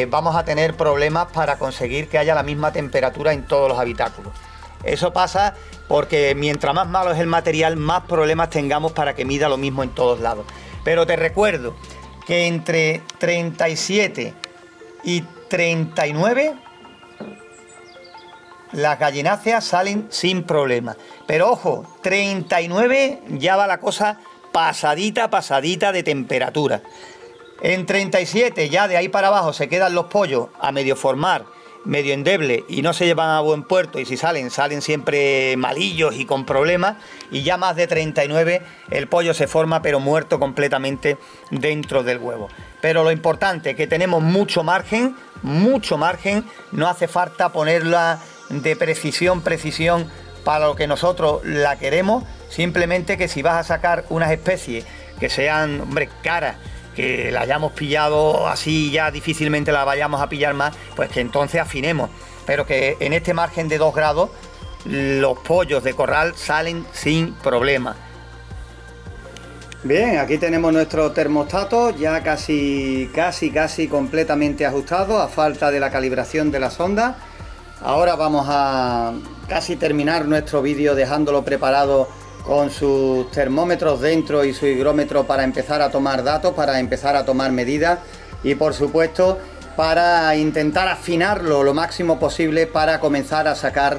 vamos a tener problemas para conseguir que haya la misma temperatura en todos los habitáculos. Eso pasa porque mientras más malo es el material, más problemas tengamos para que mida lo mismo en todos lados. Pero te recuerdo que entre 37 y 39 las gallináceas salen sin problema. Pero ojo, 39 ya va la cosa pasadita de temperatura. En 37 ya de ahí para abajo se quedan los pollos a medio formar, medio endeble, y no se llevan a buen puerto, y si salen siempre malillos y con problemas, y ya más de 39 el pollo se forma pero muerto completamente dentro del huevo. Pero lo importante es que tenemos mucho margen, no hace falta ponerla de precisión para lo que nosotros la queremos, simplemente que si vas a sacar unas especies que sean, hombre, caras, que la hayamos pillado así, ya difícilmente la vayamos a pillar más, pues que entonces afinemos, pero que en este margen de 2 grados los pollos de corral salen sin problema. Bien, aquí tenemos nuestro termostato ya casi completamente ajustado, a falta de la calibración de la sonda. Ahora vamos a casi terminar nuestro vídeo dejándolo preparado con sus termómetros dentro y su higrómetro para empezar a tomar datos, para empezar a tomar medidas y por supuesto para intentar afinarlo lo máximo posible para comenzar a sacar,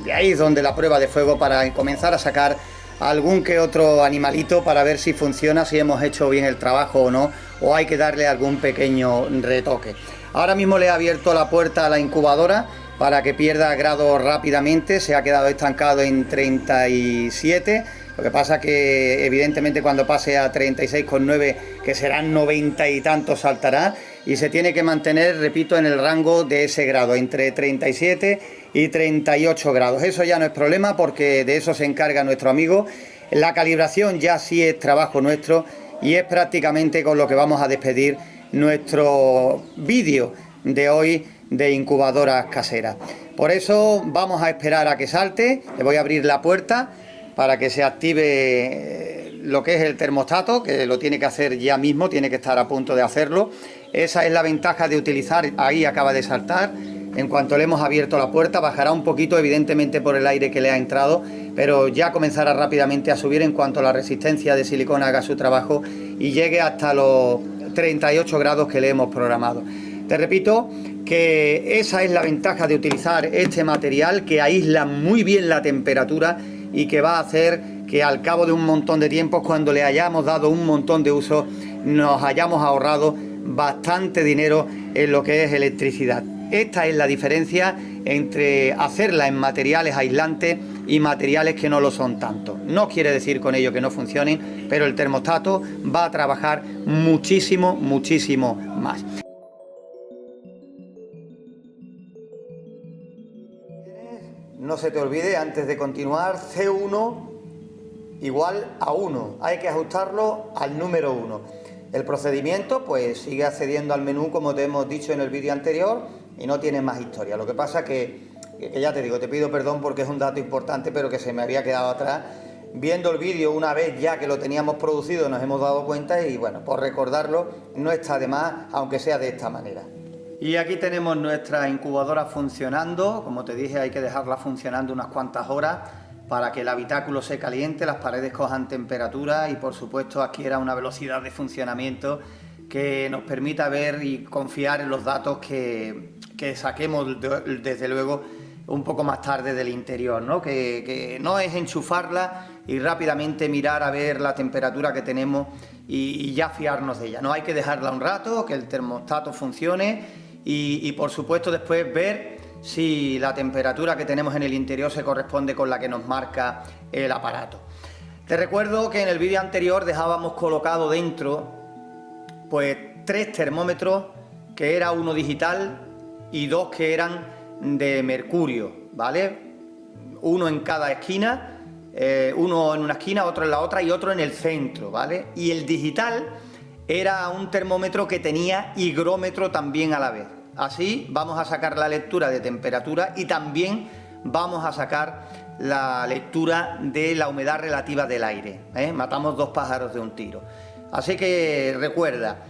de ahí es donde la prueba de fuego, para comenzar a sacar algún que otro animalito para ver si funciona, si hemos hecho bien el trabajo o no, o hay que darle algún pequeño retoque. Ahora mismo le he abierto la puerta a la incubadora para que pierda grado rápidamente, se ha quedado estancado en 37, lo que pasa que evidentemente cuando pase a 36,9, que serán 90 y tantos, saltará, y se tiene que mantener, repito, en el rango de ese grado, entre 37 y 38 grados. Eso ya no es problema porque de eso se encarga nuestro amigo. La calibración ya sí es trabajo nuestro y es prácticamente con lo que vamos a despedir nuestro vídeo de hoy de incubadoras caseras. Por eso vamos a esperar a que salte. Le voy a abrir la puerta para que se active lo que es el termostato, que lo tiene que hacer ya mismo, tiene que estar a punto de hacerlo. Esa es la ventaja de utilizar, ahí acaba de saltar. En cuanto le hemos abierto la puerta, bajará un poquito, evidentemente por el aire que le ha entrado, pero ya comenzará rápidamente a subir en cuanto la resistencia de silicona haga su trabajo y llegue hasta los 38 grados que le hemos programado. Te repito que esa es la ventaja de utilizar este material, que aísla muy bien la temperatura y que va a hacer que al cabo de un montón de tiempo, cuando le hayamos dado un montón de uso, nos hayamos ahorrado bastante dinero en lo que es electricidad. Esta es la diferencia entre hacerla en materiales aislantes y materiales que no lo son tanto. No quiere decir con ello que no funcionen, pero el termostato va a trabajar muchísimo más. No se te olvide, antes de continuar, C1 igual a 1. Hay que ajustarlo al número 1. El procedimiento, pues sigue accediendo al menú como te hemos dicho en el vídeo anterior y no tiene más historia. Lo que pasa que ya te digo, te pido perdón porque es un dato importante, pero que se me había quedado atrás. Viendo el vídeo una vez ya que lo teníamos producido nos hemos dado cuenta y bueno, por recordarlo no está de más, aunque sea de esta manera. Y aquí tenemos nuestra incubadora funcionando. Como te dije, hay que dejarla funcionando unas cuantas horas para que el habitáculo se caliente, las paredes cojan temperatura y por supuesto adquiera una velocidad de funcionamiento que nos permita ver y confiar en los datos que saquemos desde luego un poco más tarde del interior, ¿no? Que no es enchufarla y rápidamente mirar a ver la temperatura que tenemos y ya fiarnos de ella. No, hay que dejarla un rato, que el termostato funcione y por supuesto después ver si la temperatura que tenemos en el interior se corresponde con la que nos marca el aparato. Te recuerdo que en el vídeo anterior dejábamos colocado dentro pues 3 termómetros, que era uno digital y 2 que eran de mercurio, ¿vale? Uno en cada esquina, uno en una esquina, otro en la otra y otro en el centro, ¿vale? Y el digital era un termómetro que tenía higrómetro también a la vez. Así vamos a sacar la lectura de temperatura y también vamos a sacar la lectura de la humedad relativa del aire, ¿eh? Matamos 2 pájaros de un tiro. Así que recuerda,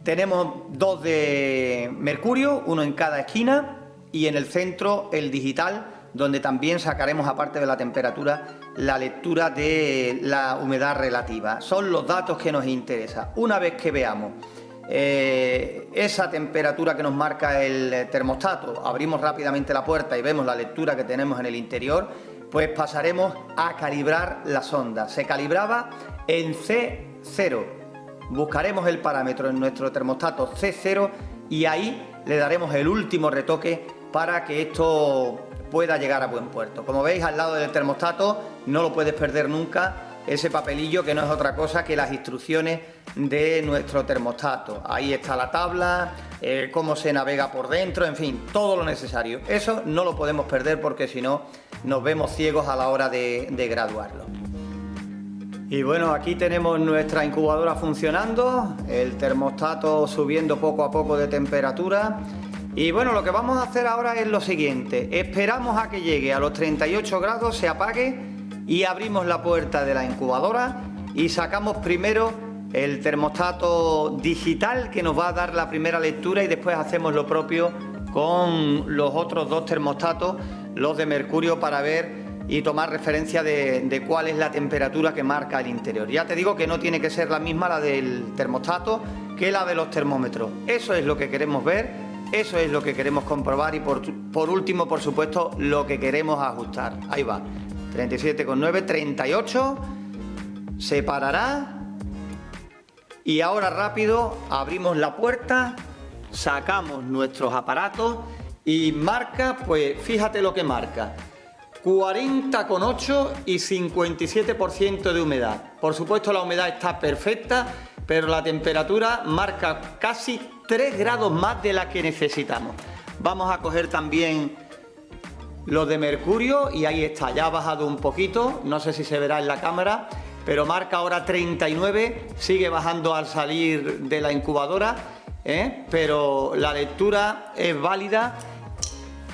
tenemos 2 de mercurio, uno en cada esquina y en el centro el digital, donde también sacaremos, aparte de la temperatura, la lectura de la humedad relativa. Son los datos que nos interesan. Una vez que veamos esa temperatura que nos marca el termostato, abrimos rápidamente la puerta y vemos la lectura que tenemos en el interior, pues pasaremos a calibrar la sonda. Se calibraba en C0. Buscaremos el parámetro en nuestro termostato C0 y ahí le daremos el último retoque para que esto pueda llegar a buen puerto. Como veis, al lado del termostato no lo puedes perder nunca, ese papelillo que no es otra cosa que las instrucciones de nuestro termostato. Ahí está la tabla, cómo se navega por dentro, en fin, todo lo necesario. Eso no lo podemos perder porque si no nos vemos ciegos a la hora de graduarlo. Y bueno, aquí tenemos nuestra incubadora funcionando, el termostato subiendo poco a poco de temperatura. Y bueno, lo que vamos a hacer ahora es lo siguiente: esperamos a que llegue a los 38 grados, se apague y abrimos la puerta de la incubadora y sacamos primero el termostato digital, que nos va a dar la primera lectura, y después hacemos lo propio con los otros 2 termostatos, los de mercurio, para ver y tomar referencia de cuál es la temperatura que marca el interior. Ya te digo que no tiene que ser la misma la del termostato que la de los termómetros. Eso es lo que queremos ver, eso es lo que queremos comprobar y por último, por supuesto, lo que queremos ajustar. Ahí va, 37,9, 38, se parará y ahora rápido abrimos la puerta, sacamos nuestros aparatos y marca, pues fíjate lo que marca: 40,8 y 57% de humedad. Por supuesto la humedad está perfecta, pero la temperatura marca casi 3 grados más de la que necesitamos. Vamos a coger también los de mercurio y ahí está, ya ha bajado un poquito, no sé si se verá en la cámara, pero marca ahora 39, sigue bajando al salir de la incubadora, pero la lectura es válida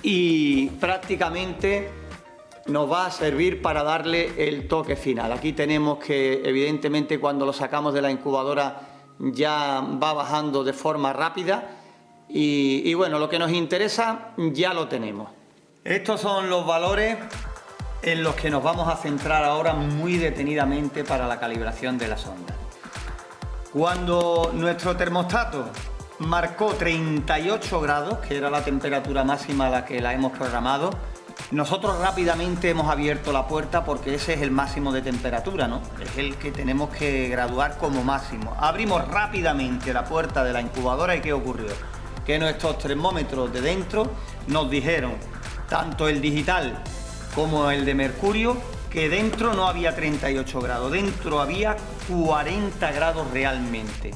y prácticamente nos va a servir para darle el toque final. Aquí tenemos que evidentemente cuando lo sacamos de la incubadora ya va bajando de forma rápida y bueno, lo que nos interesa ya lo tenemos. Estos son los valores en los que nos vamos a centrar ahora muy detenidamente para la calibración de la sonda. Cuando nuestro termostato marcó 38 grados, que era la temperatura máxima a la que la hemos programado, nosotros rápidamente hemos abierto la puerta porque ese es el máximo de temperatura, ¿no? Es el que tenemos que graduar como máximo. Abrimos rápidamente la puerta de la incubadora y ¿qué ocurrió? Que nuestros termómetros de dentro nos dijeron, tanto el digital como el de mercurio, que dentro no había 38 grados, dentro había 40 grados realmente.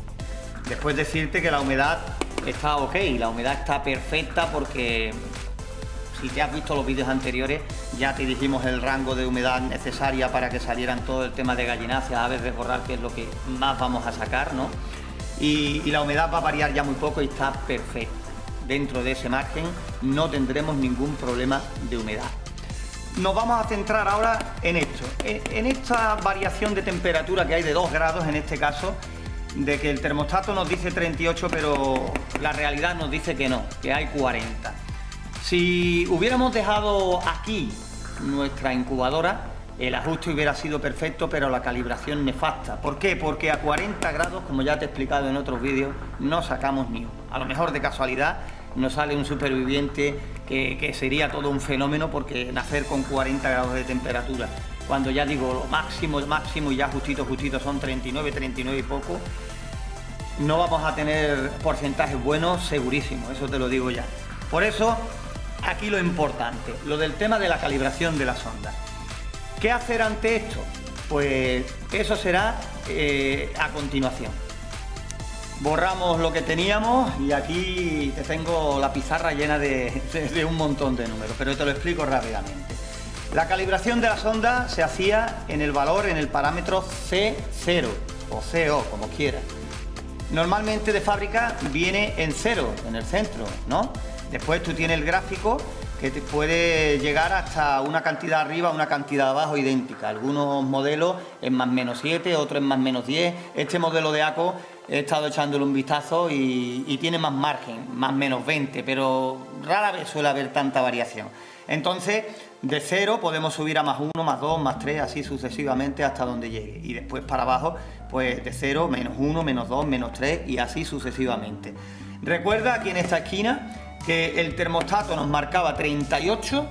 Después decirte que la humedad está ok, la humedad está perfecta porque si te has visto los vídeos anteriores ya te dijimos el rango de humedad necesaria para que salieran todo el tema de gallináceas, aves de corral, que es lo que más vamos a sacar, ¿no? Y la humedad va a variar ya muy poco y está perfecta. Dentro de ese margen no tendremos ningún problema de humedad. Nos vamos a centrar ahora en esto, en esta variación de temperatura que hay de 2 grados en este caso, de que el termostato nos dice 38, pero la realidad nos dice que no, que hay 40. Si hubiéramos dejado aquí nuestra incubadora, el ajuste hubiera sido perfecto, pero la calibración nefasta. ¿Por qué? Porque a 40 grados, como ya te he explicado en otros vídeos, no sacamos ni uno. A lo mejor de casualidad nos sale un superviviente que sería todo un fenómeno, porque nacer con 40 grados de temperatura, cuando ya digo lo máximo y ya justito son 39 y poco, no vamos a tener porcentajes buenos segurísimo, eso te lo digo ya. Por eso, aquí lo importante, lo del tema de la calibración de la sonda. ¿Qué hacer ante esto? Pues eso será a continuación. Borramos lo que teníamos y aquí te tengo la pizarra llena de un montón de números, pero te lo explico rápidamente. La calibración de la sonda se hacía en el valor, en el parámetro C0 o CO, como quieras. Normalmente de fábrica viene en 0, en el centro, ¿no? Después tú tienes el gráfico que te puede llegar hasta una cantidad arriba, una cantidad abajo idéntica. Algunos modelos en más menos 7, otros en más menos 10. Este modelo de ACO he estado echándole un vistazo y tiene más margen, más menos 20, pero rara vez suele haber tanta variación. Entonces, de 0 podemos subir a más 1, más 2, más 3, así sucesivamente hasta donde llegue. Y después para abajo, pues de 0, menos 1, menos 2, menos 3 y así sucesivamente. Recuerda aquí en esta esquina que el termostato nos marcaba 38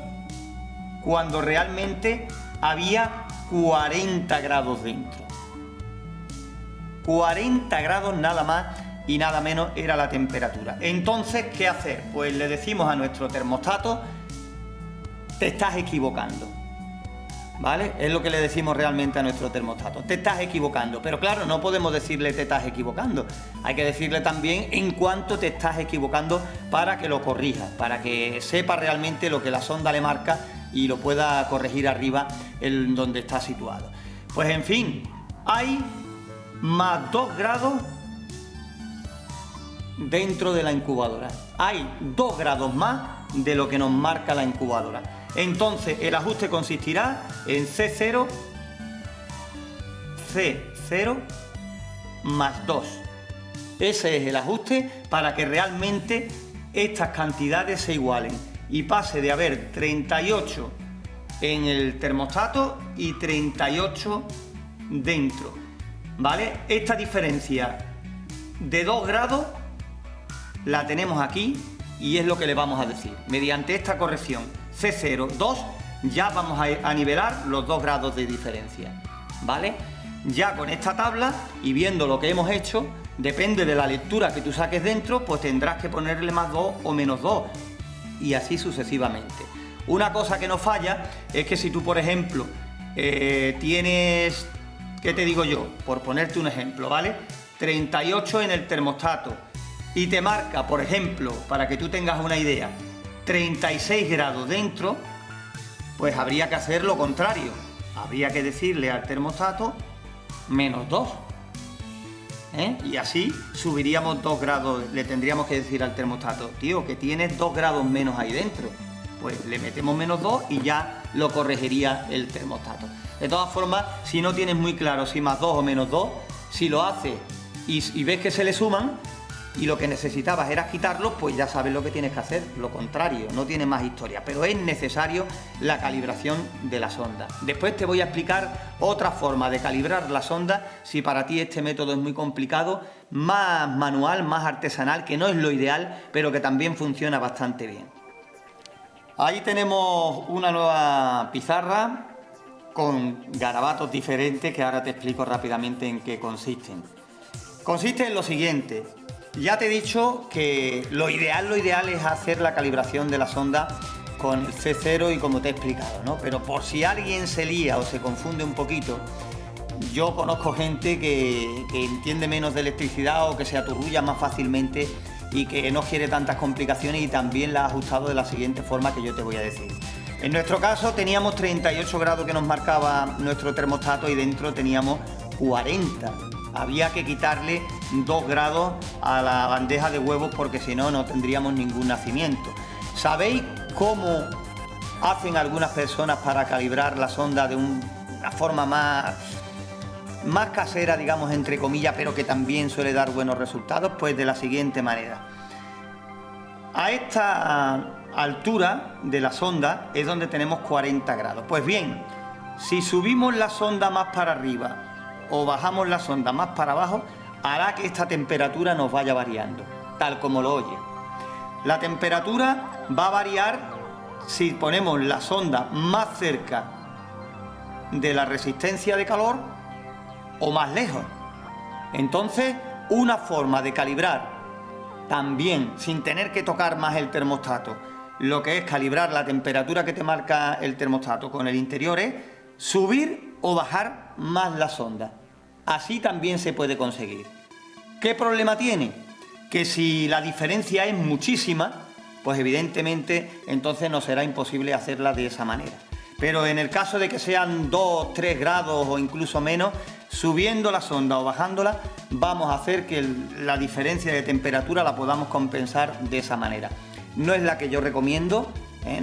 cuando realmente había 40 grados dentro. 40 grados nada más y nada menos era la temperatura. Entonces, ¿qué hacer? Pues le decimos a nuestro termostato, te estás equivocando, ¿vale? Es lo que le decimos realmente a nuestro termostato, te estás equivocando. Pero claro, no podemos decirle te estás equivocando, hay que decirle también en cuánto te estás equivocando para que lo corrija, para que sepa realmente lo que la sonda le marca y lo pueda corregir arriba en donde está situado. Pues en fin, hay más 2 grados dentro de la incubadora, hay 2 grados más de lo que nos marca la incubadora. Entonces el ajuste consistirá en C0 más 2. Ese es el ajuste para que realmente estas cantidades se igualen y pase de haber 38 en el termostato y 38 dentro, ¿vale? Esta diferencia de 2 grados la tenemos aquí y es lo que le vamos a decir. Mediante esta corrección C0, 2, ya vamos a nivelar los 2 grados de diferencia, ¿vale? Ya con esta tabla y viendo lo que hemos hecho, depende de la lectura que tú saques dentro, pues tendrás que ponerle más 2 o menos 2 y así sucesivamente. Una cosa que no falla es que si tú, por ejemplo, tienes, ¿qué te digo yo? Por ponerte un ejemplo, ¿vale? 38 en el termostato y te marca, por ejemplo, para que tú tengas una idea, 36 grados dentro, pues habría que hacer lo contrario. Habría que decirle al termostato menos 2. Y así subiríamos 2 grados. Le tendríamos que decir al termostato, tío, que tienes 2 grados menos ahí dentro. Pues le metemos menos 2 y ya lo corregiría el termostato. De todas formas, si no tienes muy claro si más 2 o menos 2, si lo haces y ves que se le suman, y lo que necesitabas era quitarlo, pues ya sabes lo que tienes que hacer, lo contrario, no tiene más historia, pero es necesario la calibración de la sonda. Después te voy a explicar otra forma de calibrar la sonda, si para ti este método es muy complicado, más manual, más artesanal, que no es lo ideal, pero que también funciona bastante bien. Ahí tenemos una nueva pizarra con garabatos diferentes que ahora te explico rápidamente en qué consisten. Consiste en lo siguiente. Ya te he dicho que lo ideal es hacer la calibración de la sonda con el C0 y como te he explicado, ¿no? Pero por si alguien se lía o se confunde un poquito, yo conozco gente que entiende menos de electricidad o que se aturrulla más fácilmente y que no quiere tantas complicaciones y también la ha ajustado de la siguiente forma que yo te voy a decir. En nuestro caso teníamos 38 grados que nos marcaba nuestro termostato y dentro teníamos 40. Había que quitarle 2 grados a la bandeja de huevos porque si no, no tendríamos ningún nacimiento. ¿Sabéis cómo hacen algunas personas para calibrar la sonda de una forma más casera, digamos, entre comillas, pero que también suele dar buenos resultados? Pues de la siguiente manera. A esta altura de la sonda es donde tenemos 40 grados. Pues bien, si subimos la sonda más para arriba o bajamos la sonda más para abajo, hará que esta temperatura nos vaya variando, tal como lo oye. La temperatura va a variar si ponemos la sonda más cerca de la resistencia de calor o más lejos. Entonces, una forma de calibrar también, sin tener que tocar más el termostato, lo que es calibrar la temperatura que te marca el termostato con el interior, es subir o bajar más la sonda. Así también se puede conseguir. ¿Qué problema tiene? Que si la diferencia es muchísima, pues evidentemente entonces nos será imposible hacerla de esa manera. Pero en el caso de que sean 2, 3 grados o incluso menos, subiendo la sonda o bajándola, vamos a hacer que la diferencia de temperatura la podamos compensar de esa manera. No es la que yo recomiendo,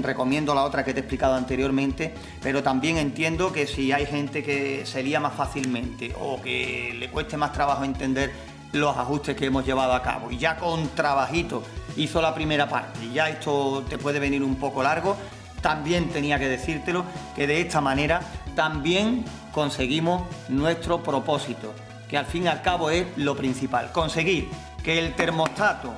recomiendo la otra que te he explicado anteriormente, pero también entiendo que si hay gente que se lía más fácilmente o que le cueste más trabajo entender los ajustes que hemos llevado a cabo y ya con trabajito hizo la primera parte y ya esto te puede venir un poco largo, también tenía que decírtelo, que de esta manera también conseguimos nuestro propósito, que al fin y al cabo es lo principal, conseguir que el termostato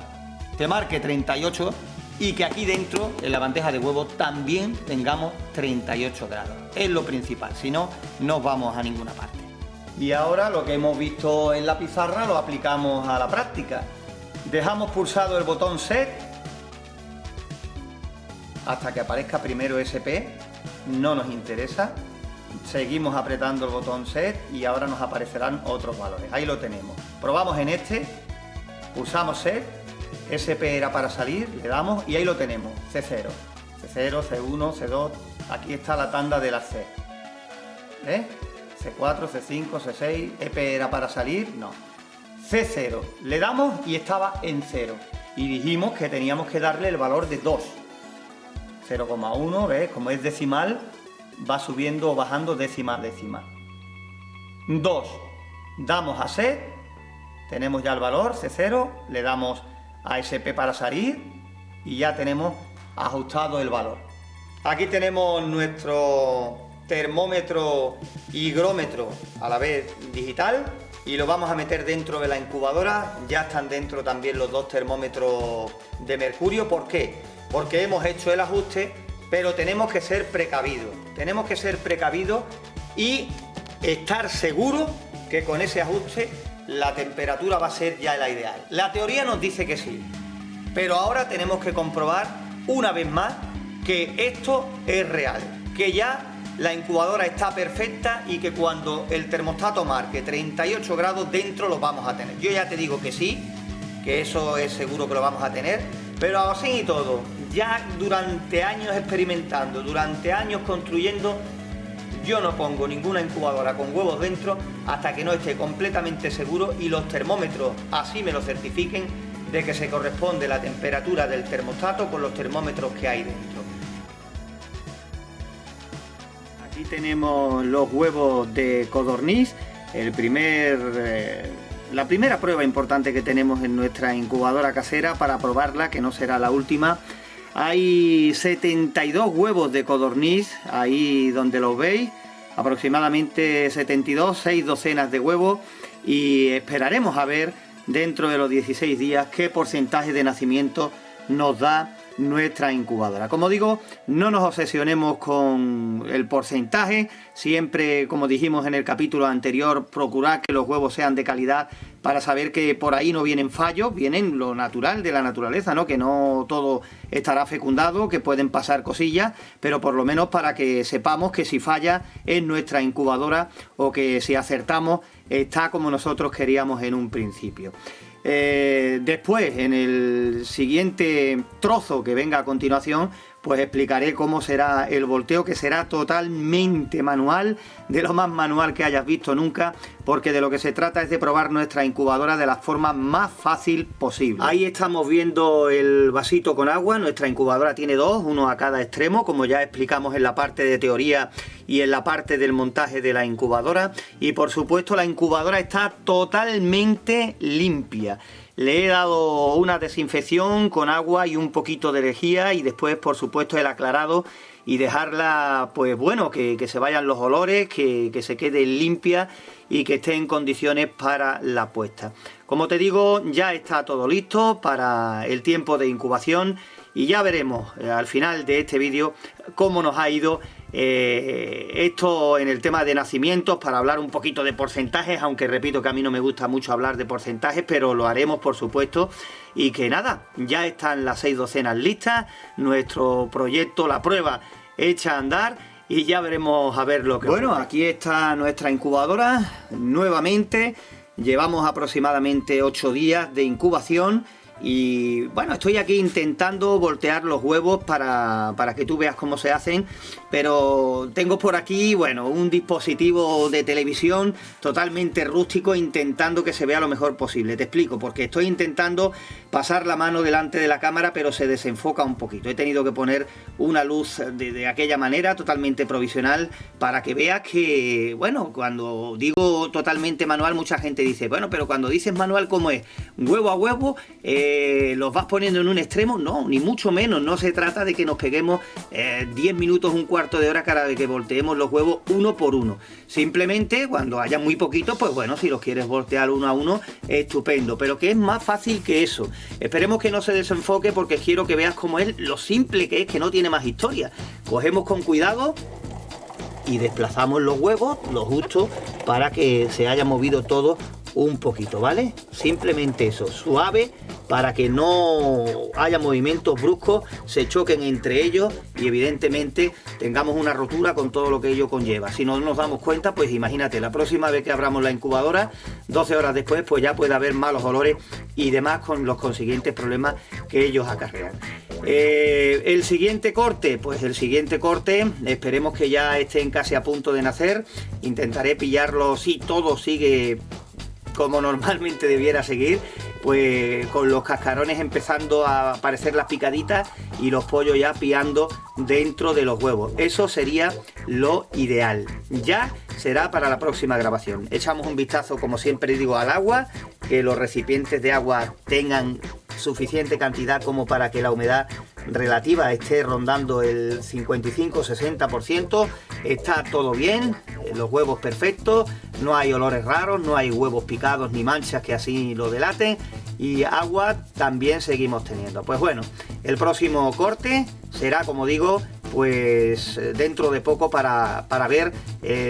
te marque 38 y que aquí dentro, en la bandeja de huevos, también tengamos 38 grados. Es lo principal, si no, no vamos a ninguna parte. Y ahora lo que hemos visto en la pizarra lo aplicamos a la práctica. Dejamos pulsado el botón Set hasta que aparezca primero SP, no nos interesa. Seguimos apretando el botón Set y ahora nos aparecerán otros valores. Ahí lo tenemos. Probamos en este, pulsamos Set, SP era para salir, le damos y ahí lo tenemos, C0, C1, C2, aquí está la tanda de las C. ¿Ves? C4, C5, C6, EP era para salir, no. C0, le damos y estaba en 0. Y dijimos que teníamos que darle el valor de 2. 0,1, ¿ves? Como es decimal, va subiendo o bajando décima a décima. 2. Damos a set, tenemos ya el valor C0, le damos a SP para salir y ya tenemos ajustado el valor. Aquí tenemos nuestro termómetro y higrómetro a la vez digital y lo vamos a meter dentro de la incubadora. Ya están dentro también los dos termómetros de mercurio. ¿Por qué? Porque hemos hecho el ajuste, pero tenemos que ser precavidos. Tenemos que ser precavidos y estar seguros que con ese ajuste la temperatura va a ser ya la ideal. La teoría nos dice que sí, pero ahora tenemos que comprobar una vez más que esto es real, que ya la incubadora está perfecta y que cuando el termostato marque 38 grados dentro lo vamos a tener. Yo ya te digo que sí, que eso es seguro que lo vamos a tener, pero así y todo, ya durante años experimentando, durante años construyendo, yo no pongo ninguna incubadora con huevos dentro hasta que no esté completamente seguro y los termómetros así me lo certifiquen de que se corresponde la temperatura del termostato con los termómetros que hay dentro. Aquí tenemos los huevos de codorniz, el primer la primera prueba importante que tenemos en nuestra incubadora casera para probarla, que no será la última. Hay 72 huevos de codorniz, ahí donde los veis, aproximadamente 72, 6 docenas de huevos, y esperaremos a ver dentro de los 16 días qué porcentaje de nacimiento nos da nuestra incubadora. Como digo, no nos obsesionemos con el porcentaje, siempre, como dijimos en el capítulo anterior, procurar que los huevos sean de calidad para saber que por ahí no vienen fallos, vienen lo natural de la naturaleza, ¿no? Que no todo estará fecundado, que pueden pasar cosillas, pero por lo menos para que sepamos que si falla es nuestra incubadora o que si acertamos está como nosotros queríamos en un principio. Después, en el siguiente trozo que venga a continuación, pues explicaré cómo será el volteo, que será totalmente manual, de lo más manual que hayas visto nunca, porque de lo que se trata es de probar nuestra incubadora de la forma más fácil posible. Ahí estamos viendo el vasito con agua. Nuestra incubadora tiene dos, uno a cada extremo, como ya explicamos en la parte de teoría y en la parte del montaje de la incubadora. Y por supuesto la incubadora está totalmente limpia. Le he dado una desinfección con agua y un poquito de lejía, y después por supuesto el aclarado, y dejarla, pues bueno, que se vayan los olores, que se quede limpia y que esté en condiciones para la puesta. Como te digo, ya está todo listo para el tiempo de incubación, y ya veremos al final de este vídeo cómo nos ha ido esto en el tema de nacimientos, para hablar un poquito de porcentajes, aunque repito que a mí no me gusta mucho hablar de porcentajes, pero lo haremos por supuesto. Y que nada, ya están las 6 docenas listas, nuestro proyecto, la prueba hecha a andar, y ya veremos a ver lo que ocurre. Bueno, aquí está nuestra incubadora nuevamente. Llevamos aproximadamente 8 días de incubación. Y bueno, estoy aquí intentando voltear los huevos para que tú veas cómo se hacen, pero tengo por aquí, bueno, un dispositivo de televisión totalmente rústico, intentando que se vea lo mejor posible. Te explico, porque estoy intentando pasar la mano delante de la cámara, pero se desenfoca un poquito. He tenido que poner una luz de aquella manera, totalmente provisional, para que veas que, bueno, cuando digo totalmente manual, mucha gente dice, bueno, pero cuando dices manual, ¿cómo es? Huevo a huevo, los vas poniendo en un extremo. No, ni mucho menos. No se trata de que nos peguemos 10 minutos, un cuarto de hora cada vez que volteemos los huevos uno por uno. Simplemente cuando haya muy poquitos, pues bueno, si los quieres voltear uno a uno, estupendo, pero que es más fácil que eso. Esperemos que no se desenfoque, porque quiero que veas cómo es lo simple que es, que no tiene más historia. Cogemos con cuidado y desplazamos los huevos lo justo para que se haya movido todo un poquito, ¿vale? Simplemente eso, suave, para que no haya movimientos bruscos, se choquen entre ellos y evidentemente tengamos una rotura con todo lo que ello conlleva. Si no nos damos cuenta, pues imagínate, la próxima vez que abramos la incubadora, 12 horas después, pues ya puede haber malos olores y demás, con los consiguientes problemas que ellos acarrean. El siguiente corte, pues el siguiente corte, esperemos que ya estén casi a punto de nacer. Intentaré pillarlo si todo sigue como normalmente debiera seguir, pues con los cascarones empezando a aparecer las picaditas y los pollos ya piando dentro de los huevos. Eso sería lo ideal. Ya será para la próxima grabación. Echamos un vistazo, como siempre digo, al agua, que los recipientes de agua tengan suficiente cantidad como para que la humedad relativa esté rondando el 55-60%. Está todo bien, los huevos perfectos, no hay olores raros, no hay huevos picados ni manchas que así lo delaten, y agua también seguimos teniendo. Pues bueno, el próximo corte será, como digo, pues dentro de poco, para ver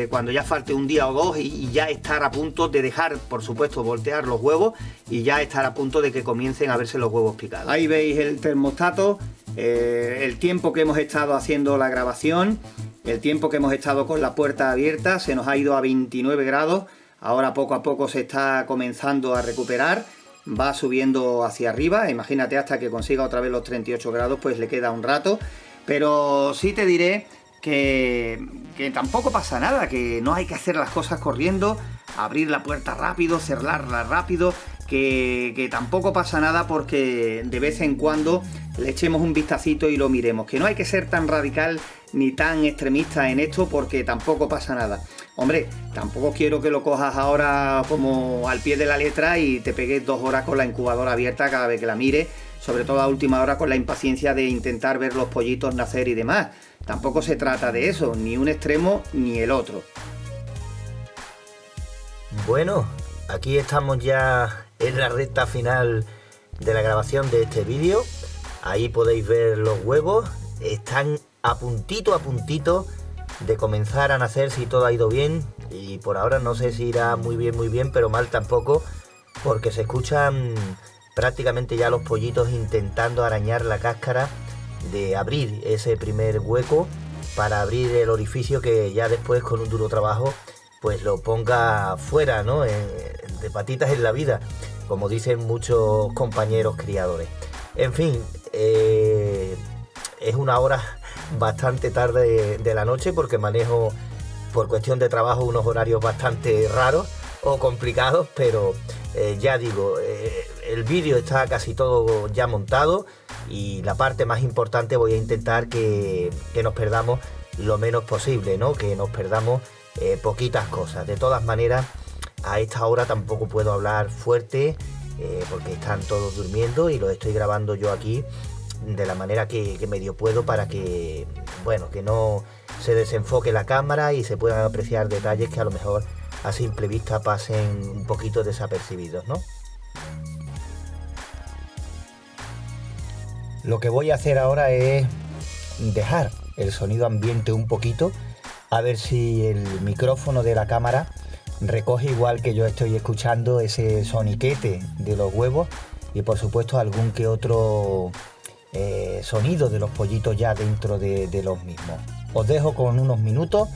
cuando ya falte un día o dos y ya estar a punto de dejar, por supuesto, voltear los huevos, y ya estar a punto de que comiencen a verse los huevos picados. Ahí veis el termostato, el tiempo que hemos estado haciendo la grabación, el tiempo que hemos estado con la puerta abierta, se nos ha ido a 29 grados, ahora poco a poco se está comenzando a recuperar, va subiendo hacia arriba, imagínate, hasta que consiga otra vez los 38 grados, pues le queda un rato. Pero sí te diré que tampoco pasa nada, que no hay que hacer las cosas corriendo, abrir la puerta rápido, cerrarla rápido, que tampoco pasa nada, porque de vez en cuando le echemos un vistacito y lo miremos, que no hay que ser tan radical ni tan extremista en esto, porque tampoco pasa nada. Hombre, tampoco quiero que lo cojas ahora como al pie de la letra y te pegues 2 horas con la incubadora abierta cada vez que la mires, sobre todo a última hora con la impaciencia de intentar ver los pollitos nacer y demás. Tampoco se trata de eso, ni un extremo ni el otro. Bueno, aquí estamos ya en la recta final de la grabación de este vídeo. Ahí podéis ver los huevos, están a puntito de comenzar a nacer si todo ha ido bien, y por ahora no sé si irá muy bien, pero mal tampoco, porque se escuchan prácticamente ya los pollitos intentando arañar la cáscara de abrir ese primer hueco para abrir el orificio que ya después con un duro trabajo pues lo ponga fuera, ¿no? De patitas en la vida, como dicen muchos compañeros criadores. En fin, es una hora bastante tarde de la noche porque manejo por cuestión de trabajo unos horarios bastante raros o complicados, pero ya digo, el vídeo está casi todo ya montado y la parte más importante voy a intentar que nos perdamos lo menos posible, ¿no? Que nos perdamos poquitas cosas. De todas maneras, a esta hora tampoco puedo hablar fuerte porque están todos durmiendo y lo estoy grabando yo aquí de la manera que medio puedo para que, bueno, que no se desenfoque la cámara y se puedan apreciar detalles que a lo mejor a simple vista pasen un poquito desapercibidos, ¿no? Lo que voy a hacer ahora es dejar el sonido ambiente un poquito, a ver si el micrófono de la cámara recoge igual que yo estoy escuchando ese soniquete de los huevos y por supuesto algún que otro sonido de los pollitos ya dentro de los mismos. Os dejo con unos minutos,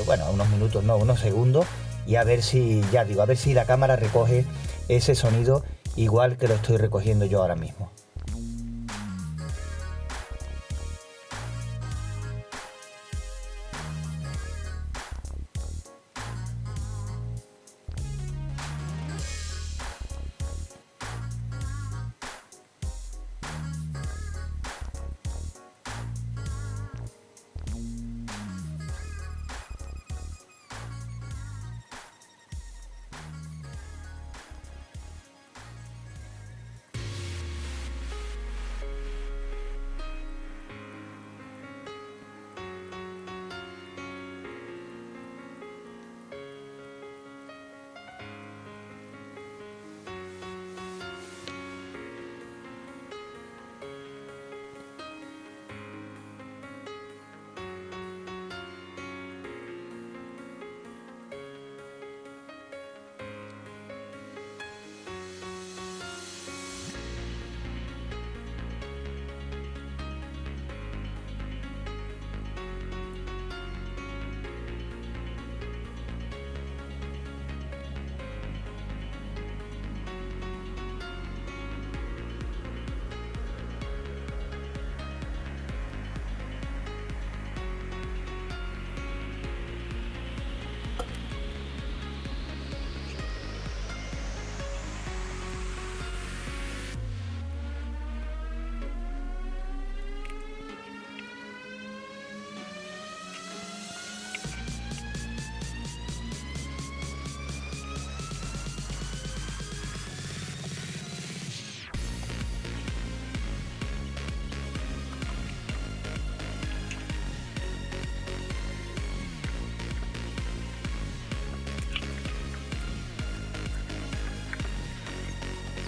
bueno, unos minutos no, unos segundos, y a ver si, ya digo, a ver si la cámara recoge ese sonido igual que lo estoy recogiendo yo ahora mismo.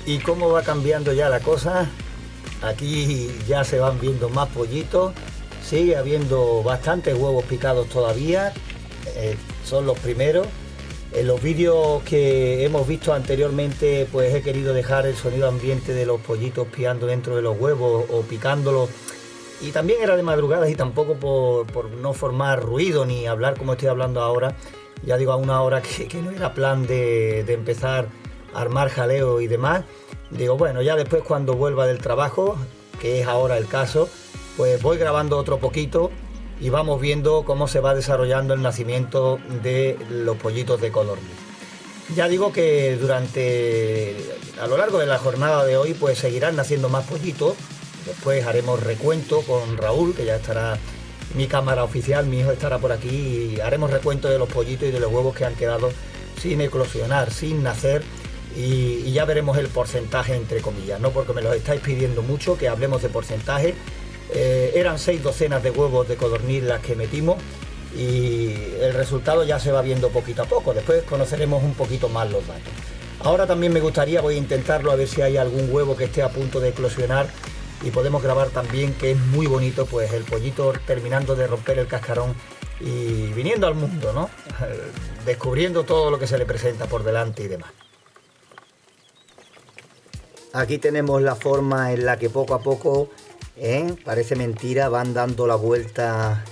¿Y cómo va cambiando ya la cosa? Aquí ya se van viendo más pollitos, sigue habiendo bastantes huevos picados todavía, son los primeros. En los vídeos que hemos visto anteriormente pues he querido dejar el sonido ambiente de los pollitos piando dentro de los huevos o picándolos, y también era de madrugada y tampoco por no formar ruido ni hablar como estoy hablando ahora, ya digo a una hora que no era plan de empezar armar jaleo y demás. Digo, bueno, ya después cuando vuelva del trabajo, que es ahora el caso, pues voy grabando otro poquito y vamos viendo cómo se va desarrollando el nacimiento de los pollitos de color gris. Ya digo que a lo largo de la jornada de hoy pues seguirán naciendo más pollitos. Después haremos recuento con Raúl, que ya estará mi cámara oficial, mi hijo estará por aquí y haremos recuento de los pollitos y de los huevos que han quedado sin eclosionar, sin nacer, y ya veremos el porcentaje entre comillas, ¿no? Porque me lo estáis pidiendo mucho, que hablemos de porcentaje. Eran 6 docenas de huevos de codorniz las que metimos y el resultado ya se va viendo poquito a poco, después conoceremos un poquito más los datos. Ahora también me gustaría, voy a intentarlo a ver si hay algún huevo que esté a punto de eclosionar y podemos grabar también, que es muy bonito, pues el pollito terminando de romper el cascarón y viniendo al mundo, ¿no? Descubriendo todo lo que se le presenta por delante y demás. Aquí tenemos la forma en la que poco a poco, parece mentira, van dando la vuelta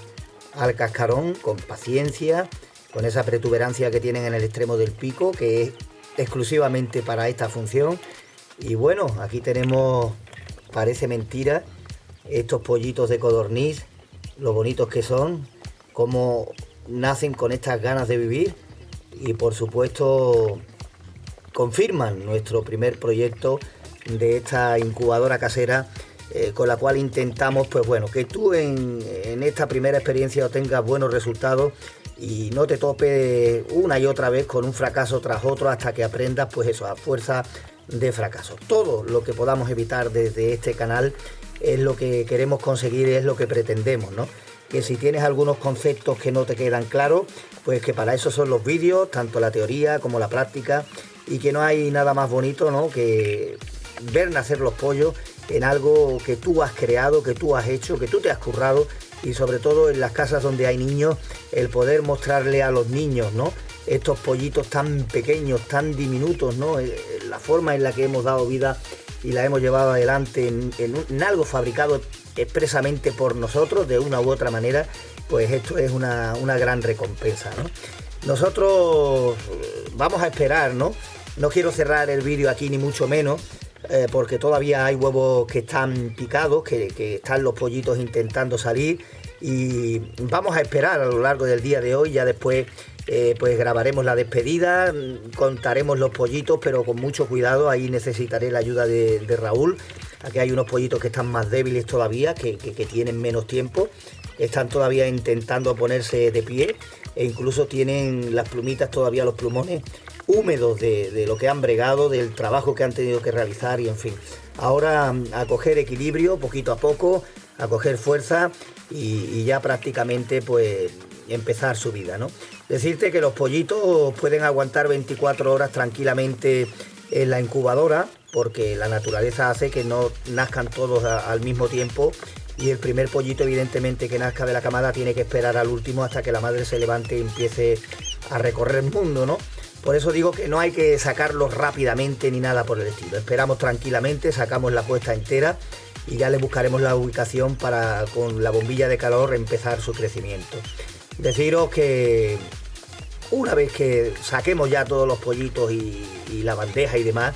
al cascarón con paciencia, con esa protuberancia que tienen en el extremo del pico, que es exclusivamente para esta función. Y bueno, aquí tenemos, parece mentira, estos pollitos de codorniz, lo bonitos que son, cómo nacen con estas ganas de vivir y por supuesto confirman nuestro primer proyecto de esta incubadora casera, con la cual intentamos, pues bueno, que tú en esta primera experiencia obtengas buenos resultados y no te topes una y otra vez con un fracaso tras otro hasta que aprendas, pues eso, a fuerza de fracaso. Todo lo que podamos evitar desde este canal es lo que queremos conseguir, es lo que pretendemos, ¿no? Que si tienes algunos conceptos que no te quedan claros, pues que para eso son los vídeos, tanto la teoría como la práctica, y que no hay nada más bonito, ¿no?, que ver nacer los pollos en algo que tú has creado, que tú has hecho, que tú te has currado, y sobre todo en las casas donde hay niños, el poder mostrarle a los niños, ¿no?, estos pollitos tan pequeños, tan diminutos, ¿no?, la forma en la que hemos dado vida y la hemos llevado adelante en algo fabricado expresamente por nosotros de una u otra manera, pues esto es una gran recompensa, ¿no? Nosotros vamos a esperar, ¿no? No quiero cerrar el vídeo aquí ni mucho menos, porque todavía hay huevos que están picados, que están los pollitos intentando salir, y vamos a esperar a lo largo del día de hoy. Ya después pues grabaremos la despedida, contaremos los pollitos, pero con mucho cuidado. Ahí necesitaré la ayuda de Raúl. Aquí hay unos pollitos que están más débiles todavía, que tienen menos tiempo, están todavía intentando ponerse de pie e incluso tienen las plumitas todavía, los plumones húmedos de lo que han bregado, del trabajo que han tenido que realizar, y en fin, ahora a coger equilibrio poquito a poco, a coger fuerza y ya prácticamente pues empezar su vida, ¿no? Decirte que los pollitos pueden aguantar 24 horas tranquilamente en la incubadora, porque la naturaleza hace que no nazcan todos al mismo tiempo, y el primer pollito evidentemente que nazca de la camada tiene que esperar al último hasta que la madre se levante y empiece a recorrer el mundo, ¿no? Por eso digo que no hay que sacarlos rápidamente ni nada por el estilo. Esperamos tranquilamente, sacamos la puesta entera y ya le buscaremos la ubicación para, con la bombilla de calor, empezar su crecimiento. Deciros que una vez que saquemos ya todos los pollitos y la bandeja y demás,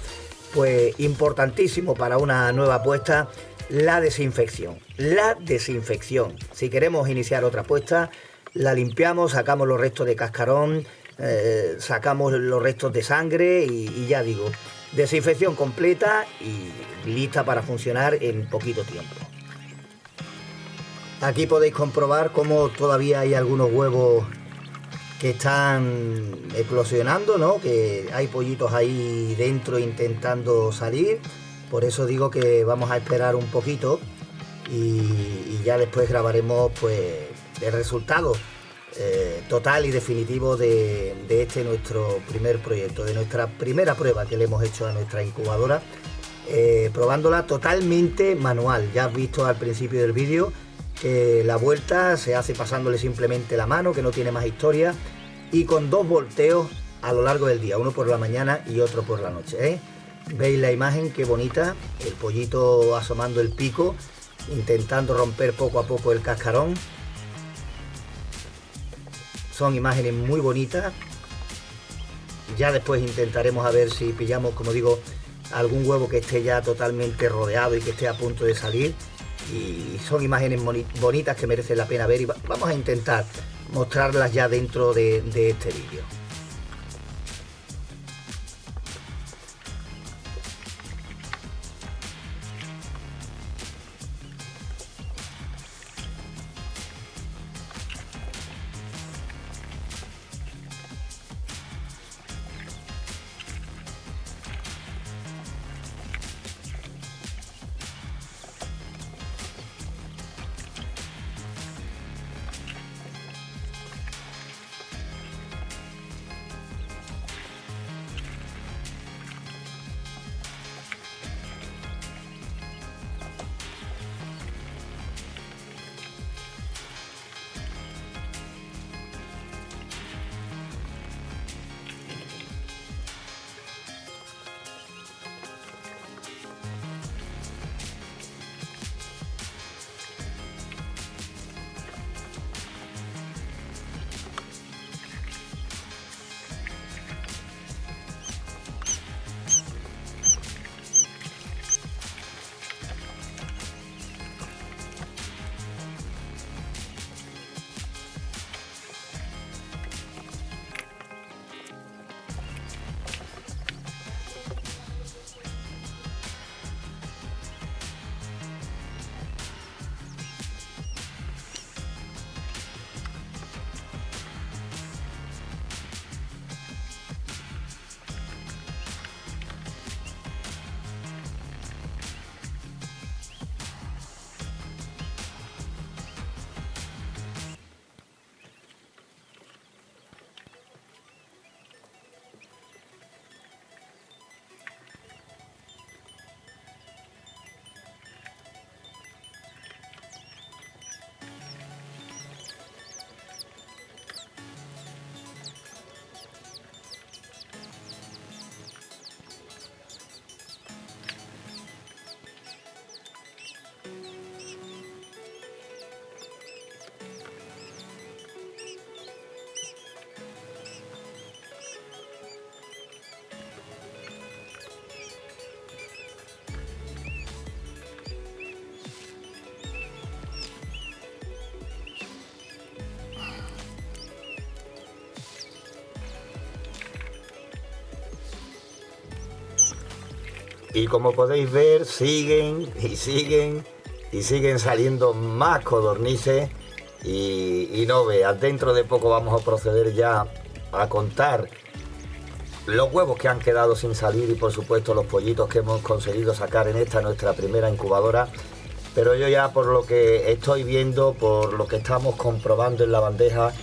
pues importantísimo para una nueva puesta, la desinfección. La desinfección. Si queremos iniciar otra puesta, la limpiamos, sacamos los restos de cascarón, sacamos los restos de sangre y ya digo, desinfección completa y lista para funcionar en poquito tiempo. Aquí podéis comprobar cómo todavía hay algunos huevos que están eclosionando, ¿no? Que hay pollitos ahí dentro intentando salir. Por eso digo que vamos a esperar un poquito y ya después grabaremos pues el resultado total y definitivo de este nuestro primer proyecto, de nuestra primera prueba que le hemos hecho a nuestra incubadora, probándola totalmente manual. Ya has visto al principio del vídeo que la vuelta se hace pasándole simplemente la mano, que no tiene más historia, y con 2 volteos a lo largo del día, uno por la mañana y otro por la noche, ¿eh? Veis la imagen, qué bonita, el pollito asomando el pico, intentando romper poco a poco el cascarón. Son imágenes muy bonitas. Ya después intentaremos a ver si pillamos, como digo, algún huevo que esté ya totalmente rodeado y que esté a punto de salir. Y son imágenes bonitas que merecen la pena ver, y vamos a intentar mostrarlas ya dentro de este vídeo. Y como podéis ver, siguen y siguen y siguen saliendo más codornices. Y no veas, dentro de poco vamos a proceder ya a contar los huevos que han quedado sin salir y por supuesto los pollitos que hemos conseguido sacar en esta nuestra primera incubadora. Pero yo ya por lo que estoy viendo, por lo que estamos comprobando en la bandeja,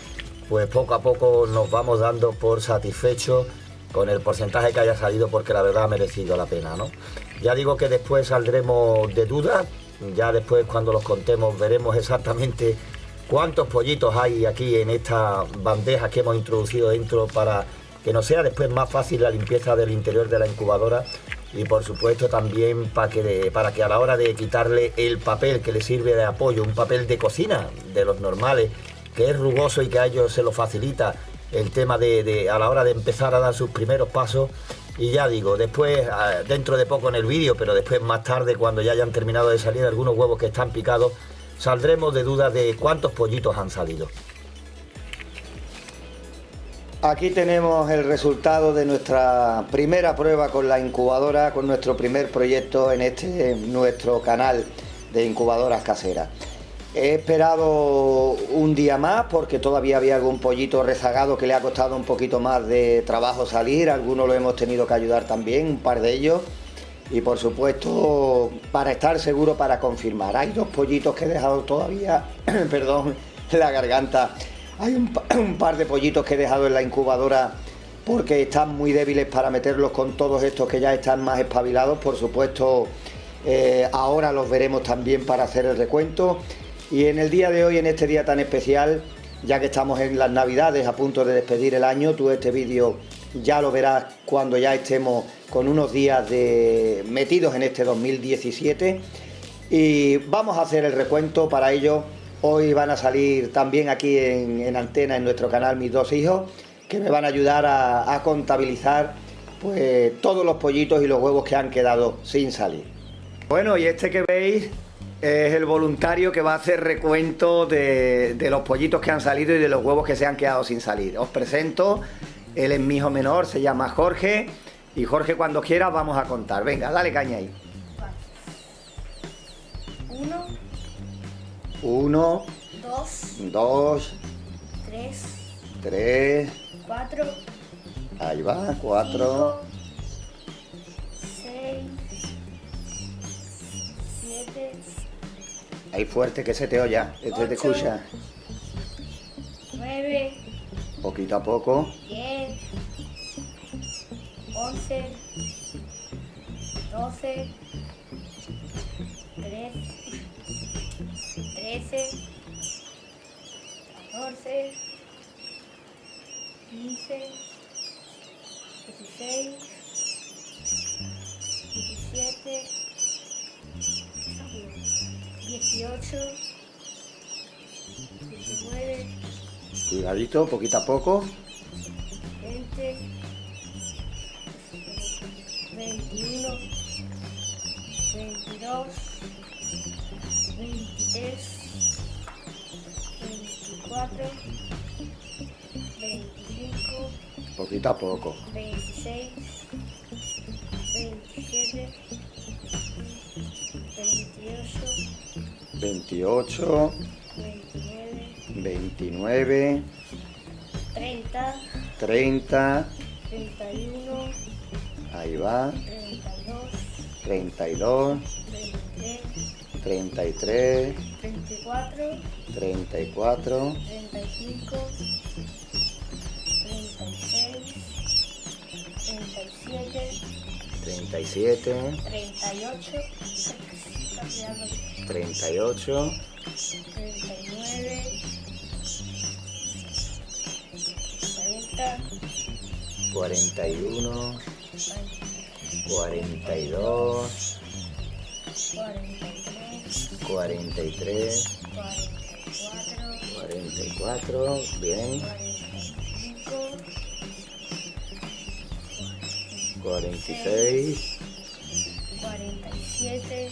pues poco a poco nos vamos dando por satisfechos con el porcentaje que haya salido, porque la verdad ha merecido la pena, ¿no? Ya digo que después saldremos de dudas, ya después cuando los contemos veremos exactamente cuántos pollitos hay aquí en esta bandeja que hemos introducido dentro para que nos sea después más fácil la limpieza del interior de la incubadora y por supuesto también para que a la hora de quitarle el papel que le sirve de apoyo, un papel de cocina de los normales, que es rugoso y que a ellos se lo facilita el tema a la hora de empezar a dar sus primeros pasos. Y ya digo, después, dentro de poco en el vídeo, pero después más tarde, cuando ya hayan terminado de salir algunos huevos que están picados, saldremos de dudas de cuántos pollitos han salido. Aquí tenemos el resultado de nuestra primera prueba con la incubadora, con nuestro primer proyecto en nuestro canal de incubadoras caseras. He esperado un día más porque todavía había algún pollito rezagado que le ha costado un poquito más de trabajo salir. Algunos lo hemos tenido que ayudar también, un par de ellos. Y por supuesto, para estar seguro, para confirmar. Hay dos pollitos que he dejado todavía, perdón, la garganta. Hay un par de pollitos que he dejado en la incubadora porque están muy débiles para meterlos con todos estos que ya están más espabilados. Por supuesto, ahora los veremos también para hacer el recuento. Y en el día de hoy, en este día tan especial, ya que estamos en las Navidades, a punto de despedir el año, tú este vídeo ya lo verás cuando ya estemos con unos días metidos en este 2017. Y vamos a hacer el recuento. Para ello, hoy van a salir también aquí en antena, en nuestro canal, mis dos hijos, que me van a ayudar a contabilizar pues todos los pollitos y los huevos que han quedado sin salir. Bueno, y este que veis es el voluntario que va a hacer recuento de los pollitos que han salido y de los huevos que se han quedado sin salir. Os presento, él es mi hijo menor, se llama Jorge. Y Jorge, cuando quieras vamos a contar. Venga, dale caña ahí. 1, 2, 3, 4. Ahí va, 4. 6, 7. Ahí fuerte que se te oya, este te escucha. 9. Poquito a poco. 10. 11. 12. 13. 14. 15. 16. 17. 18. 19. Cuidadito, poquito a poco. 20. 21. 22. 23. 24. 25. Poquito a poco. 26. 27. 28. 29. 30. 30. 31. Ahí va. 32. 33. 34. 34. 35. 36. 37. 37. 38. 38. 39. 40. 41. 42. 43. 43. 44. Bien. 45. 46. 47.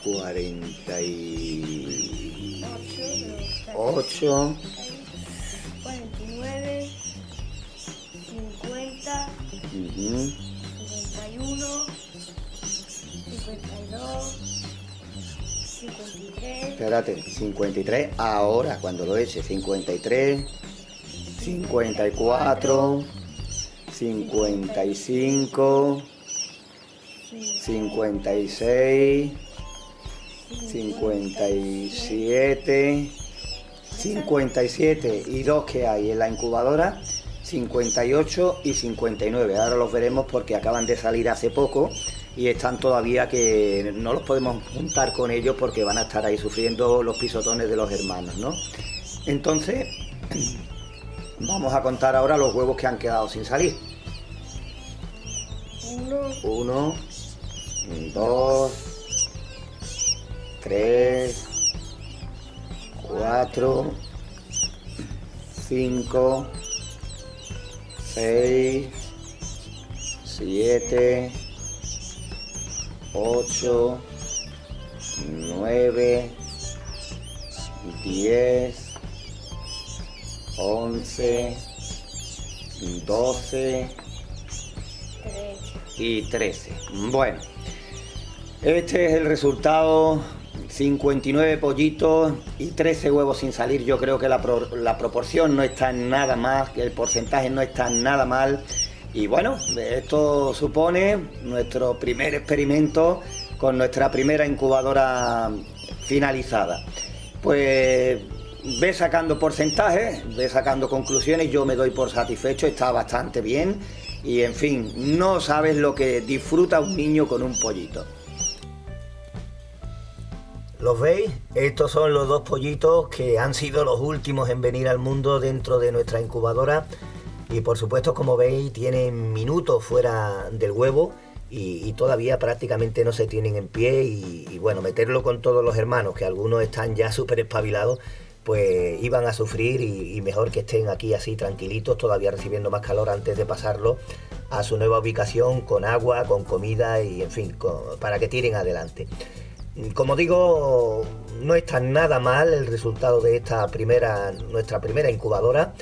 48. 49. 50. Ujú. 51. 53, Espérate, 53, ahora cuando lo eche, 53, 54, 55, 56, 57, 57 y 2 que hay en la incubadora, 58 y 59. Ahora los veremos porque acaban de salir hace poco y están todavía que no los podemos juntar con ellos porque van a estar ahí sufriendo los pisotones de los hermanos, ¿no? Entonces, vamos a contar ahora los huevos que han quedado sin salir. 1, 2, 3, 4, 5, 6, 7, 8, 9, 10, 11, 12 y 13. Bueno, este es el resultado. 59 pollitos y 13 huevos sin salir. Yo creo que la proporción no está nada más, que el porcentaje no está nada mal. Y bueno, esto supone nuestro primer experimento con nuestra primera incubadora finalizada. Pues ve sacando porcentajes, ve sacando conclusiones, yo me doy por satisfecho, está bastante bien. Y en fin, no sabes lo que disfruta un niño con un pollito. ¿Los veis? Estos son los 2 pollitos que han sido los últimos en venir al mundo dentro de nuestra incubadora. Y por supuesto, como veis, tienen minutos fuera del huevo y todavía prácticamente no se tienen en pie. Y bueno, meterlo con todos los hermanos, que algunos están ya súper espabilados, pues iban a sufrir y mejor que estén aquí así tranquilitos, todavía recibiendo más calor antes de pasarlo a su nueva ubicación con agua, con comida y en fin, para que tiren adelante. Como digo, no está nada mal el resultado de nuestra primera incubadora.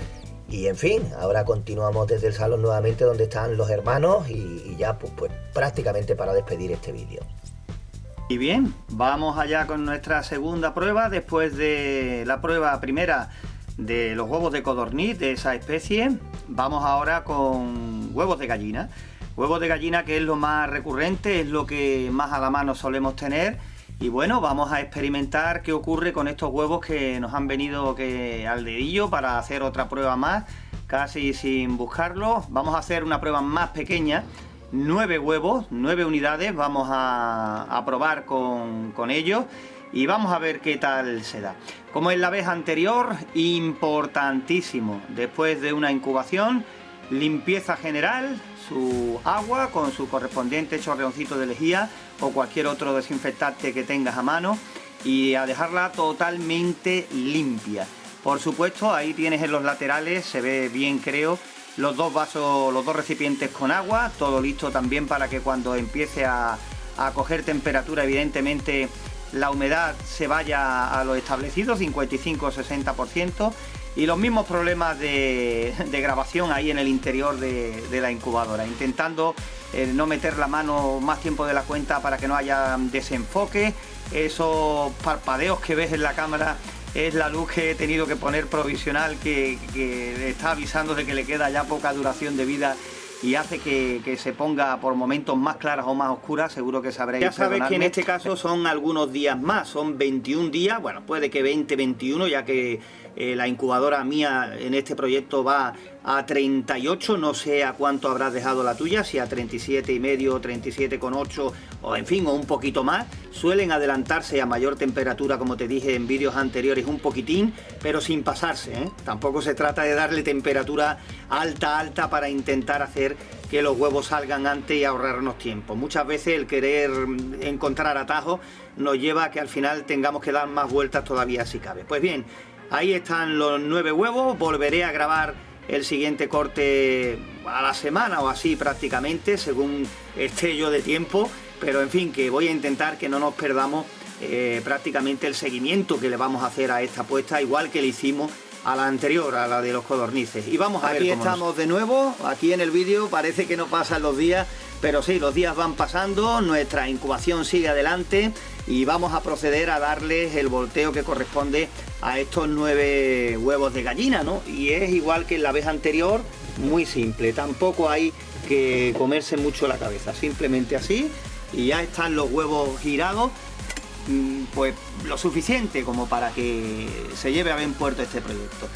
Y en fin, ahora continuamos desde el salón nuevamente donde están los hermanos y ya pues prácticamente para despedir este vídeo. Y bien, vamos allá con nuestra segunda prueba. Después de la prueba primera de los huevos de codorniz de esa especie, vamos ahora con huevos de gallina. Huevos de gallina, que es lo más recurrente, es lo que más a la mano solemos tener. Y bueno, vamos a experimentar qué ocurre con estos huevos que nos han venido al dedillo para hacer otra prueba más, casi sin buscarlos. Vamos a hacer una prueba más pequeña, 9 huevos, 9 unidades, vamos a probar con ellos y vamos a ver qué tal se da. Como en la vez anterior, importantísimo, después de una incubación, limpieza general, su agua con su correspondiente chorreoncito de lejía o cualquier otro desinfectante que tengas a mano y a dejarla totalmente limpia. Por supuesto, ahí tienes en los laterales, se ve bien creo, los 2 vasos, los 2 recipientes con agua, todo listo también para que cuando empiece a coger temperatura, evidentemente la humedad se vaya a lo establecido, 55-60%. Y los mismos problemas de grabación ahí en el interior de la incubadora, intentando no meter la mano más tiempo de la cuenta para que no haya desenfoque. Esos parpadeos que ves en la cámara es la luz que he tenido que poner provisional, que está avisando de que le queda ya poca duración de vida y hace que se ponga por momentos más claras o más oscuras, seguro que sabréis. Ya sabéis que en este caso son algunos días más, son 21 días, bueno, puede que 20, 21, ya que la incubadora mía en este proyecto va a 38, no sé a cuánto habrás dejado la tuya, si a 37,5, 37,8 o en fin, o un poquito más. Suelen adelantarse a mayor temperatura, como te dije en vídeos anteriores, un poquitín, pero sin pasarse, ¿eh? Tampoco se trata de darle temperatura alta para intentar hacer que los huevos salgan antes y ahorrarnos tiempo. Muchas veces el querer encontrar atajos nos lleva a que al final tengamos que dar más vueltas todavía si cabe. Pues bien, ahí están los 9 huevos, volveré a grabar el siguiente corte a la semana o así prácticamente, según esté yo de tiempo, pero en fin, que voy a intentar que no nos perdamos prácticamente el seguimiento que le vamos a hacer a esta puesta, igual que le hicimos a la anterior, a la de los codornices. Y vamos a ver cómo estamos de nuevo, aquí en el vídeo, parece que no pasan los días, pero sí, los días van pasando, nuestra incubación sigue adelante y vamos a proceder a darles el volteo que corresponde a estos 9 huevos de gallina, ¿no? Y es igual que en la vez anterior, muy simple, tampoco hay que comerse mucho la cabeza, simplemente así, y ya están los huevos girados, pues lo suficiente como para que se lleve a buen puerto este proyecto.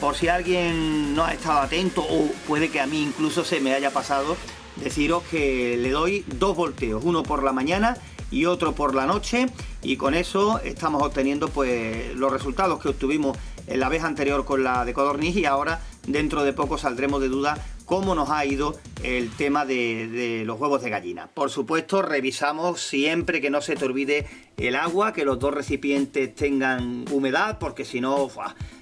Por si alguien no ha estado atento, o puede que a mí incluso se me haya pasado, deciros que le doy 2 volteos, uno por la mañana y otro por la noche, y con eso estamos obteniendo pues los resultados que obtuvimos en la vez anterior con la de codorniz, y ahora dentro de poco saldremos de duda cómo nos ha ido el tema de los huevos de gallina. Por supuesto, revisamos siempre que no se te olvide el agua, que los 2 recipientes tengan humedad, porque si no,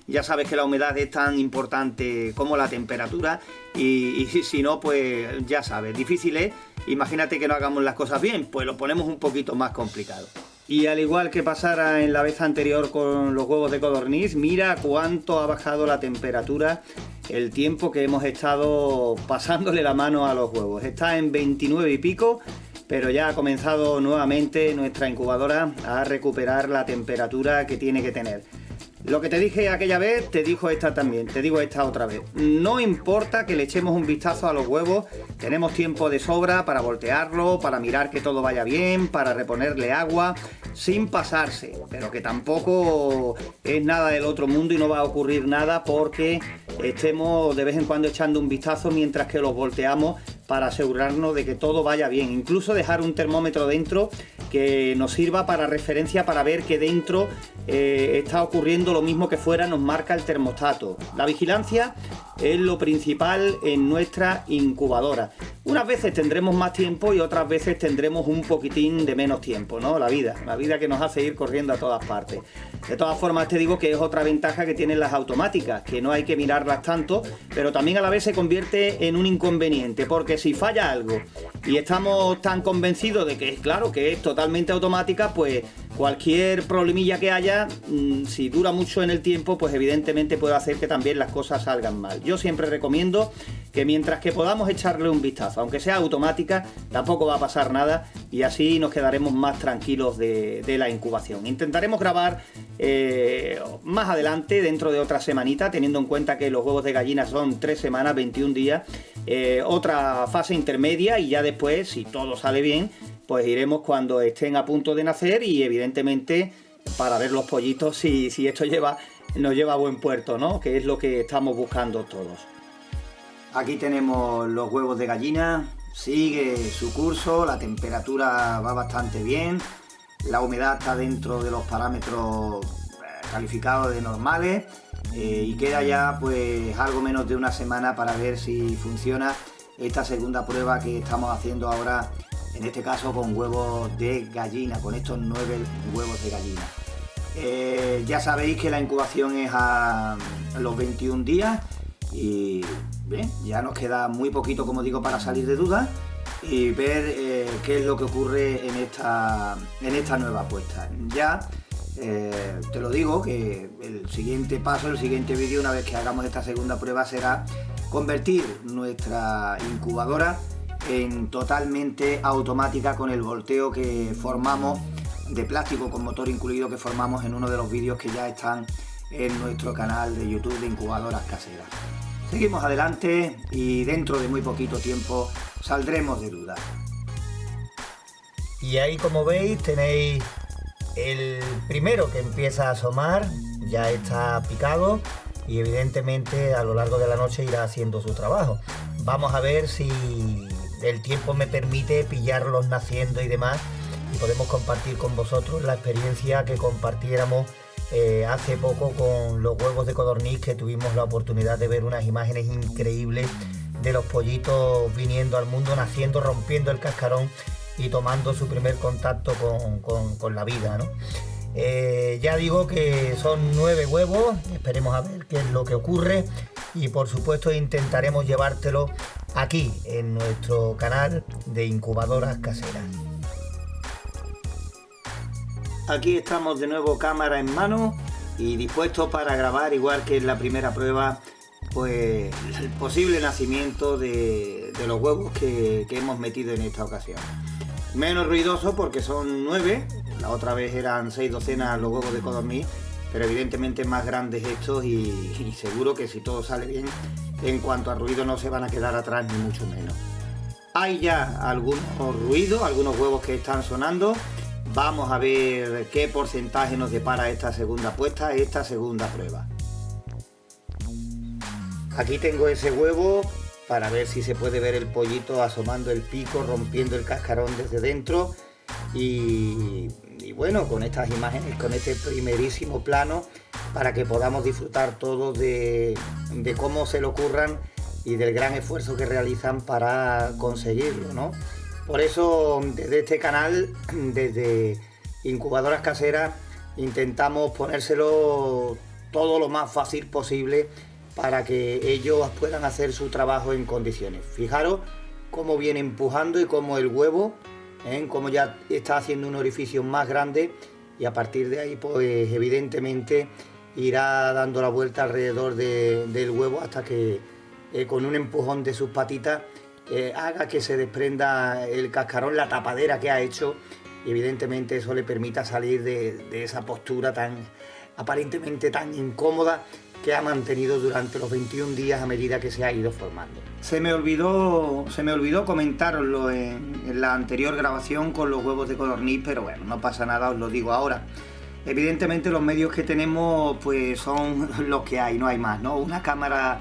ya sabes que la humedad es tan importante como la temperatura, y si no, pues ya sabes, difícil es. Imagínate que no hagamos las cosas bien, pues lo ponemos un poquito más complicado. Y al igual que pasara en la vez anterior con los huevos de codorniz, mira cuánto ha bajado la temperatura el tiempo que hemos estado pasándole la mano a los huevos. Está en 29 y pico, pero ya ha comenzado nuevamente nuestra incubadora a recuperar la temperatura que tiene que tener. Lo que te dije aquella vez, te digo esta también, te digo esta otra vez. No importa que le echemos un vistazo a los huevos, tenemos tiempo de sobra para voltearlo, para mirar que todo vaya bien, para reponerle agua, sin pasarse, pero que tampoco es nada del otro mundo y no va a ocurrir nada porque estemos de vez en cuando echando un vistazo mientras que los volteamos para asegurarnos de que todo vaya bien. Incluso dejar un termómetro dentro que nos sirva para referencia, para ver que dentro está ocurriendo lo mismo que fuera, nos marca el termostato. La vigilancia es lo principal en nuestra incubadora. Unas veces tendremos más tiempo y otras veces tendremos un poquitín de menos tiempo, ¿no? La vida que nos hace ir corriendo a todas partes. De todas formas, te digo que es otra ventaja que tienen las automáticas, que no hay que mirarlas tanto, pero también a la vez se convierte en un inconveniente, porque si falla algo y estamos tan convencidos de que es claro que es totalmente automática, pues cualquier problemilla que haya, si dura mucho en el tiempo, pues evidentemente puede hacer que también las cosas salgan mal. Yo siempre recomiendo que mientras que podamos echarle un vistazo, aunque sea automática, tampoco va a pasar nada y así nos quedaremos más tranquilos de la incubación. Intentaremos grabar más adelante, dentro de otra semanita, teniendo en cuenta que los huevos de gallina son 3 semanas, 21 días, otra fase intermedia, y ya después, si todo sale bien, pues iremos cuando estén a punto de nacer, y evidentemente para ver los pollitos si esto nos lleva a buen puerto, ¿no? Que es lo que estamos buscando todos. Aquí tenemos los huevos de gallina, sigue su curso, la temperatura va bastante bien, la humedad está dentro de los parámetros calificados de normales, y queda ya pues algo menos de una semana para ver si funciona esta segunda prueba que estamos haciendo ahora, en este caso con huevos de gallina, con estos 9 huevos de gallina. Ya sabéis que la incubación es a los 21 días y bien, ya nos queda muy poquito, como digo, para salir de dudas y ver qué es lo que ocurre en esta nueva apuesta. Ya te lo digo que el siguiente paso, el siguiente vídeo, una vez que hagamos esta segunda prueba, será convertir nuestra incubadora en totalmente automática, con el volteo que formamos de plástico con motor incluido, que formamos en uno de los vídeos que ya están en nuestro canal de YouTube de incubadoras caseras. Seguimos adelante y dentro de muy poquito tiempo saldremos de dudas. Y ahí, como veis, tenéis el primero que empieza a asomar, ya está picado y evidentemente a lo largo de la noche irá haciendo su trabajo. Vamos a ver si el tiempo me permite pillarlos naciendo y demás, y podemos compartir con vosotros la experiencia que compartiéramos hace poco con los huevos de codorniz, que tuvimos la oportunidad de ver unas imágenes increíbles de los pollitos viniendo al mundo, naciendo, rompiendo el cascarón y tomando su primer contacto con la vida, ¿no? Ya digo que son 9 huevos, esperemos a ver qué es lo que ocurre, y por supuesto intentaremos llevártelo aquí en nuestro canal de incubadoras caseras. Aquí estamos de nuevo, cámara en mano y dispuestos para grabar, igual que en la primera prueba, pues el posible nacimiento de los huevos que hemos metido en esta ocasión. Menos ruidoso porque son 9, La otra vez eran 6 docenas los huevos de codorniz, pero evidentemente más grandes estos y seguro que si todo sale bien, en cuanto a ruido no se van a quedar atrás ni mucho menos. Hay ya algunos ruidos, algunos huevos que están sonando. Vamos a ver qué porcentaje nos depara esta segunda puesta, esta segunda prueba. Aquí tengo ese huevo para ver si se puede ver el pollito asomando el pico, rompiendo el cascarón desde dentro. Y bueno, con estas imágenes, con este primerísimo plano, para que podamos disfrutar todos de cómo se lo curran y del gran esfuerzo que realizan para conseguirlo, ¿no? Por eso desde este canal, desde Incubadoras Caseras, intentamos ponérselo todo lo más fácil posible para que ellos puedan hacer su trabajo en condiciones. Fijaros cómo viene empujando y cómo el huevo, cómo ya está haciendo un orificio más grande, y a partir de ahí pues evidentemente irá dando la vuelta alrededor del huevo hasta que con un empujón de sus patitas haga que se desprenda el cascarón, la tapadera que ha hecho, y evidentemente eso le permita salir de esa postura aparentemente tan incómoda que ha mantenido durante los 21 días a medida que se ha ido formando. Se me olvidó comentaroslo en la anterior grabación con los huevos de codorniz, pero bueno, no pasa nada, os lo digo ahora. Evidentemente los medios que tenemos pues son los que hay, no hay más, ¿no? Una cámara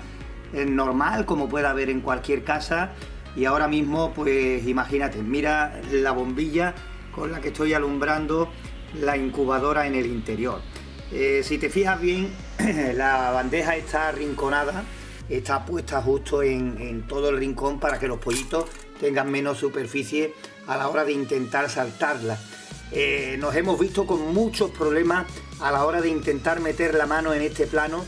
normal como puede haber en cualquier casa, y ahora mismo pues imagínate, mira la bombilla con la que estoy alumbrando la incubadora en el interior. Si te fijas bien, la bandeja está arrinconada, está puesta justo en todo el rincón para que los pollitos tengan menos superficie a la hora de intentar saltarla. Nos hemos visto con muchos problemas a la hora de intentar meter la mano en este plano,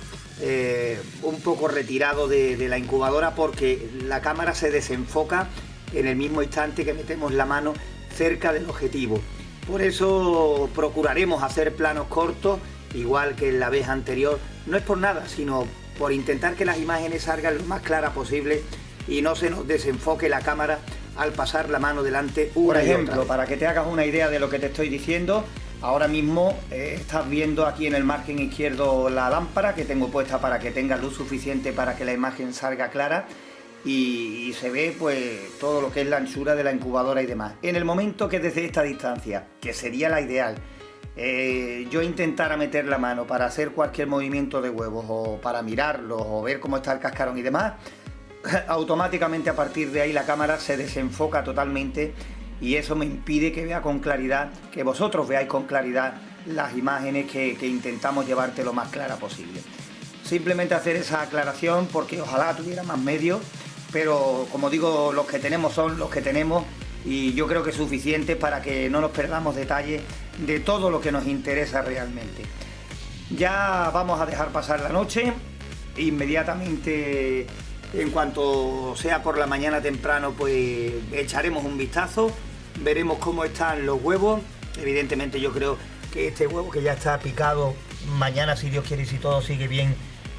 un poco retirado de la incubadora, porque la cámara se desenfoca en el mismo instante que metemos la mano cerca del objetivo. Por eso procuraremos hacer planos cortos, igual que en la vez anterior. No es por nada, sino por intentar que las imágenes salgan lo más claras posible y no se nos desenfoque la cámara al pasar la mano delante una Por y ejemplo, otra. Para que te hagas una idea de lo que te estoy diciendo, ahora mismo estás viendo aquí en el margen izquierdo la lámpara que tengo puesta para que tenga luz suficiente para que la imagen salga clara, y se ve pues todo lo que es la anchura de la incubadora y demás. En el momento que desde esta distancia, que sería la ideal, yo intentara meter la mano para hacer cualquier movimiento de huevos o para mirarlos o ver cómo está el cascarón y demás, automáticamente a partir de ahí la cámara se desenfoca totalmente, y eso me impide que vea con claridad, que vosotros veáis con claridad las imágenes que intentamos llevarte lo más clara posible. Simplemente hacer esa aclaración porque ojalá tuviera más medios, pero como digo, los que tenemos son los que tenemos, y yo creo que es suficiente para que no nos perdamos detalles de todo lo que nos interesa realmente. Ya vamos a dejar pasar la noche. Inmediatamente, en cuanto sea por la mañana temprano, pues echaremos un vistazo, veremos cómo están los huevos. Evidentemente yo creo que este huevo que ya está picado, mañana si Dios quiere y si todo sigue bien,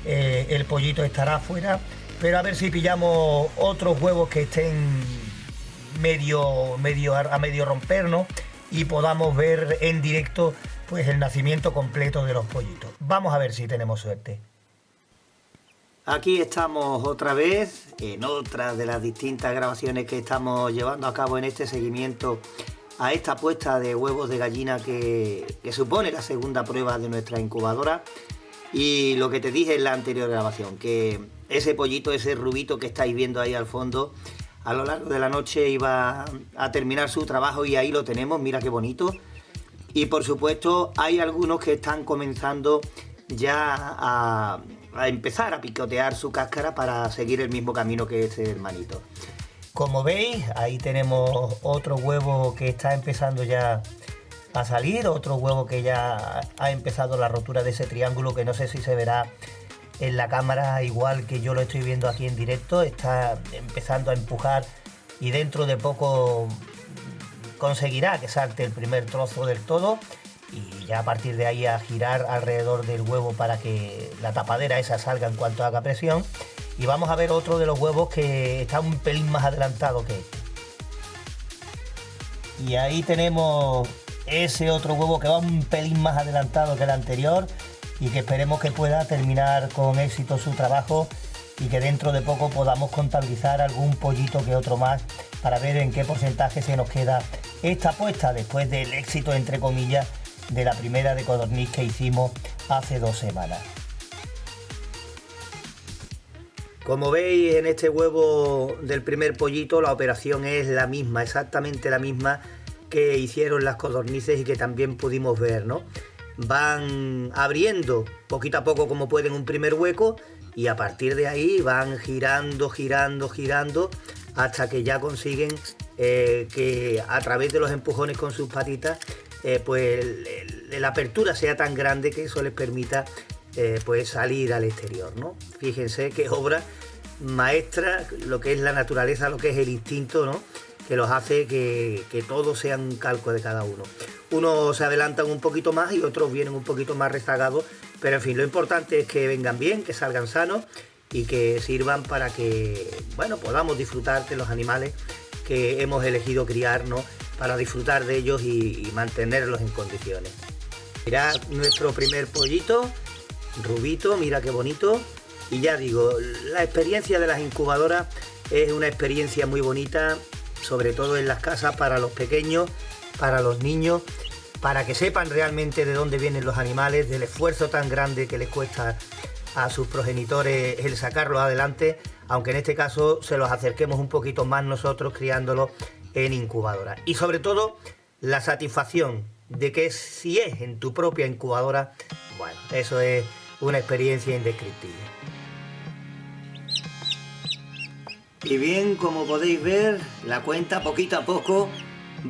el pollito estará afuera, pero a ver si pillamos otros huevos que estén a medio romper, ¿no? Y podamos ver en directo pues el nacimiento completo de los pollitos. Vamos a ver si tenemos suerte. Aquí estamos otra vez en otra de las distintas grabaciones que estamos llevando a cabo en este seguimiento a esta puesta de huevos de gallina que supone la segunda prueba de nuestra incubadora. Y lo que te dije en la anterior grabación, que ese pollito, ese rubito que estáis viendo ahí al fondo, a lo largo de la noche iba a terminar su trabajo, y ahí lo tenemos, mira qué bonito. Y por supuesto hay algunos que están comenzando ya a empezar a picotear su cáscara para seguir el mismo camino que este hermanito. Como veis, ahí tenemos otro huevo que está empezando ya a salir, otro huevo que ya ha empezado la rotura de ese triángulo, que no sé si se verá en la cámara igual que yo lo estoy viendo aquí en directo. Está empezando a empujar y dentro de poco conseguirá que salte el primer trozo del todo, y ya a partir de ahí a girar alrededor del huevo para que la tapadera esa salga en cuanto haga presión. Y vamos a ver otro de los huevos que está un pelín más adelantado que este. Y ahí tenemos ese otro huevo que va un pelín más adelantado que el anterior y que esperemos que pueda terminar con éxito su trabajo y que dentro de poco podamos contabilizar algún pollito que otro más para ver en qué porcentaje se nos queda esta puesta después del éxito, entre comillas, de la primera de codorniz que hicimos hace 2 semanas. Como veis, en este huevo del primer pollito la operación es la misma, exactamente la misma que hicieron las codornices y que también pudimos ver, ¿no? Van abriendo poquito a poco como pueden un primer hueco y a partir de ahí van girando hasta que ya consiguen que a través de los empujones con sus patitas pues la apertura sea tan grande que eso les permita pues salir al exterior, ¿no? Fíjense qué obra maestra, lo que es la naturaleza, lo que es el instinto, ¿no? Que los hace que todo sea un calco de cada uno. Unos se adelantan un poquito más y otros vienen un poquito más rezagados, pero en fin, lo importante es que vengan bien, que salgan sanos y que sirvan para que, bueno, podamos disfrutar de los animales que hemos elegido criar, ¿no? Para disfrutar de ellos y mantenerlos en condiciones. Mirad nuestro primer pollito, rubito, mira qué bonito. Y ya digo, la experiencia de las incubadoras es una experiencia muy bonita, sobre todo en las casas, para los pequeños, para los niños, para que sepan realmente de dónde vienen los animales, del esfuerzo tan grande que les cuesta a sus progenitores el sacarlos adelante, aunque en este caso se los acerquemos un poquito más nosotros criándolos en incubadora. Y sobre todo, la satisfacción de que si es en tu propia incubadora, bueno, eso es una experiencia indescriptible. Y bien, como podéis ver, la cuenta poquito a poco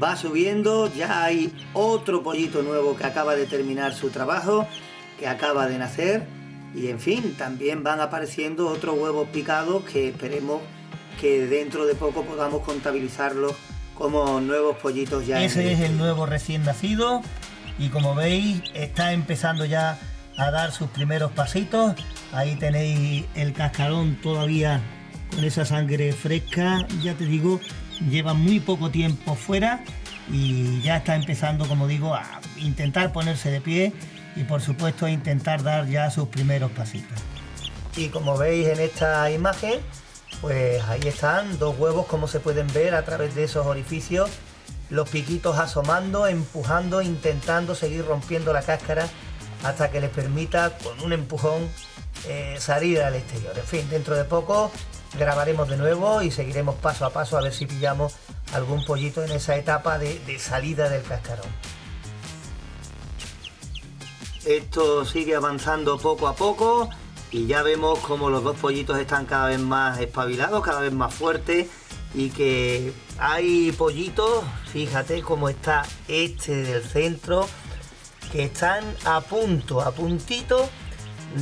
va subiendo. Ya hay otro pollito nuevo que acaba de terminar su trabajo, que acaba de nacer. Y en fin, también van apareciendo otros huevos picados que esperemos que dentro de poco podamos contabilizarlos como nuevos pollitos ya. Ese es el nuevo recién nacido y como veis está empezando ya a dar sus primeros pasitos. Ahí tenéis el cascarón todavía con esa sangre fresca, ya te digo, lleva muy poco tiempo fuera y ya está empezando, como digo, a intentar ponerse de pie y por supuesto a intentar dar ya sus primeros pasitos. Y como veis en esta imagen, pues ahí están 2 huevos, como se pueden ver a través de esos orificios, los piquitos asomando, empujando, intentando seguir rompiendo la cáscara hasta que les permita con un empujón salir al exterior. En fin, dentro de poco grabaremos de nuevo y seguiremos paso a paso a ver si pillamos algún pollito en esa etapa de salida del cascarón. Esto sigue avanzando poco a poco y ya vemos como los 2 pollitos están cada vez más espabilados, cada vez más fuertes y que hay pollitos, fíjate cómo está este del centro, que están a puntito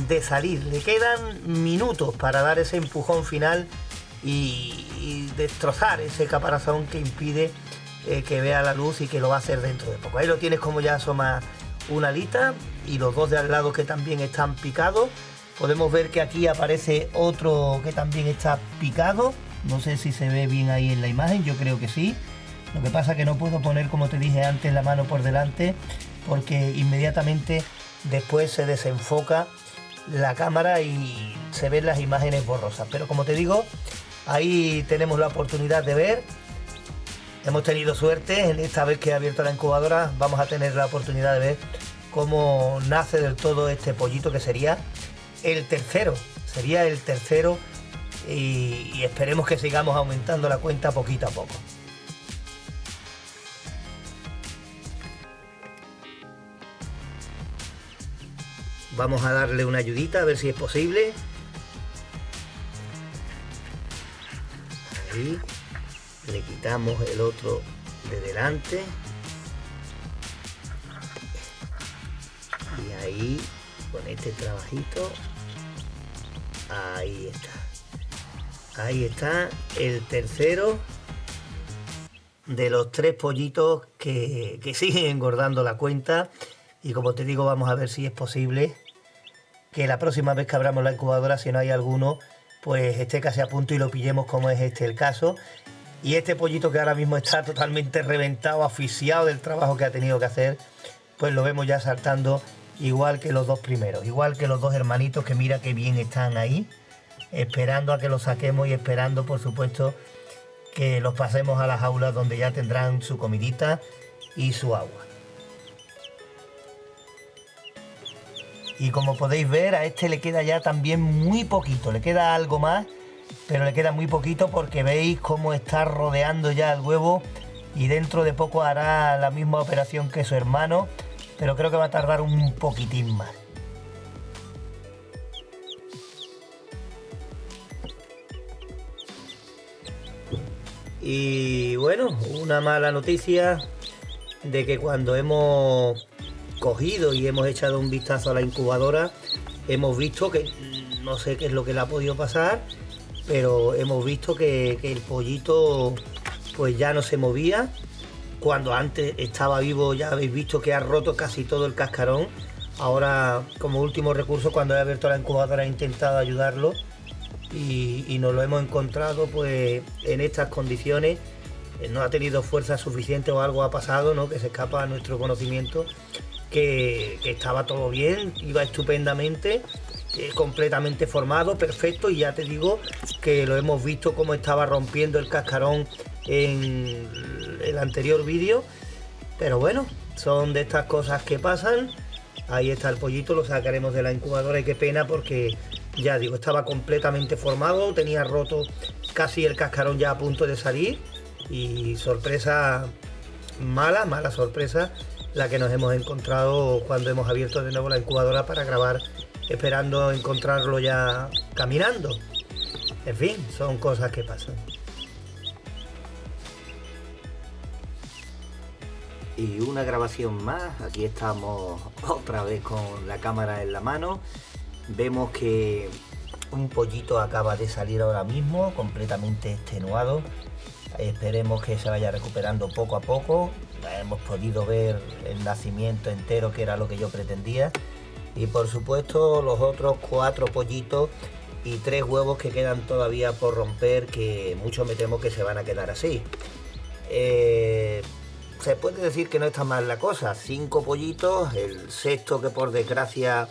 de salir. Le quedan minutos para dar ese empujón final y destrozar ese caparazón que impide que vea la luz y que lo va a hacer dentro de poco. Ahí lo tienes como ya asoma una alita y los 2 de al lado que también están picados. Podemos ver que aquí aparece otro que también está picado. No sé si se ve bien ahí en la imagen, yo creo que sí. Lo que pasa es que no puedo poner, como te dije antes, la mano por delante porque inmediatamente después se desenfoca la cámara y se ven las imágenes borrosas. Pero como te digo, ahí tenemos la oportunidad de ver. Hemos tenido suerte, en esta vez que he abierto la incubadora vamos a tener la oportunidad de ver cómo nace del todo este pollito, que sería el tercero. Y esperemos que sigamos aumentando la cuenta poquito a poco. Vamos a darle una ayudita a ver si es posible. Ahí le quitamos el otro de delante. Y ahí, con este trabajito, ahí está. Ahí está el tercero de los 3 pollitos que siguen engordando la cuenta. Y como te digo, vamos a ver si es posible que la próxima vez que abramos la incubadora, si no hay alguno, pues esté casi a punto y lo pillemos, como es este el caso. Y este pollito que ahora mismo está totalmente reventado, asfixiado del trabajo que ha tenido que hacer, pues lo vemos ya saltando igual que los dos primeros, igual que los dos hermanitos, que mira qué bien están ahí, esperando a que los saquemos y esperando, por supuesto, que los pasemos a las jaulas donde ya tendrán su comidita y su agua. Y como podéis ver, a este le queda ya también muy poquito, le queda algo más, pero le queda muy poquito porque veis cómo está rodeando ya el huevo y dentro de poco hará la misma operación que su hermano, pero creo que va a tardar un poquitín más. Y bueno, una mala noticia de que cuando hemos cogido y hemos echado un vistazo a la incubadora, hemos visto que no sé qué es lo que le ha podido pasar, pero hemos visto que el pollito pues ya no se movía. Cuando antes estaba vivo ya habéis visto que ha roto casi todo el cascarón. Ahora, como último recurso, cuando he abierto la incubadora he intentado ayudarlo y nos lo hemos encontrado pues en estas condiciones. No ha tenido fuerza suficiente o algo ha pasado, ¿no?, que se escapa a nuestro conocimiento, que estaba todo bien, iba estupendamente, completamente formado, perfecto, y ya te digo que lo hemos visto cómo estaba rompiendo el cascarón en el anterior vídeo, pero bueno, son de estas cosas que pasan. Ahí está el pollito, lo sacaremos de la incubadora y qué pena porque ya digo, estaba completamente formado, tenía roto casi el cascarón ya a punto de salir y sorpresa, mala sorpresa la que nos hemos encontrado cuando hemos abierto de nuevo la incubadora para grabar, esperando encontrarlo ya caminando. En fin, son cosas que pasan. Y una grabación más, aquí estamos otra vez con la cámara en la mano. Vemos que un pollito acaba de salir ahora mismo, completamente extenuado. Esperemos que se vaya recuperando poco a poco. Hemos podido ver el nacimiento entero, que era lo que yo pretendía. Y por supuesto los otros 4 pollitos y 3 huevos que quedan todavía por romper, que mucho me temo que se van a quedar así. Se puede decir que no está mal la cosa, 5 pollitos, el sexto que por desgracia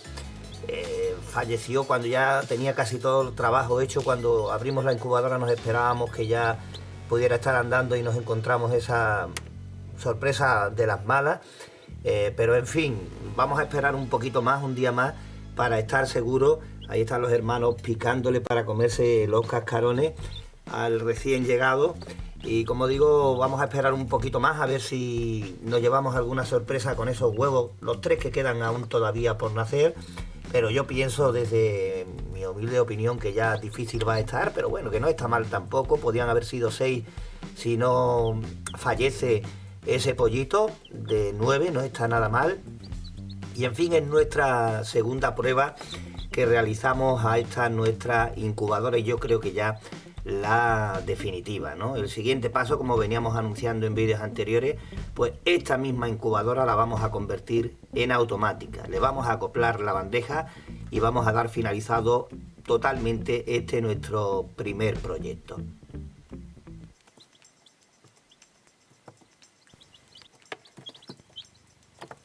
falleció cuando ya tenía casi todo el trabajo hecho. Cuando abrimos la incubadora nos esperábamos que ya pudiera estar andando y nos encontramos esa sorpresa de las malas, pero en fin, vamos a esperar un poquito más, un día más, para estar seguros. Ahí están los hermanos picándole para comerse los cascarones al recién llegado. Y como digo, vamos a esperar un poquito más a ver si nos llevamos alguna sorpresa con esos huevos, los 3 que quedan aún todavía por nacer. Pero yo pienso, desde mi humilde opinión, que ya difícil va a estar, pero bueno, que no está mal tampoco. Podían haber sido 6 si no fallece ese pollito, de 9, no está nada mal. Y en fin, es nuestra segunda prueba que realizamos a esta nuestra incubadora, y yo creo que ya la definitiva, ¿no? El siguiente paso, como veníamos anunciando en vídeos anteriores, pues esta misma incubadora la vamos a convertir en automática. Le vamos a acoplar la bandeja y vamos a dar finalizado totalmente este nuestro primer proyecto.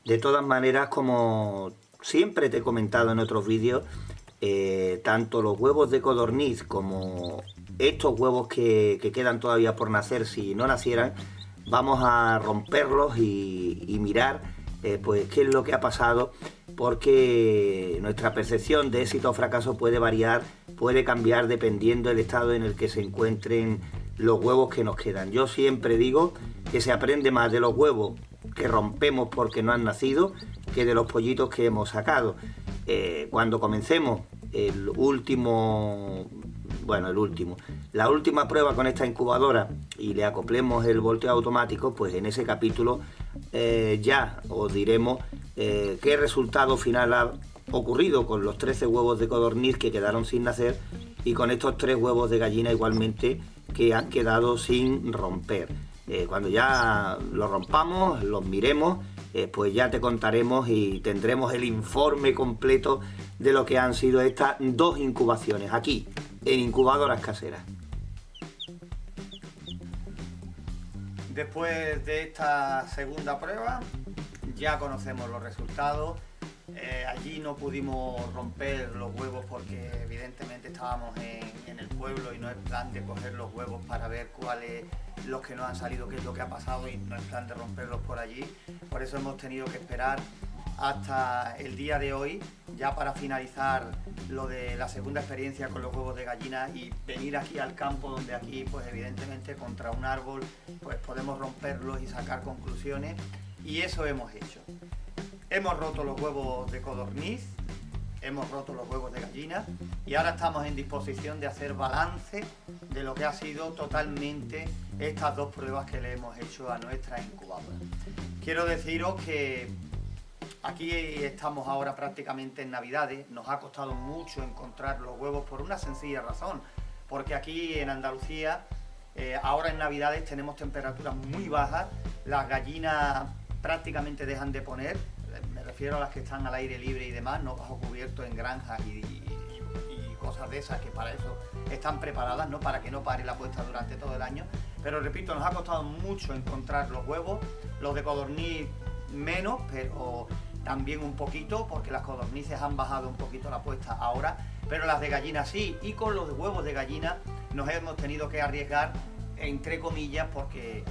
De todas maneras, como siempre te he comentado en otros vídeos, tanto los huevos de codorniz como estos huevos que quedan todavía por nacer, si no nacieran, vamos a romperlos y mirar pues qué es lo que ha pasado, porque nuestra percepción de éxito o fracaso puede variar, puede cambiar dependiendo del estado en el que se encuentren los huevos que nos quedan. Yo siempre digo que se aprende más de los huevos que rompemos porque no han nacido que de los pollitos que hemos sacado. Cuando comencemos la última prueba con esta incubadora y le acoplemos el volteo automático, pues en ese capítulo ya os diremos qué resultado final ha ocurrido con los 13 huevos de codorniz que quedaron sin nacer y con estos 3 huevos de gallina igualmente que han quedado sin romper. Cuando ya los rompamos, los miremos, pues ya te contaremos y tendremos el informe completo de lo que han sido estas 2 incubaciones aquí en Incubadoras Caseras. Después de esta segunda prueba ya conocemos los resultados. Allí no pudimos romper los huevos porque evidentemente estábamos en el pueblo y no es plan de coger los huevos para ver cuáles los que no han salido, qué es lo que ha pasado, y no es plan de romperlos por allí. Por eso hemos tenido que esperar hasta el día de hoy ya para finalizar lo de la segunda experiencia con los huevos de gallina y venir aquí al campo, donde aquí pues evidentemente contra un árbol pues podemos romperlos y sacar conclusiones, y eso hemos hecho. Hemos roto los huevos de codorniz, hemos roto los huevos de gallina y ahora estamos en disposición de hacer balance de lo que ha sido totalmente estas dos pruebas que le hemos hecho a nuestra incubadora. Quiero deciros que aquí estamos ahora prácticamente en Navidades. Nos ha costado mucho encontrar los huevos por una sencilla razón, porque aquí en Andalucía ahora en Navidades tenemos temperaturas muy bajas, las gallinas prácticamente dejan de poner. Me refiero a las que están al aire libre y demás, no bajo cubierto en granjas y cosas de esas que para eso están preparadas, ¿no? Para que no pare la puesta durante todo el año. Pero repito, nos ha costado mucho encontrar los huevos, los de codorniz menos, pero también un poquito, porque las codornices han bajado un poquito la puesta ahora, pero las de gallina sí, y con los huevos de gallina nos hemos tenido que arriesgar, entre comillas, porque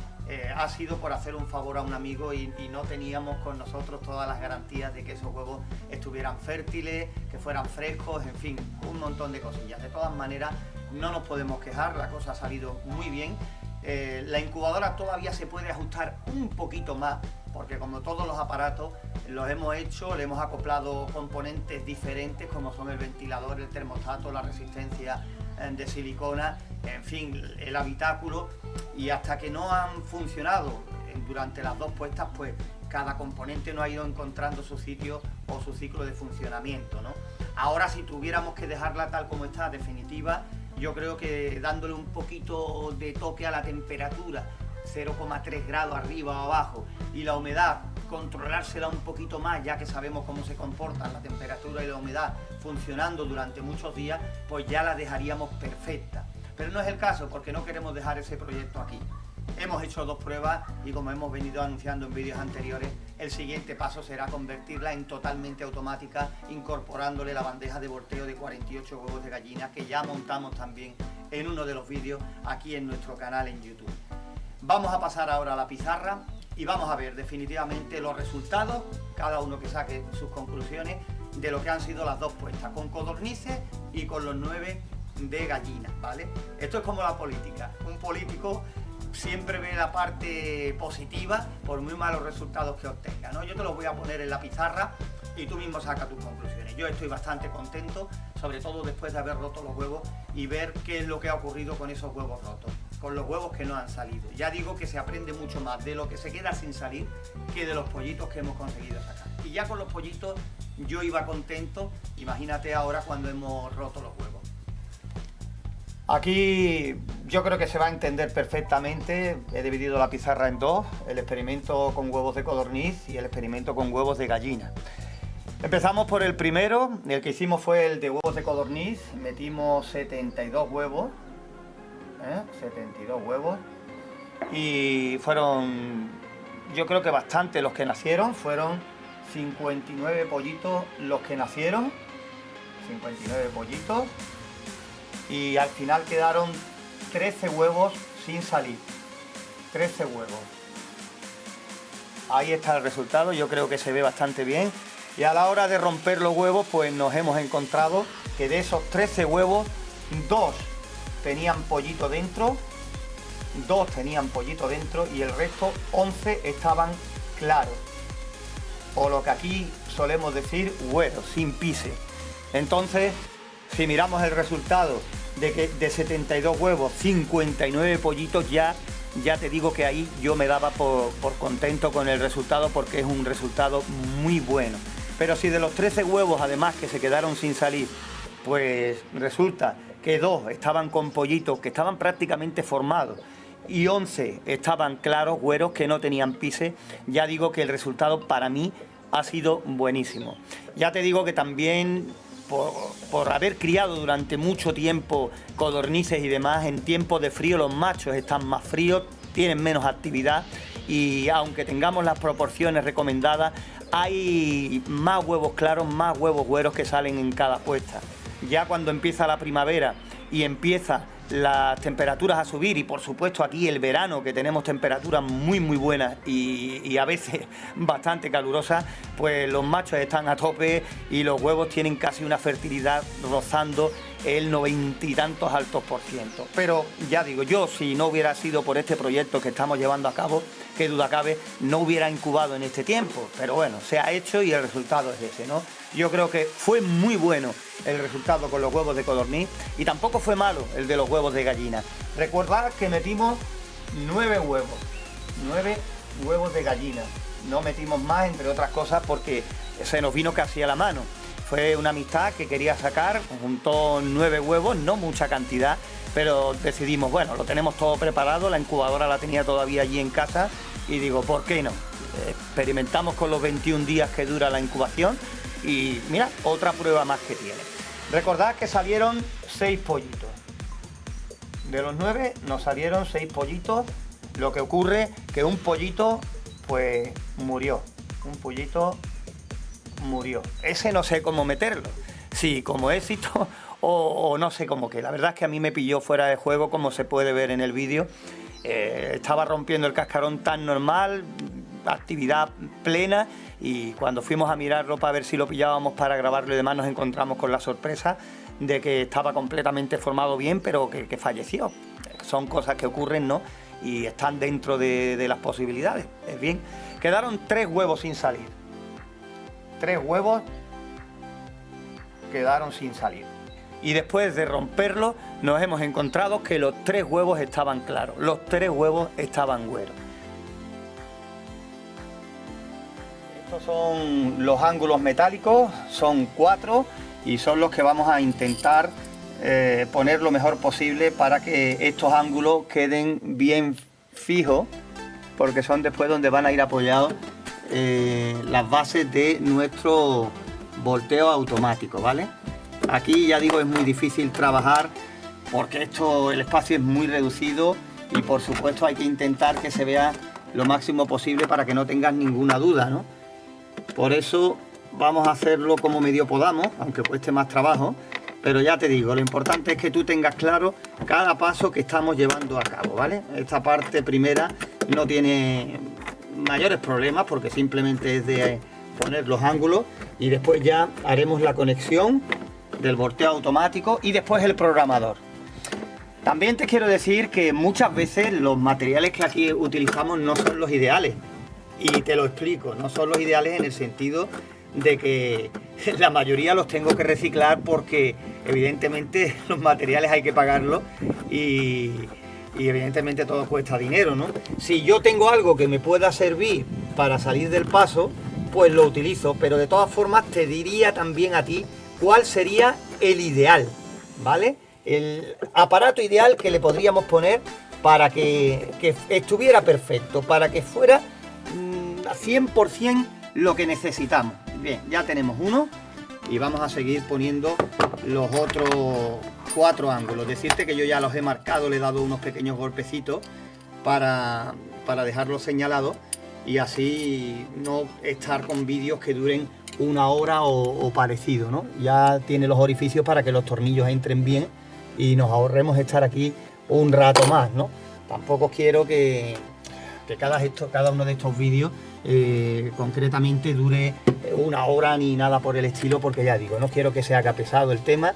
ha sido por hacer un favor a un amigo y no teníamos con nosotros todas las garantías de que esos huevos estuvieran fértiles, que fueran frescos, en fin, un montón de cosillas. De todas maneras, no nos podemos quejar, la cosa ha salido muy bien. La incubadora todavía se puede ajustar un poquito más, porque como todos los aparatos los hemos hecho, le hemos acoplado componentes diferentes como son el ventilador, el termostato, la resistencia de silicona, en fin, el habitáculo, y hasta que no han funcionado durante las dos puestas, pues cada componente no ha ido encontrando su sitio o su ciclo de funcionamiento, ¿no? Ahora, si tuviéramos que dejarla tal como está, definitiva, yo creo que dándole un poquito de toque a la temperatura, 0,3 grados arriba o abajo, y la humedad, controlársela un poquito más, ya que sabemos cómo se comportan la temperatura y la humedad funcionando durante muchos días, pues ya la dejaríamos perfecta. Pero no es el caso, porque no queremos dejar ese proyecto aquí. Hemos hecho dos pruebas y, como hemos venido anunciando en vídeos anteriores, el siguiente paso será convertirla en totalmente automática, incorporándole la bandeja de volteo de 48 huevos de gallina, que ya montamos también en uno de los vídeos aquí en nuestro canal en YouTube. Vamos a pasar ahora a la pizarra y vamos a ver definitivamente los resultados, cada uno que saque sus conclusiones de lo que han sido las dos puestas, con codornices y con los 9 de gallina, ¿vale? Esto es como la política. Un político siempre ve la parte positiva por muy malos resultados que obtenga, ¿no? Yo te los voy a poner en la pizarra y tú mismo saca tus conclusiones. Yo estoy bastante contento, sobre todo después de haber roto los huevos y ver qué es lo que ha ocurrido con esos huevos rotos, con los huevos que no han salido. Ya digo que se aprende mucho más de lo que se queda sin salir que de los pollitos que hemos conseguido sacar. Y ya con los pollitos yo iba contento, imagínate ahora cuando hemos roto los huevos. Aquí yo creo que se va a entender perfectamente. He dividido la pizarra en dos, el experimento con huevos de codorniz y el experimento con huevos de gallina. Empezamos por el primero, el que hicimos fue el de huevos de codorniz. Metimos 72 huevos, 72 huevos, y fueron, yo creo que bastante los que nacieron, fueron 59 pollitos los que nacieron, 59 pollitos. Y al final quedaron 13 huevos sin salir, 13 huevos. Ahí está el resultado, yo creo que se ve bastante bien. Y a la hora de romper los huevos, pues nos hemos encontrado que de esos 13 huevos, 2 tenían pollito dentro, 2 tenían pollito dentro y el resto, 11, estaban claros. O lo que aquí solemos decir, güeros, sin pise. Entonces, si miramos el resultado de que de 72 huevos, 59 pollitos, ya te digo que ahí yo me daba por contento con el resultado, porque es un resultado muy bueno. Pero si de los 13 huevos, además, que se quedaron sin salir, pues resulta que 2 estaban con pollitos que estaban prácticamente formados y 11 estaban claros, güeros, que no tenían pise, ya digo que el resultado para mí ha sido buenísimo. Ya te digo que también por haber criado durante mucho tiempo codornices y demás, en tiempos de frío los machos están más fríos, tienen menos actividad y aunque tengamos las proporciones recomendadas, hay más huevos claros, más huevos güeros que salen en cada puesta. Ya cuando empieza la primavera y empieza las temperaturas a subir y por supuesto aquí el verano, que tenemos temperaturas muy buenas y a veces bastante calurosas, pues los machos están a tope y los huevos tienen casi una fertilidad rozando el 90 y tantos altos %. Pero ya digo, yo si no hubiera sido por este proyecto que estamos llevando a cabo, qué duda cabe, no hubiera incubado en este tiempo. Pero bueno, se ha hecho y el resultado es ese, ¿no? Yo creo que fue muy bueno el resultado con los huevos de codorniz y tampoco fue malo el de los huevos de gallina. Recordad que metimos 9 huevos, 9 huevos de gallina. No metimos más, entre otras cosas, porque se nos vino casi a la mano. Fue una amistad que quería sacar, juntó 9 huevos, no mucha cantidad, pero decidimos, bueno, lo tenemos todo preparado, la incubadora la tenía todavía allí en casa y digo, ¿por qué no? Experimentamos con los 21 días que dura la incubación y mira, otra prueba más que tiene. Recordad que salieron 6 pollitos. De los 9 nos salieron 6 pollitos. Lo que ocurre que un pollito pues murió. Un pollito murió. Ese no sé cómo meterlo. Sí, como éxito o no sé cómo que. La verdad es que a mí me pilló fuera de juego, como se puede ver en el vídeo. Estaba rompiendo el cascarón tan normal, actividad plena, y cuando fuimos a mirarlo para ver si lo pillábamos para grabarlo y demás, nos encontramos con la sorpresa de que estaba completamente formado bien, pero que falleció. Son cosas que ocurren, ¿no? Y están dentro de las posibilidades. Es bien. Quedaron 3 huevos sin salir. 3 huevos quedaron sin salir. Y después de romperlo, nos hemos encontrado que los 3 huevos estaban claros. Los 3 huevos estaban güeros. Estos son los ángulos metálicos, son 4 y son los que vamos a intentar poner lo mejor posible para que estos ángulos queden bien fijos, porque son después donde van a ir apoyados las bases de nuestro volteo automático, ¿vale? Aquí ya digo, es muy difícil trabajar porque el espacio es muy reducido y por supuesto hay que intentar que se vea lo máximo posible para que no tengas ninguna duda, ¿no? Por eso vamos a hacerlo como medio podamos, aunque cueste más trabajo, pero ya te digo, lo importante es que tú tengas claro cada paso que estamos llevando a cabo, ¿vale? Esta parte primera no tiene mayores problemas porque simplemente es de poner los ángulos y después ya haremos la conexión del volteo automático y después el programador. También te quiero decir que muchas veces los materiales que aquí utilizamos no son los ideales. Y te lo explico, no son los ideales en el sentido de que la mayoría los tengo que reciclar porque evidentemente los materiales hay que pagarlos y evidentemente todo cuesta dinero, ¿no? Si yo tengo algo que me pueda servir para salir del paso, pues lo utilizo, pero de todas formas te diría también a ti cuál sería el ideal, ¿vale? El aparato ideal que le podríamos poner para que estuviera perfecto, para que fuera 100% lo que necesitamos. Bien, ya tenemos uno y vamos a seguir poniendo los otros 4 ángulos. Decirte que yo ya los he marcado, le he dado unos pequeños golpecitos para dejarlos señalados y así no estar con vídeos que duren 1 hora o parecido, ¿no? Ya tiene los orificios para que los tornillos entren bien y nos ahorremos estar aquí un rato más, ¿no? Tampoco quiero que cada uno de estos vídeos concretamente dure 1 hora ni nada por el estilo, porque ya digo, no quiero que se haga pesado el tema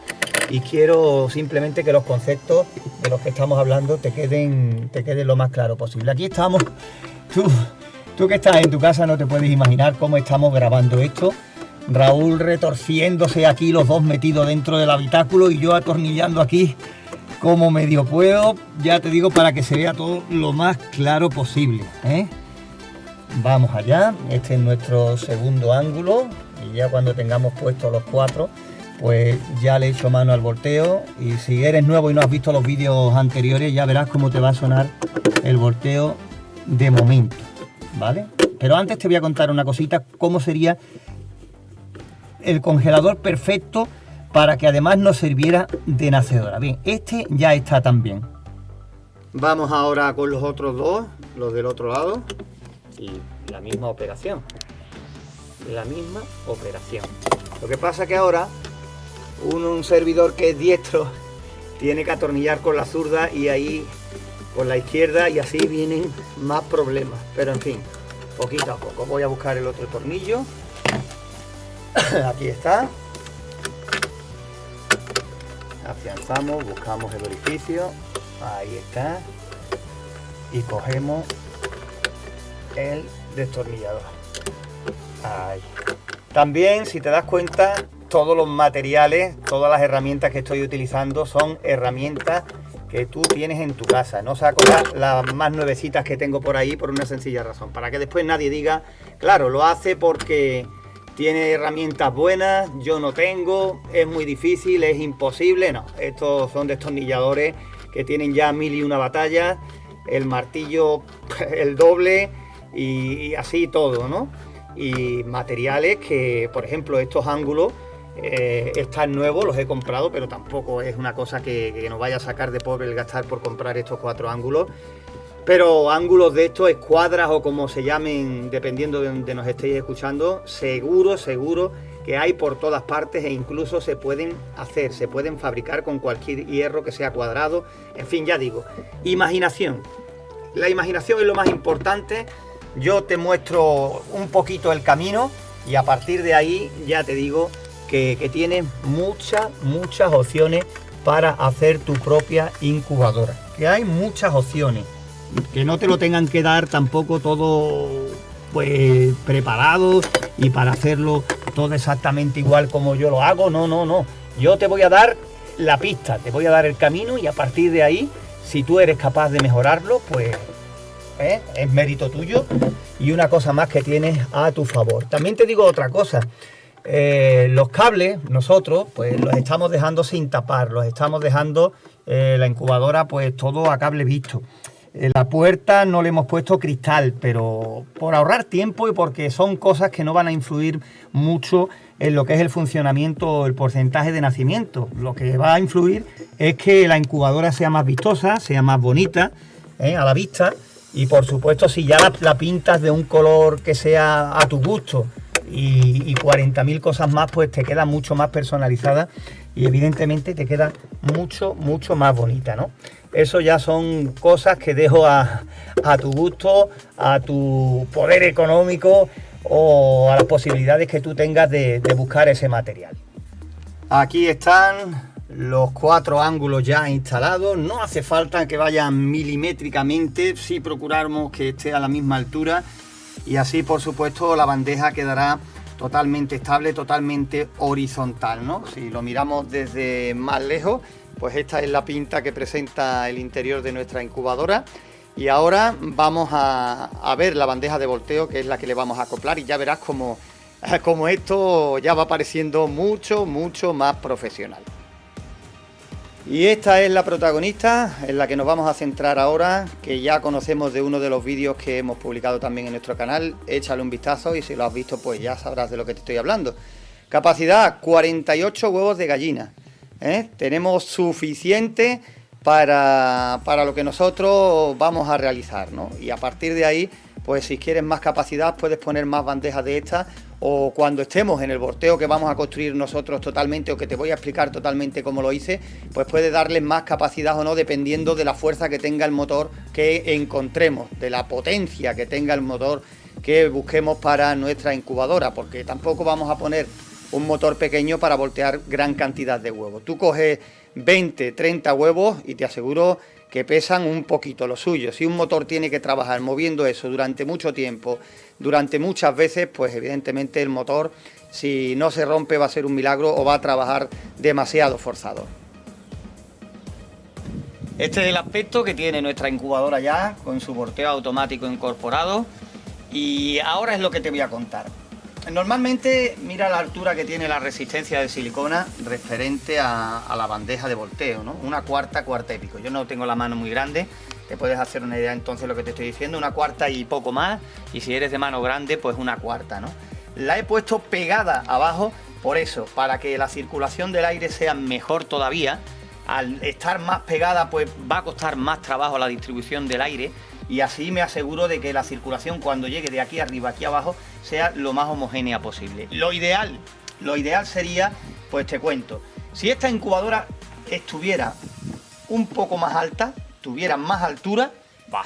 y quiero simplemente que los conceptos de los que estamos hablando te queden lo más claro posible. Aquí estamos, tú que estás en tu casa no te puedes imaginar cómo estamos grabando esto. Raúl retorciéndose aquí, los dos metidos dentro del habitáculo y yo atornillando aquí como medio puedo, ya te digo, para que se vea todo lo más claro posible, ¿eh? Vamos allá, este es nuestro segundo ángulo y ya cuando tengamos puestos los 4, pues ya le he hecho mano al volteo y si eres nuevo y no has visto los vídeos anteriores ya verás cómo te va a sonar el volteo de momento, ¿vale? Pero antes te voy a contar una cosita, cómo sería el congelador perfecto para que además nos sirviera de nacedora. Bien, este ya está también. Vamos ahora con los otros dos, los del otro lado, y la misma operación. La misma operación. Lo que pasa que ahora un servidor que es diestro tiene que atornillar con la zurda y ahí con la izquierda, y así vienen más problemas. Pero en fin, poquito a poco. Voy a buscar el otro tornillo. Aquí está. Afianzamos, buscamos el orificio. Ahí está. Y cogemos el destornillador. Ahí. También, si te das cuenta, todos los materiales, todas las herramientas que estoy utilizando son herramientas que tú tienes en tu casa. No saco las más nuevecitas que tengo por ahí por una sencilla razón. Para que después nadie diga, claro, lo hace porque tiene herramientas buenas, yo no tengo, es muy difícil, es imposible. No, estos son destornilladores que tienen ya 1001 batallas, el martillo el doble y así todo, ¿no? Y materiales que, por ejemplo, estos ángulos están nuevos, los he comprado, pero tampoco es una cosa que nos vaya a sacar de pobre el gastar por comprar estos 4 ángulos. Pero ángulos de estos, escuadras o como se llamen, dependiendo de donde nos estéis escuchando, seguro que hay por todas partes, e incluso se pueden fabricar con cualquier hierro que sea cuadrado. En fin, ya digo, imaginación. La imaginación es lo más importante. Yo te muestro un poquito el camino y a partir de ahí ya te digo que tienes muchas opciones para hacer tu propia incubadora. Que hay muchas opciones. Que no te lo tengan que dar tampoco todo pues preparado y para hacerlo todo exactamente igual como yo lo hago. No. Yo te voy a dar la pista, te voy a dar el camino y a partir de ahí, si tú eres capaz de mejorarlo, pues es mérito tuyo y una cosa más que tienes a tu favor. También te digo otra cosa. Los cables nosotros pues los estamos dejando sin tapar, los estamos dejando la incubadora pues todo a cable visto. La puerta no le hemos puesto cristal, pero por ahorrar tiempo y porque son cosas que no van a influir mucho en lo que es el funcionamiento o el porcentaje de nacimiento. Lo que va a influir es que la incubadora sea más vistosa, sea más bonita a la vista, y por supuesto si ya la pintas de un color que sea a tu gusto y 40.000 cosas más, pues te queda mucho más personalizada y evidentemente te queda mucho más bonita, ¿no? Eso ya son cosas que dejo a tu gusto, a tu poder económico o a las posibilidades que tú tengas de buscar ese material. Aquí están los 4 ángulos ya instalados. No hace falta que vayan milimétricamente, sí procuramos que esté a la misma altura y así por supuesto la bandeja quedará totalmente estable, totalmente horizontal, ¿no? Si lo miramos desde más lejos, pues esta es la pinta que presenta el interior de nuestra incubadora. Y ahora vamos a ver la bandeja de volteo, que es la que le vamos a acoplar, y ya verás como esto ya va pareciendo mucho más profesional. Y esta es la protagonista en la que nos vamos a centrar ahora, que ya conocemos de uno de los vídeos que hemos publicado también en nuestro canal. Échale un vistazo y si lo has visto pues ya sabrás de lo que te estoy hablando. Capacidad 48 huevos de gallina. Tenemos suficiente para lo que nosotros vamos a realizar, ¿no? Y a partir de ahí, pues si quieres más capacidad puedes poner más bandejas de estas, o cuando estemos en el volteo que vamos a construir nosotros totalmente, o que te voy a explicar totalmente cómo lo hice, pues puedes darle más capacidad o no, dependiendo de la fuerza que tenga el motor que encontremos, de la potencia que tenga el motor que busquemos para nuestra incubadora, porque tampoco vamos a poner un motor pequeño para voltear gran cantidad de huevos. Tú coges 20, 30 huevos y te aseguro que pesan un poquito lo suyo. Si un motor tiene que trabajar moviendo eso durante mucho tiempo, durante muchas veces, pues evidentemente el motor, si no se rompe, va a ser un milagro o va a trabajar demasiado forzado. Este es el aspecto que tiene nuestra incubadora ya, con su volteo automático incorporado. Y ahora es lo que te voy a contar. Normalmente mira la altura que tiene la resistencia de silicona referente a la bandeja de volteo, ¿no? Una cuarta y pico. Yo no tengo la mano muy grande, te puedes hacer una idea entonces de lo que te estoy diciendo, una cuarta y poco más, y si eres de mano grande pues una cuarta, ¿no? La he puesto pegada abajo por eso, para que la circulación del aire sea mejor todavía. al estar más pegada pues va a costar más trabajo la distribución del aire, y así me aseguro de que la circulación cuando llegue de aquí arriba a aquí abajo sea lo más homogénea posible. Lo ideal sería, pues te cuento, si esta incubadora estuviera un poco más alta, tuviera más altura,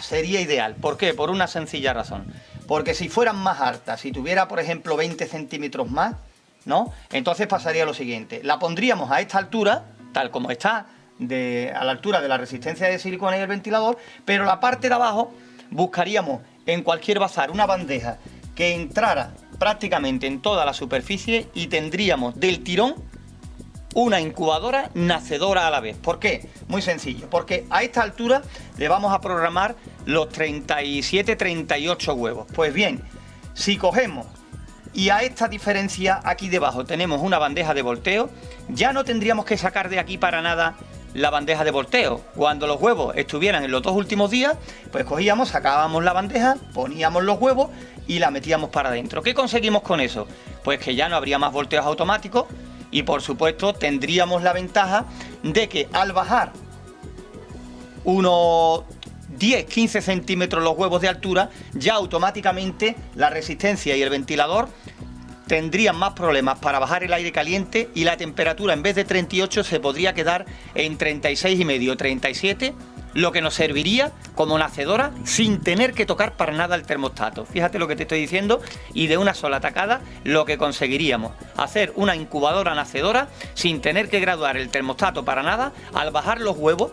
sería ideal. ¿Por qué? Por una sencilla razón. Porque si fueran más altas, si tuviera por ejemplo 20 centímetros más, ¿no? Entonces pasaría lo siguiente, la pondríamos a esta altura, tal como está, a la altura de la resistencia de silicona y el ventilador, pero la parte de abajo buscaríamos en cualquier bazar una bandeja que entrara prácticamente en toda la superficie y tendríamos del tirón una incubadora nacedora a la vez. ¿Por qué? Muy sencillo, porque a esta altura le vamos a programar los 37-38 huevos. Pues bien, si cogemos y a esta diferencia aquí debajo tenemos una bandeja de volteo, ya no tendríamos que sacar de aquí para nada la bandeja de volteo. Cuando los huevos estuvieran en los 2 últimos días, pues cogíamos, sacábamos la bandeja, poníamos los huevos y la metíamos para adentro. ¿Qué conseguimos con eso? Pues que ya no habría más volteos automáticos y por supuesto tendríamos la ventaja de que al bajar unos 10-15 centímetros los huevos de altura, ya automáticamente la resistencia y el ventilador tendrían más problemas para bajar el aire caliente y la temperatura en vez de 38 se podría quedar en 36,5, 37, lo que nos serviría como nacedora sin tener que tocar para nada el termostato. Fíjate lo que te estoy diciendo, y de una sola tacada lo que conseguiríamos, hacer una incubadora nacedora sin tener que graduar el termostato para nada. Al bajar los huevos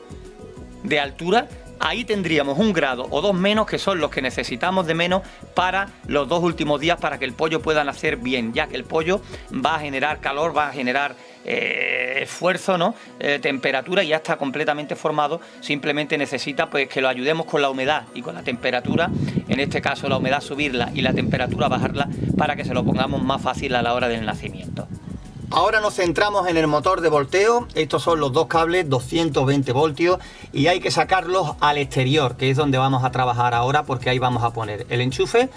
de altura, ahí tendríamos 1 grado o 2 menos, que son los que necesitamos de menos para los 2 últimos días para que el pollo pueda nacer bien, ya que el pollo va a generar calor, va a generar esfuerzo, ¿no? Temperatura, y ya está completamente formado, simplemente necesita pues que lo ayudemos con la humedad y con la temperatura, en este caso la humedad subirla y la temperatura bajarla para que se lo pongamos más fácil a la hora del nacimiento. Ahora nos centramos en el motor de volteo. Estos son los 2 cables 220 voltios y hay que sacarlos al exterior, que es donde vamos a trabajar ahora, porque ahí vamos a poner el enchufe,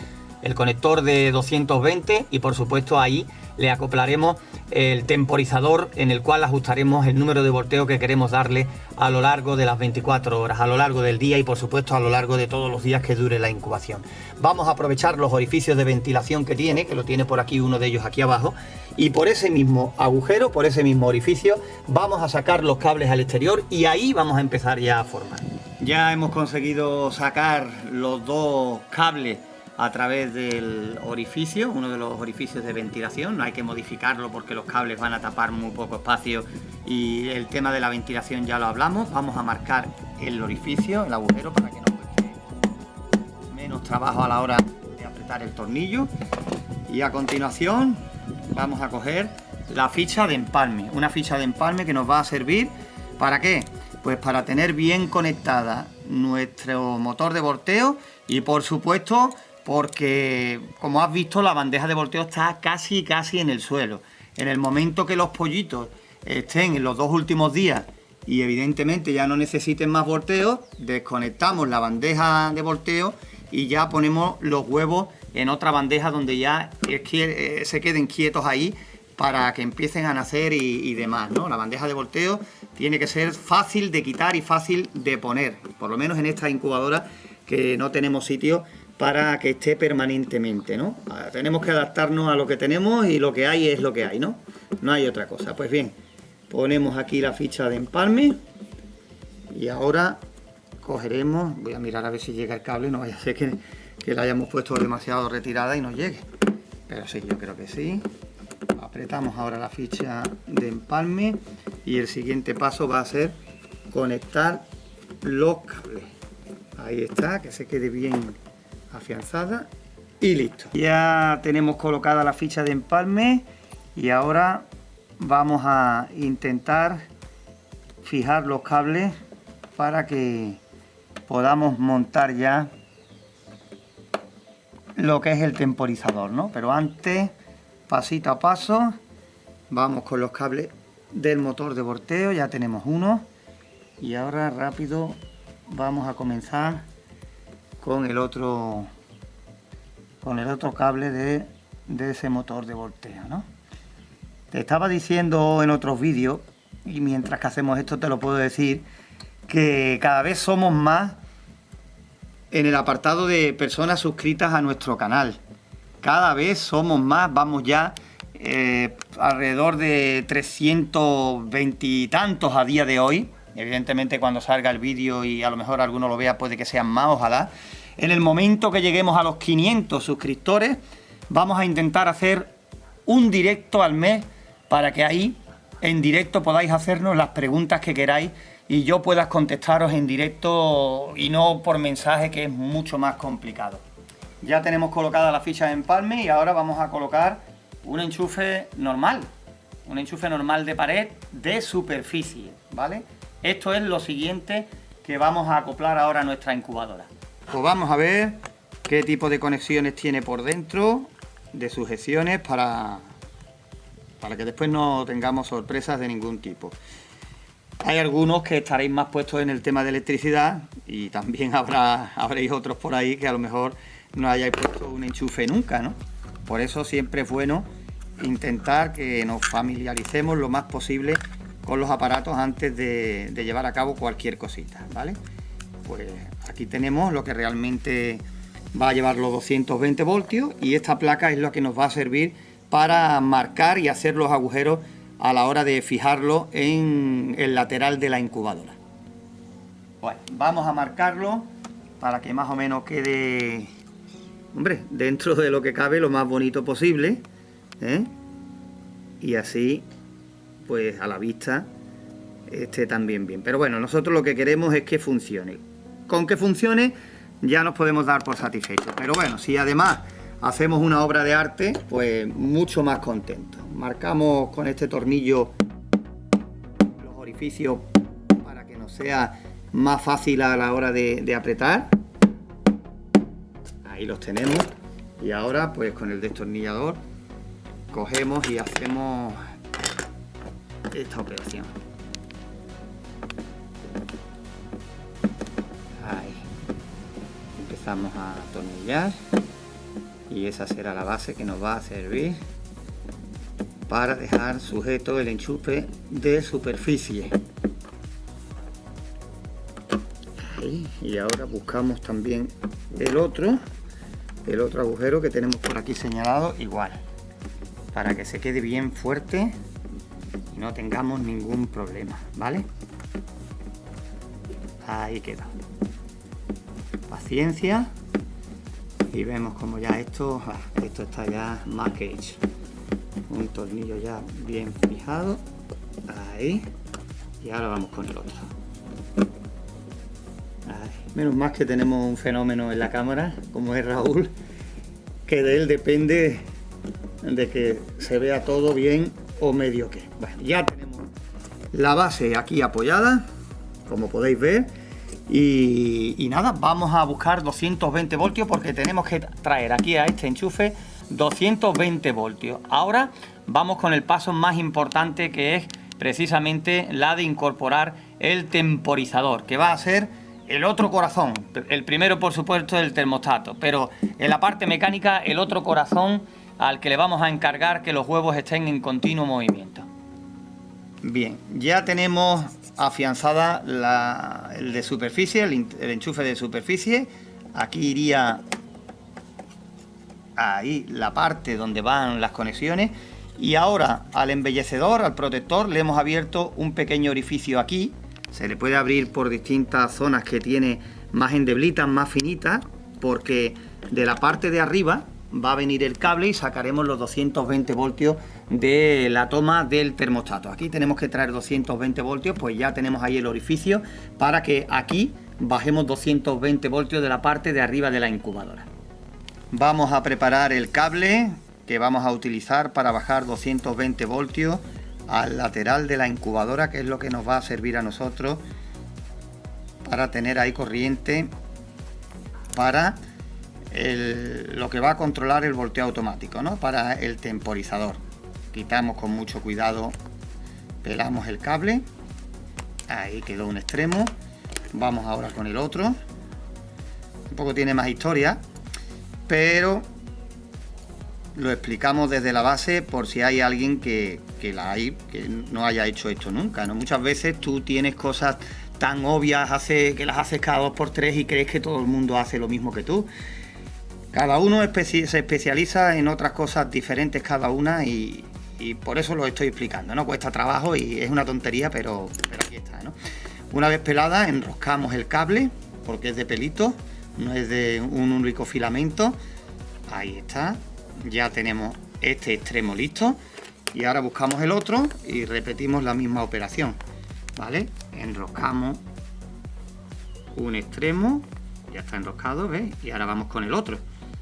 el conector de 220 y por supuesto ahí le acoplaremos el temporizador en el cual ajustaremos el número de volteo que queremos darle a lo largo de las 24 horas, a lo largo del día y por supuesto a lo largo de todos los días que dure la incubación. Vamos a aprovechar los orificios de ventilación que tiene, que lo tiene por aquí uno de ellos aquí abajo, y por ese mismo agujero, por ese mismo orificio, vamos a sacar los cables al exterior y ahí vamos a empezar ya a formar. Ya hemos conseguido sacar los 2 cables a través del orificio, uno de los orificios de ventilación. No hay que modificarlo porque los cables van a tapar muy poco espacio y el tema de la ventilación ya lo hablamos. Vamos a marcar el orificio, el agujero, para que nos cueste menos trabajo a la hora de apretar el tornillo. Y a continuación vamos a coger la ficha de empalme, una ficha de empalme que nos va a servir ¿para qué? Pues para tener bien conectada nuestro motor de volteo y por supuesto porque, como has visto, la bandeja de volteo está casi en el suelo. En el momento que los pollitos estén en los 2 últimos días y evidentemente ya no necesiten más volteo, desconectamos la bandeja de volteo y ya ponemos los huevos en otra bandeja donde ya se queden quietos ahí para que empiecen a nacer y demás, ¿no? La bandeja de volteo tiene que ser fácil de quitar y fácil de poner, por lo menos en esta incubadora que no tenemos sitio para que esté permanentemente, ¿no? Tenemos que adaptarnos a lo que tenemos y lo que hay es lo que hay, ¿no? No hay otra cosa. Pues bien, ponemos aquí la ficha de empalme y ahora cogeremos, voy a mirar a ver si llega el cable, no vaya a ser que la hayamos puesto demasiado retirada y no llegue, pero sí, yo creo que sí. Apretamos ahora la ficha de empalme y el siguiente paso va a ser conectar los cables. Ahí está, que se quede bien afianzada y listo. Ya tenemos colocada la ficha de empalme y ahora vamos a intentar fijar los cables para que podamos montar ya lo que es el temporizador, ¿no? Pero antes, pasito a paso, vamos con los cables del motor de volteo. Ya tenemos uno y ahora rápido vamos a comenzar con el otro cable de ese motor de volteo, ¿no? Te estaba diciendo en otros vídeos y mientras que hacemos esto te lo puedo decir, que cada vez somos más en el apartado de personas suscritas a nuestro canal. Cada vez somos más, vamos ya alrededor de 320 y tantos a día de hoy. Evidentemente cuando salga el vídeo y a lo mejor alguno lo vea puede que sean más, ojalá. En el momento que lleguemos a los 500 suscriptores vamos a intentar hacer un directo al mes para que ahí en directo podáis hacernos las preguntas que queráis y yo pueda contestaros en directo y no por mensaje, que es mucho más complicado. Ya tenemos colocada la ficha de empalme y ahora vamos a colocar un enchufe normal de pared de superficie, ¿vale? Esto es lo siguiente que vamos a acoplar ahora a nuestra incubadora. Pues vamos a ver qué tipo de conexiones tiene por dentro, de sujeciones, para que después no tengamos sorpresas de ningún tipo. Hay algunos que estaréis más puestos en el tema de electricidad y también habréis otros por ahí que a lo mejor no hayáis puesto un enchufe nunca, ¿no? Por eso siempre es bueno intentar que nos familiaricemos lo más posible con los aparatos antes de llevar a cabo cualquier cosita, ¿vale? Pues aquí tenemos lo que realmente va a llevar los 220 voltios y esta placa es lo que nos va a servir para marcar y hacer los agujeros a la hora de fijarlo en el lateral de la incubadora. Bueno, vamos a marcarlo para que más o menos quede, hombre, dentro de lo que cabe lo más bonito posible, ¿eh? Y así pues a la vista esté también bien. Pero bueno, nosotros lo que queremos es que funcione. Con que funcione ya nos podemos dar por satisfechos. Pero bueno, si además hacemos una obra de arte, pues mucho más contentos. Marcamos con este tornillo los orificios para que nos sea más fácil a la hora de apretar. Ahí los tenemos. Y ahora pues con el destornillador cogemos y hacemos esta operación. Ahí empezamos a atornillar y esa será la base que nos va a servir para dejar sujeto el enchufe de superficie. Ahí. Y ahora buscamos también el otro agujero que tenemos por aquí señalado, igual, para que se quede bien fuerte y no tengamos ningún problema, ¿vale? Ahí queda. Paciencia y vemos como ya esto está ya más que hecho. Un tornillo ya bien fijado. Ahí. Y ahora vamos con el otro. Ahí. Menos mal que tenemos un fenómeno en la cámara, como es Raúl, que de él depende de que se vea todo bien o medio que. Bueno, ya tenemos la base aquí apoyada, como podéis ver, y nada, vamos a buscar 220 voltios porque tenemos que traer aquí a este enchufe 220 voltios. Ahora vamos con el paso más importante, que es precisamente la de incorporar el temporizador, que va a ser el otro corazón. El primero, por supuesto, el termostato, pero en la parte mecánica el otro corazón al que le vamos a encargar que los huevos estén en continuo movimiento. Bien, ya tenemos afianzada el de superficie, el enchufe de superficie. Aquí iría ahí la parte donde van las conexiones. Y ahora al embellecedor, al protector, le hemos abierto un pequeño orificio aquí. Se le puede abrir por distintas zonas que tiene más endeblitas, más finitas, porque de la parte de arriba va a venir el cable y sacaremos los 220 voltios de la toma del termostato. Aquí tenemos que traer 220 voltios, pues ya tenemos ahí el orificio para que aquí bajemos 220 voltios de la parte de arriba de la incubadora. Vamos a preparar el cable que vamos a utilizar para bajar 220 voltios al lateral de la incubadora, que es lo que nos va a servir a nosotros para tener ahí corriente para lo que va a controlar el volteo automático, ¿no? Para el temporizador. Quitamos con mucho cuidado, pelamos el cable, ahí quedó un extremo. Vamos ahora con el otro. Un poco tiene más historia, pero lo explicamos desde la base por si hay alguien que no haya hecho esto nunca, ¿no? Muchas veces tú tienes cosas tan obvias que las haces cada 2x3 y crees que todo el mundo hace lo mismo que tú. Cada uno se especializa en otras cosas diferentes cada una y por eso lo estoy explicando, ¿no? Cuesta trabajo y es una tontería, pero aquí está, ¿no? Una vez pelada, enroscamos el cable, porque es de pelito, no es de un único filamento. Ahí está, ya tenemos este extremo listo. Y ahora buscamos el otro y repetimos la misma operación, ¿vale? Enroscamos un extremo, ya está enroscado, ¿ves? Y ahora vamos con el otro.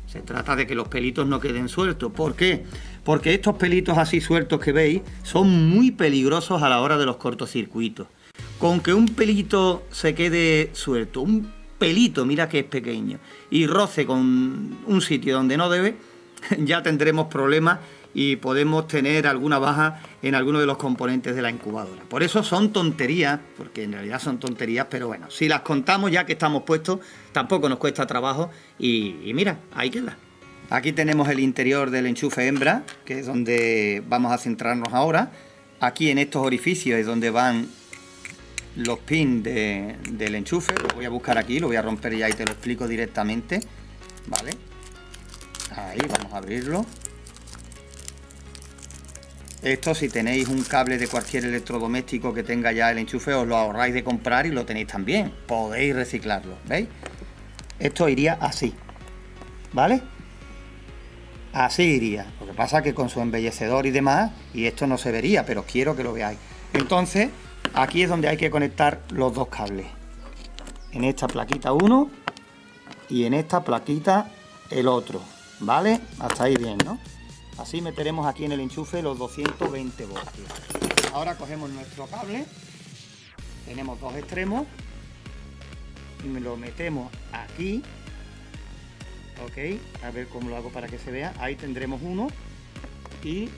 Se trata de que los pelitos no queden sueltos. ¿Por qué? Porque estos pelitos así sueltos que veis son muy peligrosos a la hora de los cortocircuitos. Con que un pelito se quede suelto, un pelito, mira que es pequeño, y roce con un sitio donde no debe, ya tendremos problemas y podemos tener alguna baja en alguno de los componentes de la incubadora. Por eso son tonterías, porque en realidad son tonterías, pero bueno, si las contamos ya que estamos puestos, tampoco nos cuesta trabajo y mira, ahí queda. Aquí tenemos el interior del enchufe hembra, que es donde vamos a centrarnos ahora. Aquí en estos orificios es donde van los pins del enchufe. Lo voy a buscar aquí, lo voy a romper ya y te lo explico directamente, ¿vale? Ahí, vamos a abrirlo. Esto, si tenéis un cable de cualquier electrodoméstico que tenga ya el enchufe, os lo ahorráis de comprar y lo tenéis también. Podéis reciclarlo, ¿veis? Esto iría así, ¿vale? Así iría. Lo que pasa es que con su embellecedor y demás, y esto no se vería, pero quiero que lo veáis. Entonces, aquí es donde hay que conectar los dos cables. En esta plaquita uno y en esta plaquita el otro, ¿vale? Hasta ahí bien, ¿no? Así meteremos aquí en el enchufe los 220 voltios. Ahora cogemos nuestro cable, tenemos dos extremos, y lo metemos aquí, ok, a ver cómo lo hago para que se vea. Ahí tendremos uno y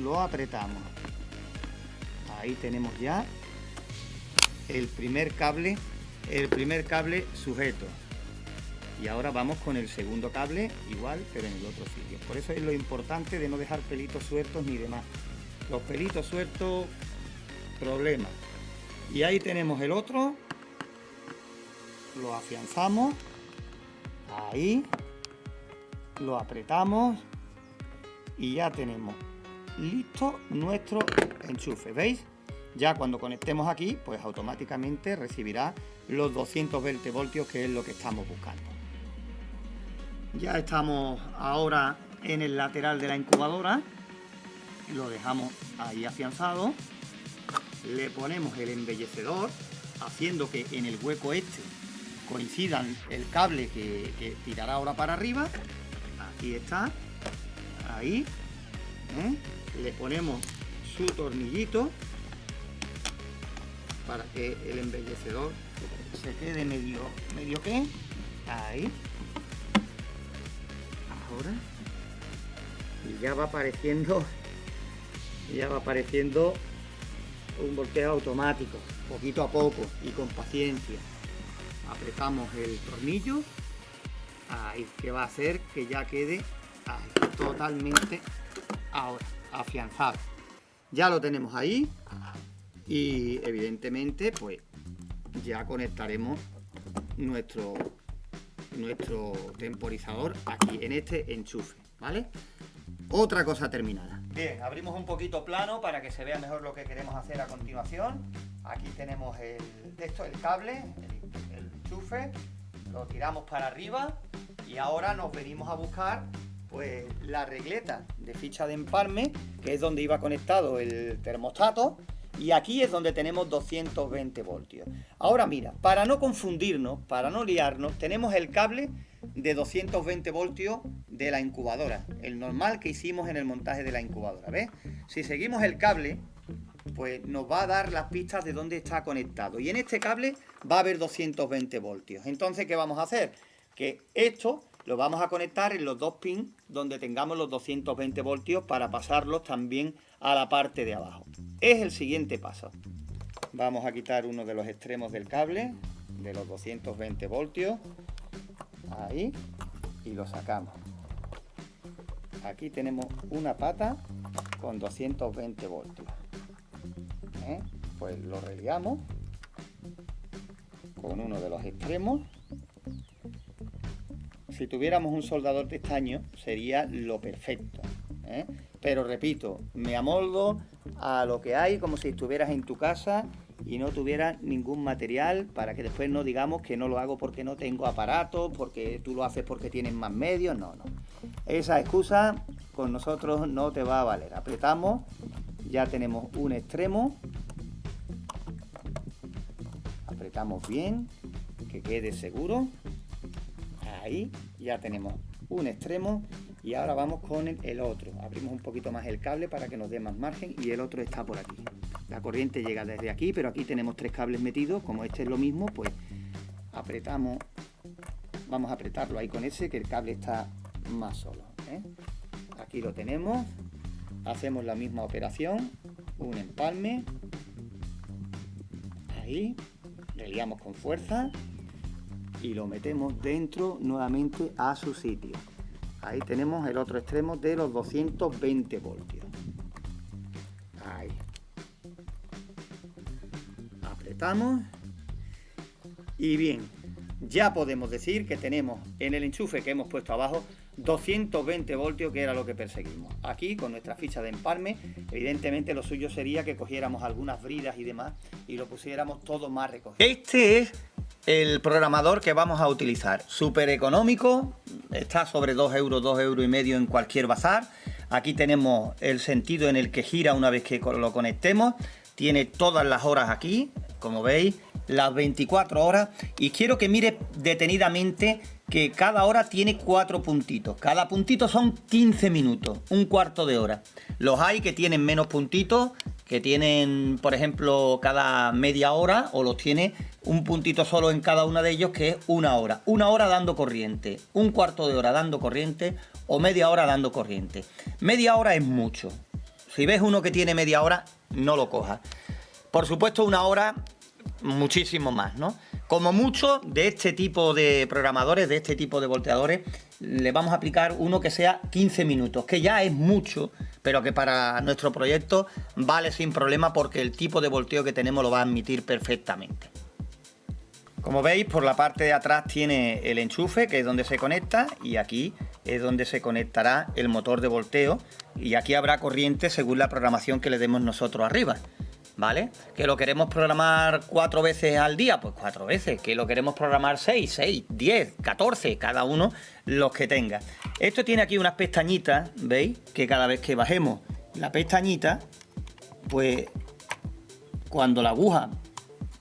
lo apretamos. Ahí tenemos ya el primer cable sujeto. Y ahora vamos con el segundo cable, igual, pero en el otro sitio. Por eso es lo importante de no dejar pelitos sueltos ni demás. Los pelitos sueltos, problema. Y ahí tenemos el otro. Lo afianzamos. Ahí. Lo apretamos. Y ya tenemos listo nuestro enchufe. ¿Veis? Ya cuando conectemos aquí, pues automáticamente recibirá los 220 voltios, que es lo que estamos buscando. Ya estamos ahora en el lateral de la incubadora, lo dejamos ahí afianzado, le ponemos el embellecedor, haciendo que en el hueco este coincidan el cable que tirará ahora para arriba. Aquí está, ahí, le ponemos su tornillito para que el embellecedor se quede medio que, ahí. Ahora, y ya va apareciendo un volteo automático, poquito a poco y con paciencia. Apretamos el tornillo, ahí, que va a hacer que ya quede ahí, totalmente ahora afianzado. Ya lo tenemos ahí y evidentemente pues ya conectaremos nuestro temporizador aquí en este enchufe, ¿vale? Otra cosa terminada. Bien, abrimos un poquito plano para que se vea mejor lo que queremos hacer a continuación. Aquí tenemos el cable, el enchufe, lo tiramos para arriba y ahora nos venimos a buscar pues la regleta de ficha de empalme, que es donde iba conectado el termostato. Y aquí es donde tenemos 220 voltios. Ahora mira, para no confundirnos, para no liarnos, tenemos el cable de 220 voltios de la incubadora, el normal que hicimos en el montaje de la incubadora, ¿ves? Si seguimos el cable, pues nos va a dar las pistas de dónde está conectado. Y en este cable va a haber 220 voltios. Entonces, ¿qué vamos a hacer? Que esto lo vamos a conectar en los dos pins donde tengamos los 220 voltios para pasarlos también a la parte de abajo. Es el siguiente paso. Vamos a quitar uno de los extremos del cable de los 220 voltios. Ahí. Y lo sacamos. aquí tenemos una pata con 220 voltios. Pues lo reliamos con uno de los extremos. Si tuviéramos un soldador de estaño sería lo perfecto, pero repito, me amoldo a lo que hay, como si estuvieras en tu casa y no tuvieras ningún material, para que después no digamos que no lo hago porque no tengo aparatos, porque tú lo haces porque tienes más medios. No. Esa excusa con nosotros no te va a valer. Apretamos, ya tenemos un extremo. Apretamos bien, que quede seguro. Ahí ya tenemos un extremo y ahora vamos con el otro. Abrimos un poquito más el cable para que nos dé más margen y el otro está por aquí. La corriente llega desde aquí, pero aquí tenemos 3 cables metidos. Como este es lo mismo, pues apretamos. Vamos a apretarlo ahí con ese, que el cable está más solo. Aquí lo tenemos. Hacemos la misma operación. Un empalme. Ahí. Reliamos con fuerza. Y lo metemos dentro nuevamente a su sitio. Ahí tenemos el otro extremo de los 220 voltios. Ahí. Apretamos. Y bien, ya podemos decir que tenemos en el enchufe que hemos puesto abajo 220 voltios, que era lo que perseguimos. Aquí con nuestra ficha de empalme, evidentemente lo suyo sería que cogiéramos algunas bridas y demás y lo pusiéramos todo más recogido. Este es el programador que vamos a utilizar, súper económico, está sobre 2 euros, 2 euros y medio en cualquier bazar. Aquí tenemos el sentido en el que gira una vez que lo conectemos, tiene todas las horas aquí, como veis, las 24 horas, y quiero que mire detenidamente que cada hora tiene 4 puntitos, cada puntito son 15 minutos, un cuarto de hora. Los hay que tienen menos puntitos, que tienen, por ejemplo, cada media hora, o los tiene un puntito solo en cada uno de ellos, que es una hora dando corriente, un cuarto de hora dando corriente, o media hora dando corriente. Media hora es mucho. Si ves uno que tiene media hora, no lo cojas. Por supuesto, una hora, muchísimo más, ¿no? Como mucho, de este tipo de programadores, de este tipo de volteadores, le vamos a aplicar uno que sea 15 minutos, que ya es mucho, pero que para nuestro proyecto vale sin problema, porque el tipo de volteo que tenemos lo va a admitir perfectamente. Como veis, por la parte de atrás tiene el enchufe, que es donde se conecta, y aquí es donde se conectará el motor de volteo, y aquí habrá corriente según la programación que le demos nosotros arriba, ¿vale? ¿Que lo queremos programar 4 veces al día? Pues 4 veces. ¿Que lo queremos programar 6, 10, 14? Cada uno los que tenga. Esto tiene aquí unas pestañitas, ¿veis? Que cada vez que bajemos la pestañita, pues cuando la aguja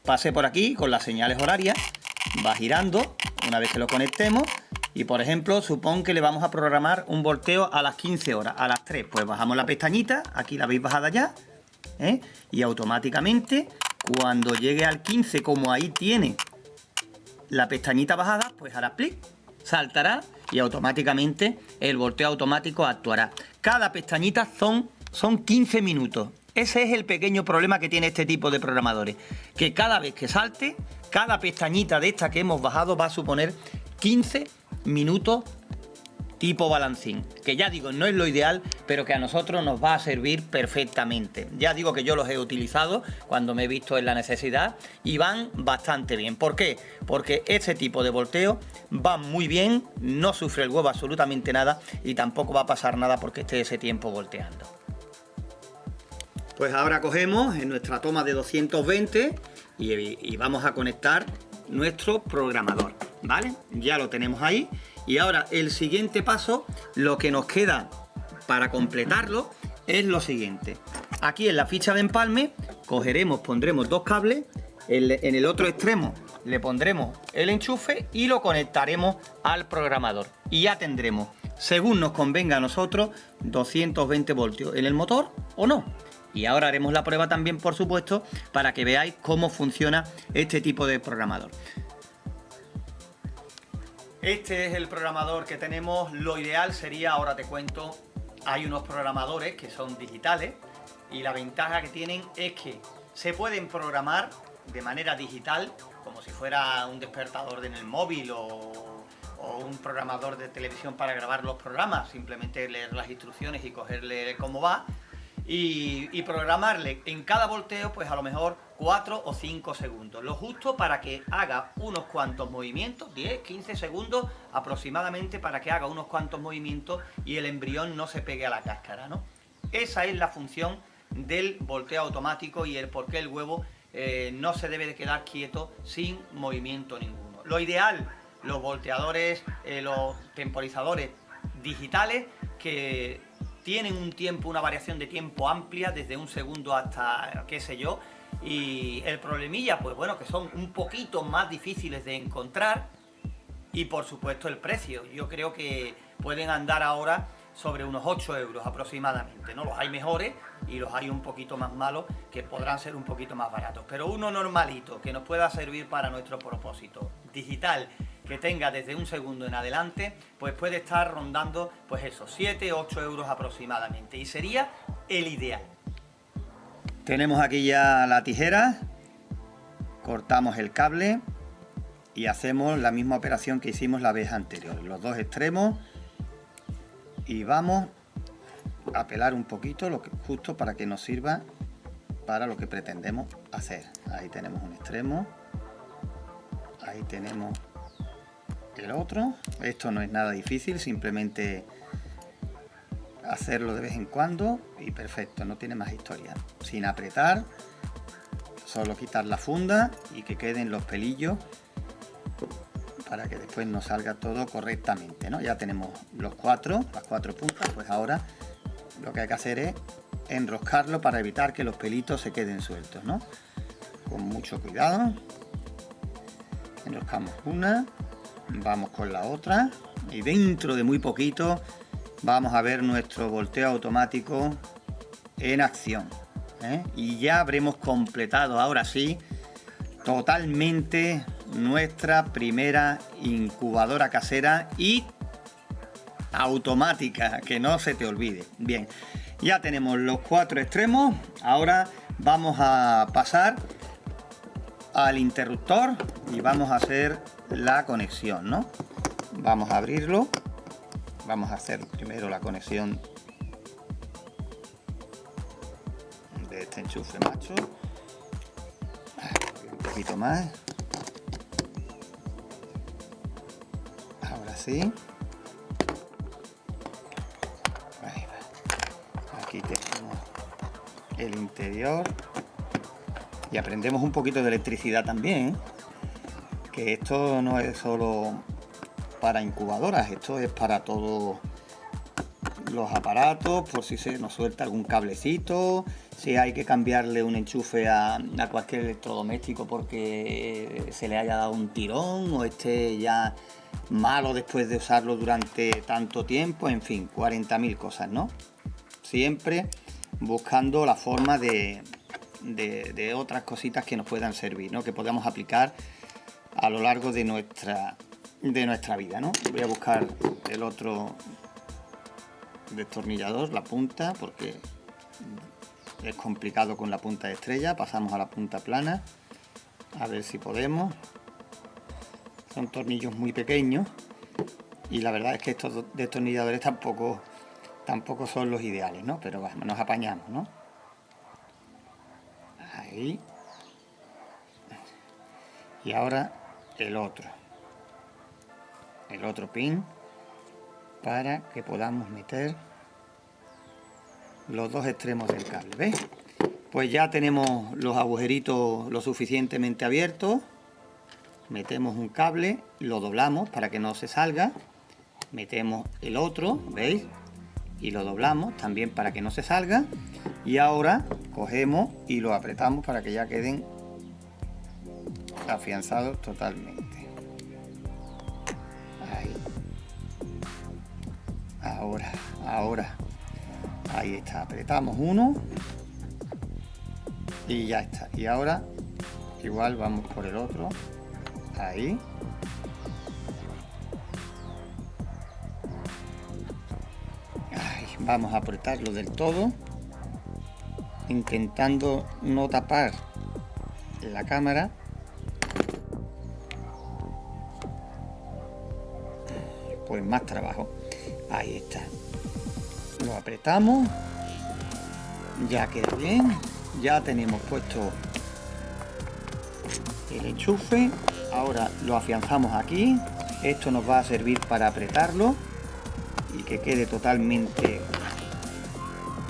pase por aquí con las señales horarias, va girando una vez que lo conectemos. Y por ejemplo, supón que le vamos a programar un volteo a las 15 horas, a las 3, pues bajamos la pestañita, aquí la veis bajada ya, y automáticamente cuando llegue al 15, como ahí tiene la pestañita bajada, pues hará clic, saltará y automáticamente el volteo automático actuará. Cada pestañita son 15 minutos. Ese es el pequeño problema que tiene este tipo de programadores, que cada vez que salte, cada pestañita de esta que hemos bajado va a suponer 15 minutos tipo balancín, que ya digo, no es lo ideal, pero que a nosotros nos va a servir perfectamente. Ya digo que yo los he utilizado cuando me he visto en la necesidad y van bastante bien. ¿Por qué? Porque este tipo de volteo va muy bien, no sufre el huevo absolutamente nada y tampoco va a pasar nada porque esté ese tiempo volteando. Pues ahora cogemos en nuestra toma de 220 y vamos a conectar nuestro programador, ¿vale? Ya lo tenemos ahí. Y ahora el siguiente paso, lo que nos queda para completarlo, es lo siguiente. Aquí en la ficha de empalme pondremos 2 cables, en el otro extremo le pondremos el enchufe y lo conectaremos al programador. Y ya tendremos, según nos convenga a nosotros, 220 voltios en el motor o no. Y ahora haremos la prueba también, por supuesto, para que veáis cómo funciona este tipo de programador. Este es el programador que tenemos. Lo ideal sería, ahora te cuento, hay unos programadores que son digitales y la ventaja que tienen es que se pueden programar de manera digital, como si fuera un despertador en el móvil o o un programador de televisión para grabar los programas, simplemente leer las instrucciones y cogerle cómo va y programarle en cada volteo pues a lo mejor 4 o 5 segundos, lo justo para que haga unos cuantos movimientos, 10, 15 segundos aproximadamente, para que haga unos cuantos movimientos y el embrión no se pegue a la cáscara, ¿no? Esa es la función del volteo automático y el por qué el huevo no se debe de quedar quieto sin movimiento ninguno. Lo ideal, los volteadores, los temporizadores digitales que tienen un tiempo, una variación de tiempo amplia, desde un segundo hasta qué sé yo, y el problemilla, pues bueno, que son un poquito más difíciles de encontrar, y por supuesto el precio. Yo creo que pueden andar ahora sobre unos 8 euros aproximadamente, ¿no? Los hay mejores y los hay un poquito más malos que podrán ser un poquito más baratos, pero uno normalito que nos pueda servir para nuestro propósito digital, que tenga desde un segundo en adelante, pues puede estar rondando pues eso, 7, 8 euros aproximadamente, y sería el ideal. Tenemos aquí ya la tijera, cortamos el cable y hacemos la misma operación que hicimos la vez anterior, los dos extremos, y vamos a pelar un poquito, justo para que nos sirva para lo que pretendemos hacer. Ahí tenemos un extremo, ahí tenemos el otro. Esto no es nada difícil, simplemente hacerlo de vez en cuando y perfecto, no tiene más historia. Sin apretar, solo quitar la funda y que queden los pelillos para que después nos salga todo correctamente, ¿no? Ya tenemos las cuatro puntas, pues ahora lo que hay que hacer es enroscarlo para evitar que los pelitos se queden sueltos, ¿no? Con mucho cuidado. Enroscamos una, vamos con la otra y dentro de muy poquito vamos a ver nuestro volteo automático en acción, ¿eh? Y ya habremos completado ahora sí totalmente nuestra primera incubadora casera y automática, que no se te olvide. Bien, ya tenemos los 4 extremos. Ahora vamos a pasar al interruptor y vamos a hacer la conexión, ¿no? Vamos a abrirlo, vamos a hacer primero la conexión de este enchufe macho, un poquito más. Ahora sí. Ahí va. Aquí tenemos el interior y aprendemos un poquito de electricidad también, ¿eh? Que esto no es solo para incubadoras, esto es para todos los aparatos, por si se nos suelta algún cablecito, si hay que cambiarle un enchufe a cualquier electrodoméstico porque se le haya dado un tirón o esté ya malo después de usarlo durante tanto tiempo, en fin, 40.000 cosas, ¿no? Siempre buscando la forma de otras cositas que nos puedan servir, ¿no? Que podamos aplicar a lo largo de nuestra vida, ¿no? Voy a buscar el otro destornillador, la punta, porque es complicado con la punta de estrella. Pasamos a la punta plana, a ver si podemos. Son tornillos muy pequeños y la verdad es que estos destornilladores tampoco son los ideales, ¿no? Pero bueno, nos apañamos, ¿no? Ahí. Y ahora el otro pin para que podamos meter los dos extremos del cable, ¿ves? Pues ya tenemos los agujeritos lo suficientemente abiertos. Metemos un cable, lo doblamos para que no se salga, metemos el otro, ¿veis? Y lo doblamos también para que no se salga, y ahora cogemos y lo apretamos para que ya queden afianzados totalmente. Ahí. Ahora. Ahí está, apretamos uno y ya está. Y ahora igual vamos por el otro. Ahí. Vamos a apretarlo del todo, intentando no tapar la cámara. pues más trabajo. Ahí está. Lo apretamos. Ya queda bien. Ya tenemos puesto el enchufe. Ahora lo afianzamos aquí. Esto nos va a servir para apretarlo y que quede totalmente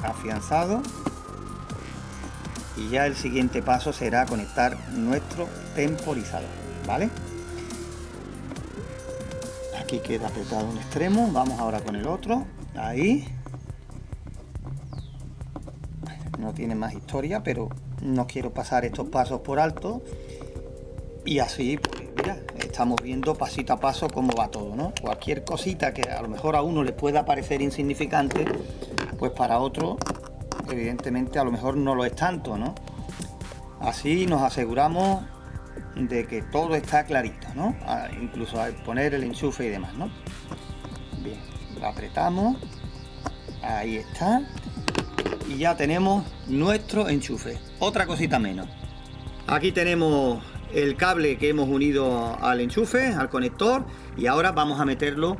afianzado. Y ya el siguiente paso será conectar nuestro temporizador, ¿vale? Aquí queda apretado un extremo. Vamos ahora con el otro. Ahí. No tiene más historia, pero no quiero pasar estos pasos por alto. Y así, pues mira, estamos viendo pasito a paso cómo va todo, ¿no? Cualquier cosita que a lo mejor a uno le pueda parecer insignificante, pues para otro, evidentemente, a lo mejor no lo es tanto, ¿no? Así nos aseguramos de que todo está clarito, ¿no? Incluso al poner el enchufe y demás, ¿no? Bien, lo apretamos. Ahí está. Y ya tenemos nuestro enchufe. Otra cosita menos. Aquí tenemos el cable que hemos unido al enchufe, al conector, y ahora vamos a meterlo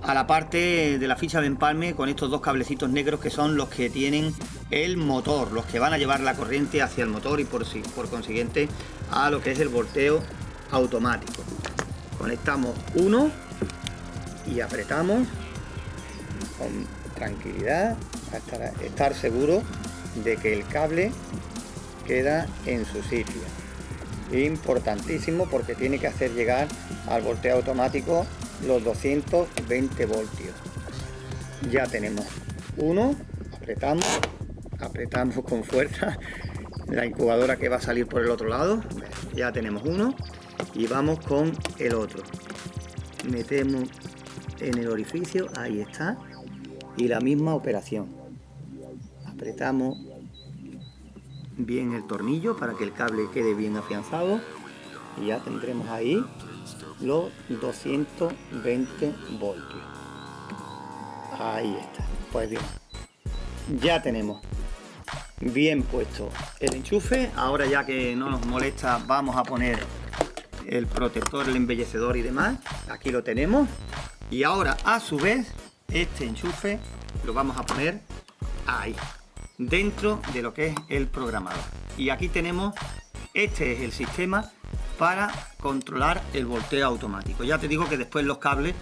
a la parte de la ficha de empalme con estos dos cablecitos negros que son los que tienen el motor, los que van a llevar la corriente hacia el motor y por consiguiente a lo que es el volteo automático. Conectamos uno y apretamos con tranquilidad hasta estar seguro de que el cable queda en su sitio. Importantísimo porque tiene que hacer llegar al volteo automático los 220 voltios. Ya tenemos uno, apretamos con fuerza la incubadora que va a salir por el otro lado. Ya tenemos uno y vamos con el otro. Metemos en el orificio, ahí está, y la misma operación. Apretamos bien el tornillo para que el cable quede bien afianzado y ya tendremos ahí los 220 voltios. Ahí está. Pues bien, ya tenemos bien puesto el enchufe. Ahora, ya que no nos molesta, vamos a poner el protector, el embellecedor y demás. Aquí lo tenemos. Y ahora, a su vez, este enchufe lo vamos a poner ahí, dentro de lo que es el programador. Y aquí tenemos, este es el sistema para controlar el volteo automático. Ya te digo que después los cables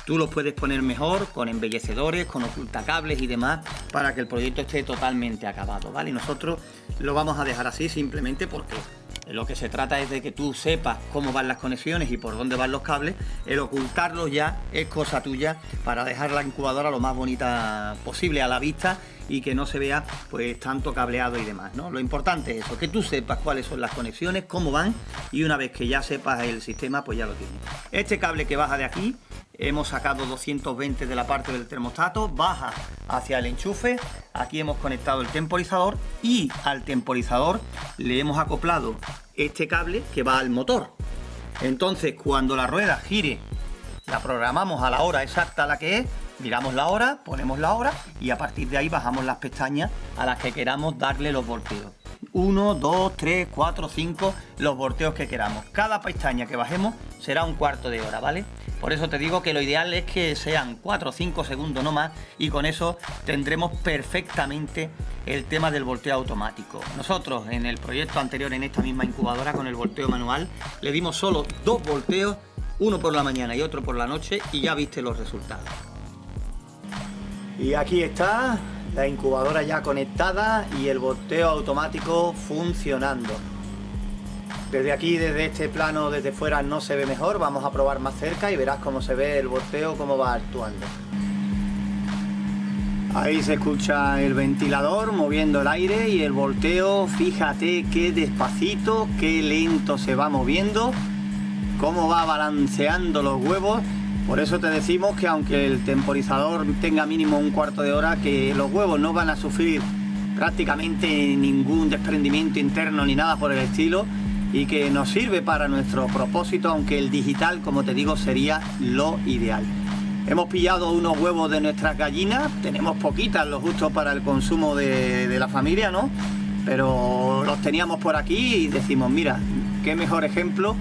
tú los puedes poner mejor con embellecedores, con ocultacables y demás, para que el proyecto esté totalmente acabado, ¿vale? Y nosotros lo vamos a dejar así simplemente porque lo que se trata es de que tú sepas cómo van las conexiones y por dónde van los cables. El ocultarlos ya es cosa tuya para dejar la incubadora lo más bonita posible a la vista y que no se vea pues tanto cableado y demás, ¿no? Lo importante es eso, que tú sepas cuáles son las conexiones, cómo van, y una vez que ya sepas el sistema, pues ya lo tienes. Este cable que baja de aquí, hemos sacado 220 de la parte del termostato, baja hacia el enchufe. Aquí hemos conectado el temporizador y al temporizador le hemos acoplado este cable que va al motor. Entonces, cuando la rueda gire, la programamos a la hora exacta a la que es, miramos la hora, ponemos la hora y a partir de ahí bajamos las pestañas a las que queramos darle los volteos. 1, 2, 3, 4, 5, los volteos que queramos. Cada pestaña que bajemos será un cuarto de hora, ¿vale? Por eso te digo que lo ideal es que sean 4 o 5 segundos no más, y con eso tendremos perfectamente el tema del volteo automático. Nosotros en el proyecto anterior, en esta misma incubadora con el volteo manual, le dimos solo 2 volteos, uno por la mañana y otro por la noche, y ya viste los resultados. Y aquí está la incubadora ya conectada y el volteo automático funcionando. Desde aquí, desde este plano, desde fuera no se ve mejor. Vamos a probar más cerca y verás cómo se ve el volteo, cómo va actuando. Ahí se escucha el ventilador moviendo el aire y el volteo, fíjate qué despacito, qué lento se va moviendo, cómo va balanceando los huevos. Por eso te decimos que aunque el temporizador tenga mínimo un cuarto de hora, que los huevos no van a sufrir prácticamente ningún desprendimiento interno ni nada por el estilo, y que nos sirve para nuestro propósito, aunque el digital, como te digo, sería lo ideal. Hemos pillado unos huevos de nuestras gallinas, tenemos poquitas, lo justo para el consumo de la familia, ¿no? Pero los teníamos por aquí y decimos, mira, qué mejor ejemplo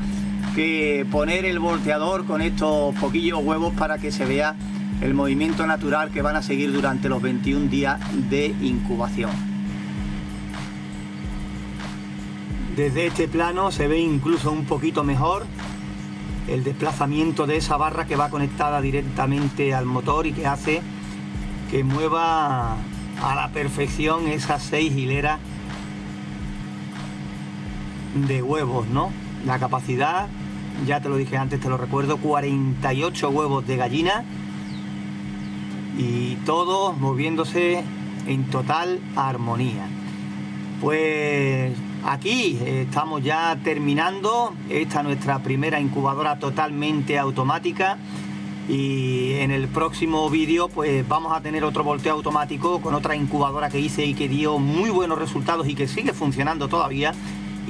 que poner el volteador con estos poquillos huevos para que se vea el movimiento natural que van a seguir durante los 21 días de incubación. Desde este plano se ve incluso un poquito mejor el desplazamiento de esa barra que va conectada directamente al motor y que hace que mueva a la perfección esas 6 hileras de huevos, ¿no? La capacidad, ya te lo dije antes, te lo recuerdo, 48 huevos de gallina y todos moviéndose en total armonía. Pues aquí estamos ya terminando esta nuestra primera incubadora totalmente automática, y en el próximo vídeo pues vamos a tener otro volteo automático con otra incubadora que hice y que dio muy buenos resultados y que sigue funcionando todavía,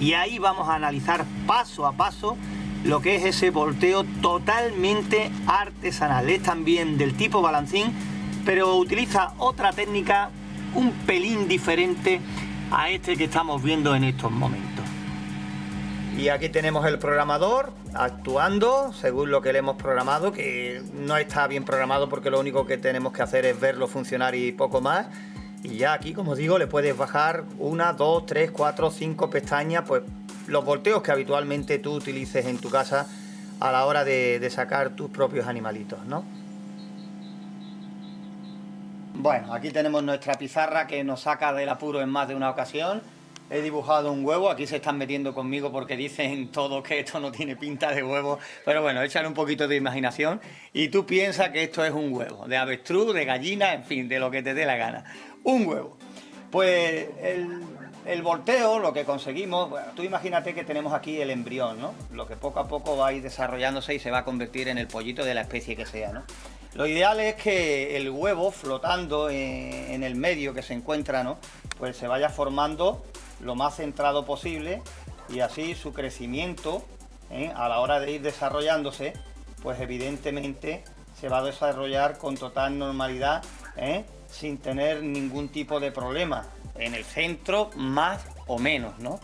y ahí vamos a analizar paso a paso lo que es ese volteo totalmente artesanal. Es también del tipo balancín, pero utiliza otra técnica un pelín diferente a este que estamos viendo en estos momentos. Y aquí tenemos el programador actuando según lo que le hemos programado, que no está bien programado porque lo único que tenemos que hacer es verlo funcionar y poco más. Y ya aquí, como os digo, le puedes bajar 1, 2, 3, 4, 5 pestañas, pues los volteos que habitualmente tú utilices en tu casa a la hora de sacar tus propios animalitos, ¿no? Bueno, aquí tenemos nuestra pizarra que nos saca del apuro en más de una ocasión. He dibujado un huevo, aquí se están metiendo conmigo porque dicen todos que esto no tiene pinta de huevo, pero bueno, échale un poquito de imaginación y tú piensas que esto es un huevo, de avestruz, de gallina, en fin, de lo que te dé la gana. Un huevo. Pues el volteo, lo que conseguimos, bueno, tú imagínate que tenemos aquí el embrión, ¿no? Lo que poco a poco va a ir desarrollándose y se va a convertir en el pollito de la especie que sea, ¿no? Lo ideal es que el huevo flotando en el medio que se encuentra, ¿no? Pues se vaya formando lo más centrado posible y así su crecimiento, a la hora de ir desarrollándose, pues evidentemente se va a desarrollar con total normalidad, sin tener ningún tipo de problema, en el centro más o menos, ¿no?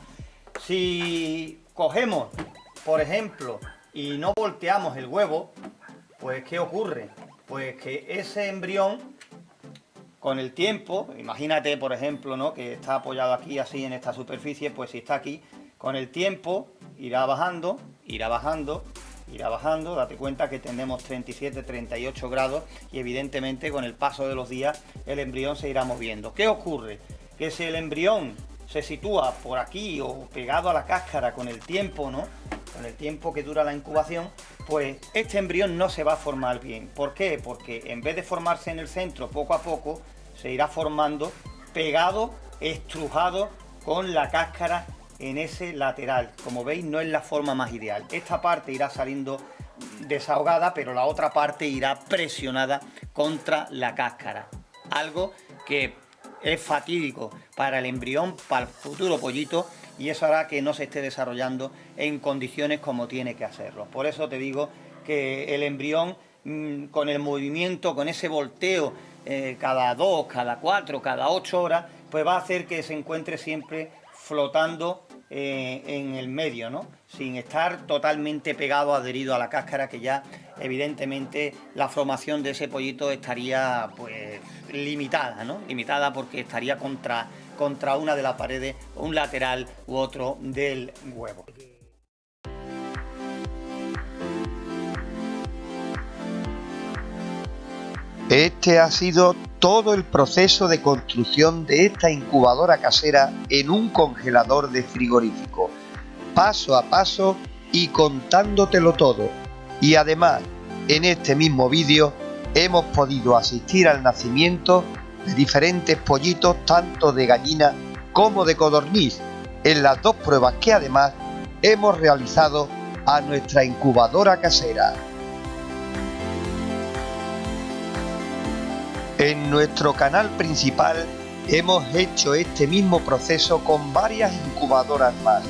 Si cogemos, por ejemplo, y no volteamos el huevo, pues ¿qué ocurre? Pues que ese embrión, con el tiempo, imagínate por ejemplo, ¿no?, que está apoyado aquí así en esta superficie, pues si está aquí, con el tiempo irá bajando, irá bajando, irá bajando. Date cuenta que tenemos 37, 38 grados y evidentemente con el paso de los días el embrión se irá moviendo. ¿Qué ocurre? Que si el embrión se sitúa por aquí o pegado a la cáscara con el tiempo, ¿no?, con el tiempo que dura la incubación, pues este embrión no se va a formar bien. ¿Por qué? Porque en vez de formarse en el centro, poco a poco se irá formando pegado, estrujado con la cáscara en ese lateral. Como veis, no es la forma más ideal. Esta parte irá saliendo desahogada, pero la otra parte irá presionada contra la cáscara. Algo que es fatídico para el embrión, para el futuro pollito, y eso hará que no se esté desarrollando en condiciones como tiene que hacerlo. Por eso te digo que el embrión, con el movimiento, con ese volteo cada 2, cada 4, cada 8 horas, pues va a hacer que se encuentre siempre flotando en el medio, ¿no?, sin estar totalmente pegado, adherido a la cáscara, que ya evidentemente la formación de ese pollito estaría pues limitada, ¿no? Limitada porque estaría contra una de las paredes, un lateral u otro del huevo. Este ha sido todo el proceso de construcción de esta incubadora casera en un congelador de frigorífico, paso a paso y contándotelo todo. Y además, en este mismo vídeo hemos podido asistir al nacimiento de diferentes pollitos, tanto de gallina como de codorniz, en las dos pruebas que además hemos realizado a nuestra incubadora casera. En nuestro canal principal hemos hecho este mismo proceso con varias incubadoras más.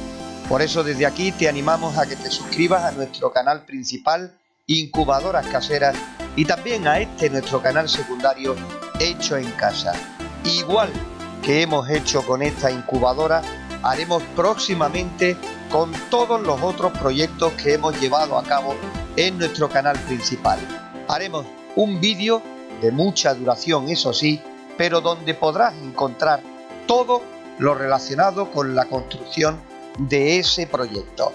Por eso desde aquí te animamos a que te suscribas a nuestro canal principal, Incubadoras Caseras, y también a este nuestro canal secundario, Hecho en Casa. Igual que hemos hecho con esta incubadora, haremos próximamente con todos los otros proyectos que hemos llevado a cabo en nuestro canal principal. Haremos un vídeo de mucha duración, eso sí, pero donde podrás encontrar todo lo relacionado con la construcción de ese proyecto.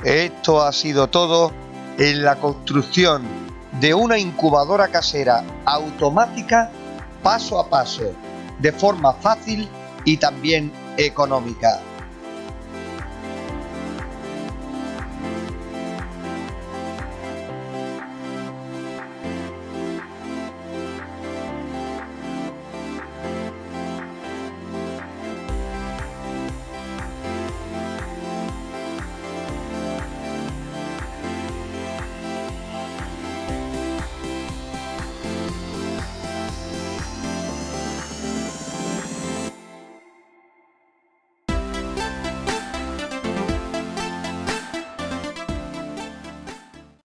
Esto ha sido todo en la construcción de una incubadora casera automática paso a paso, de forma fácil y también económica.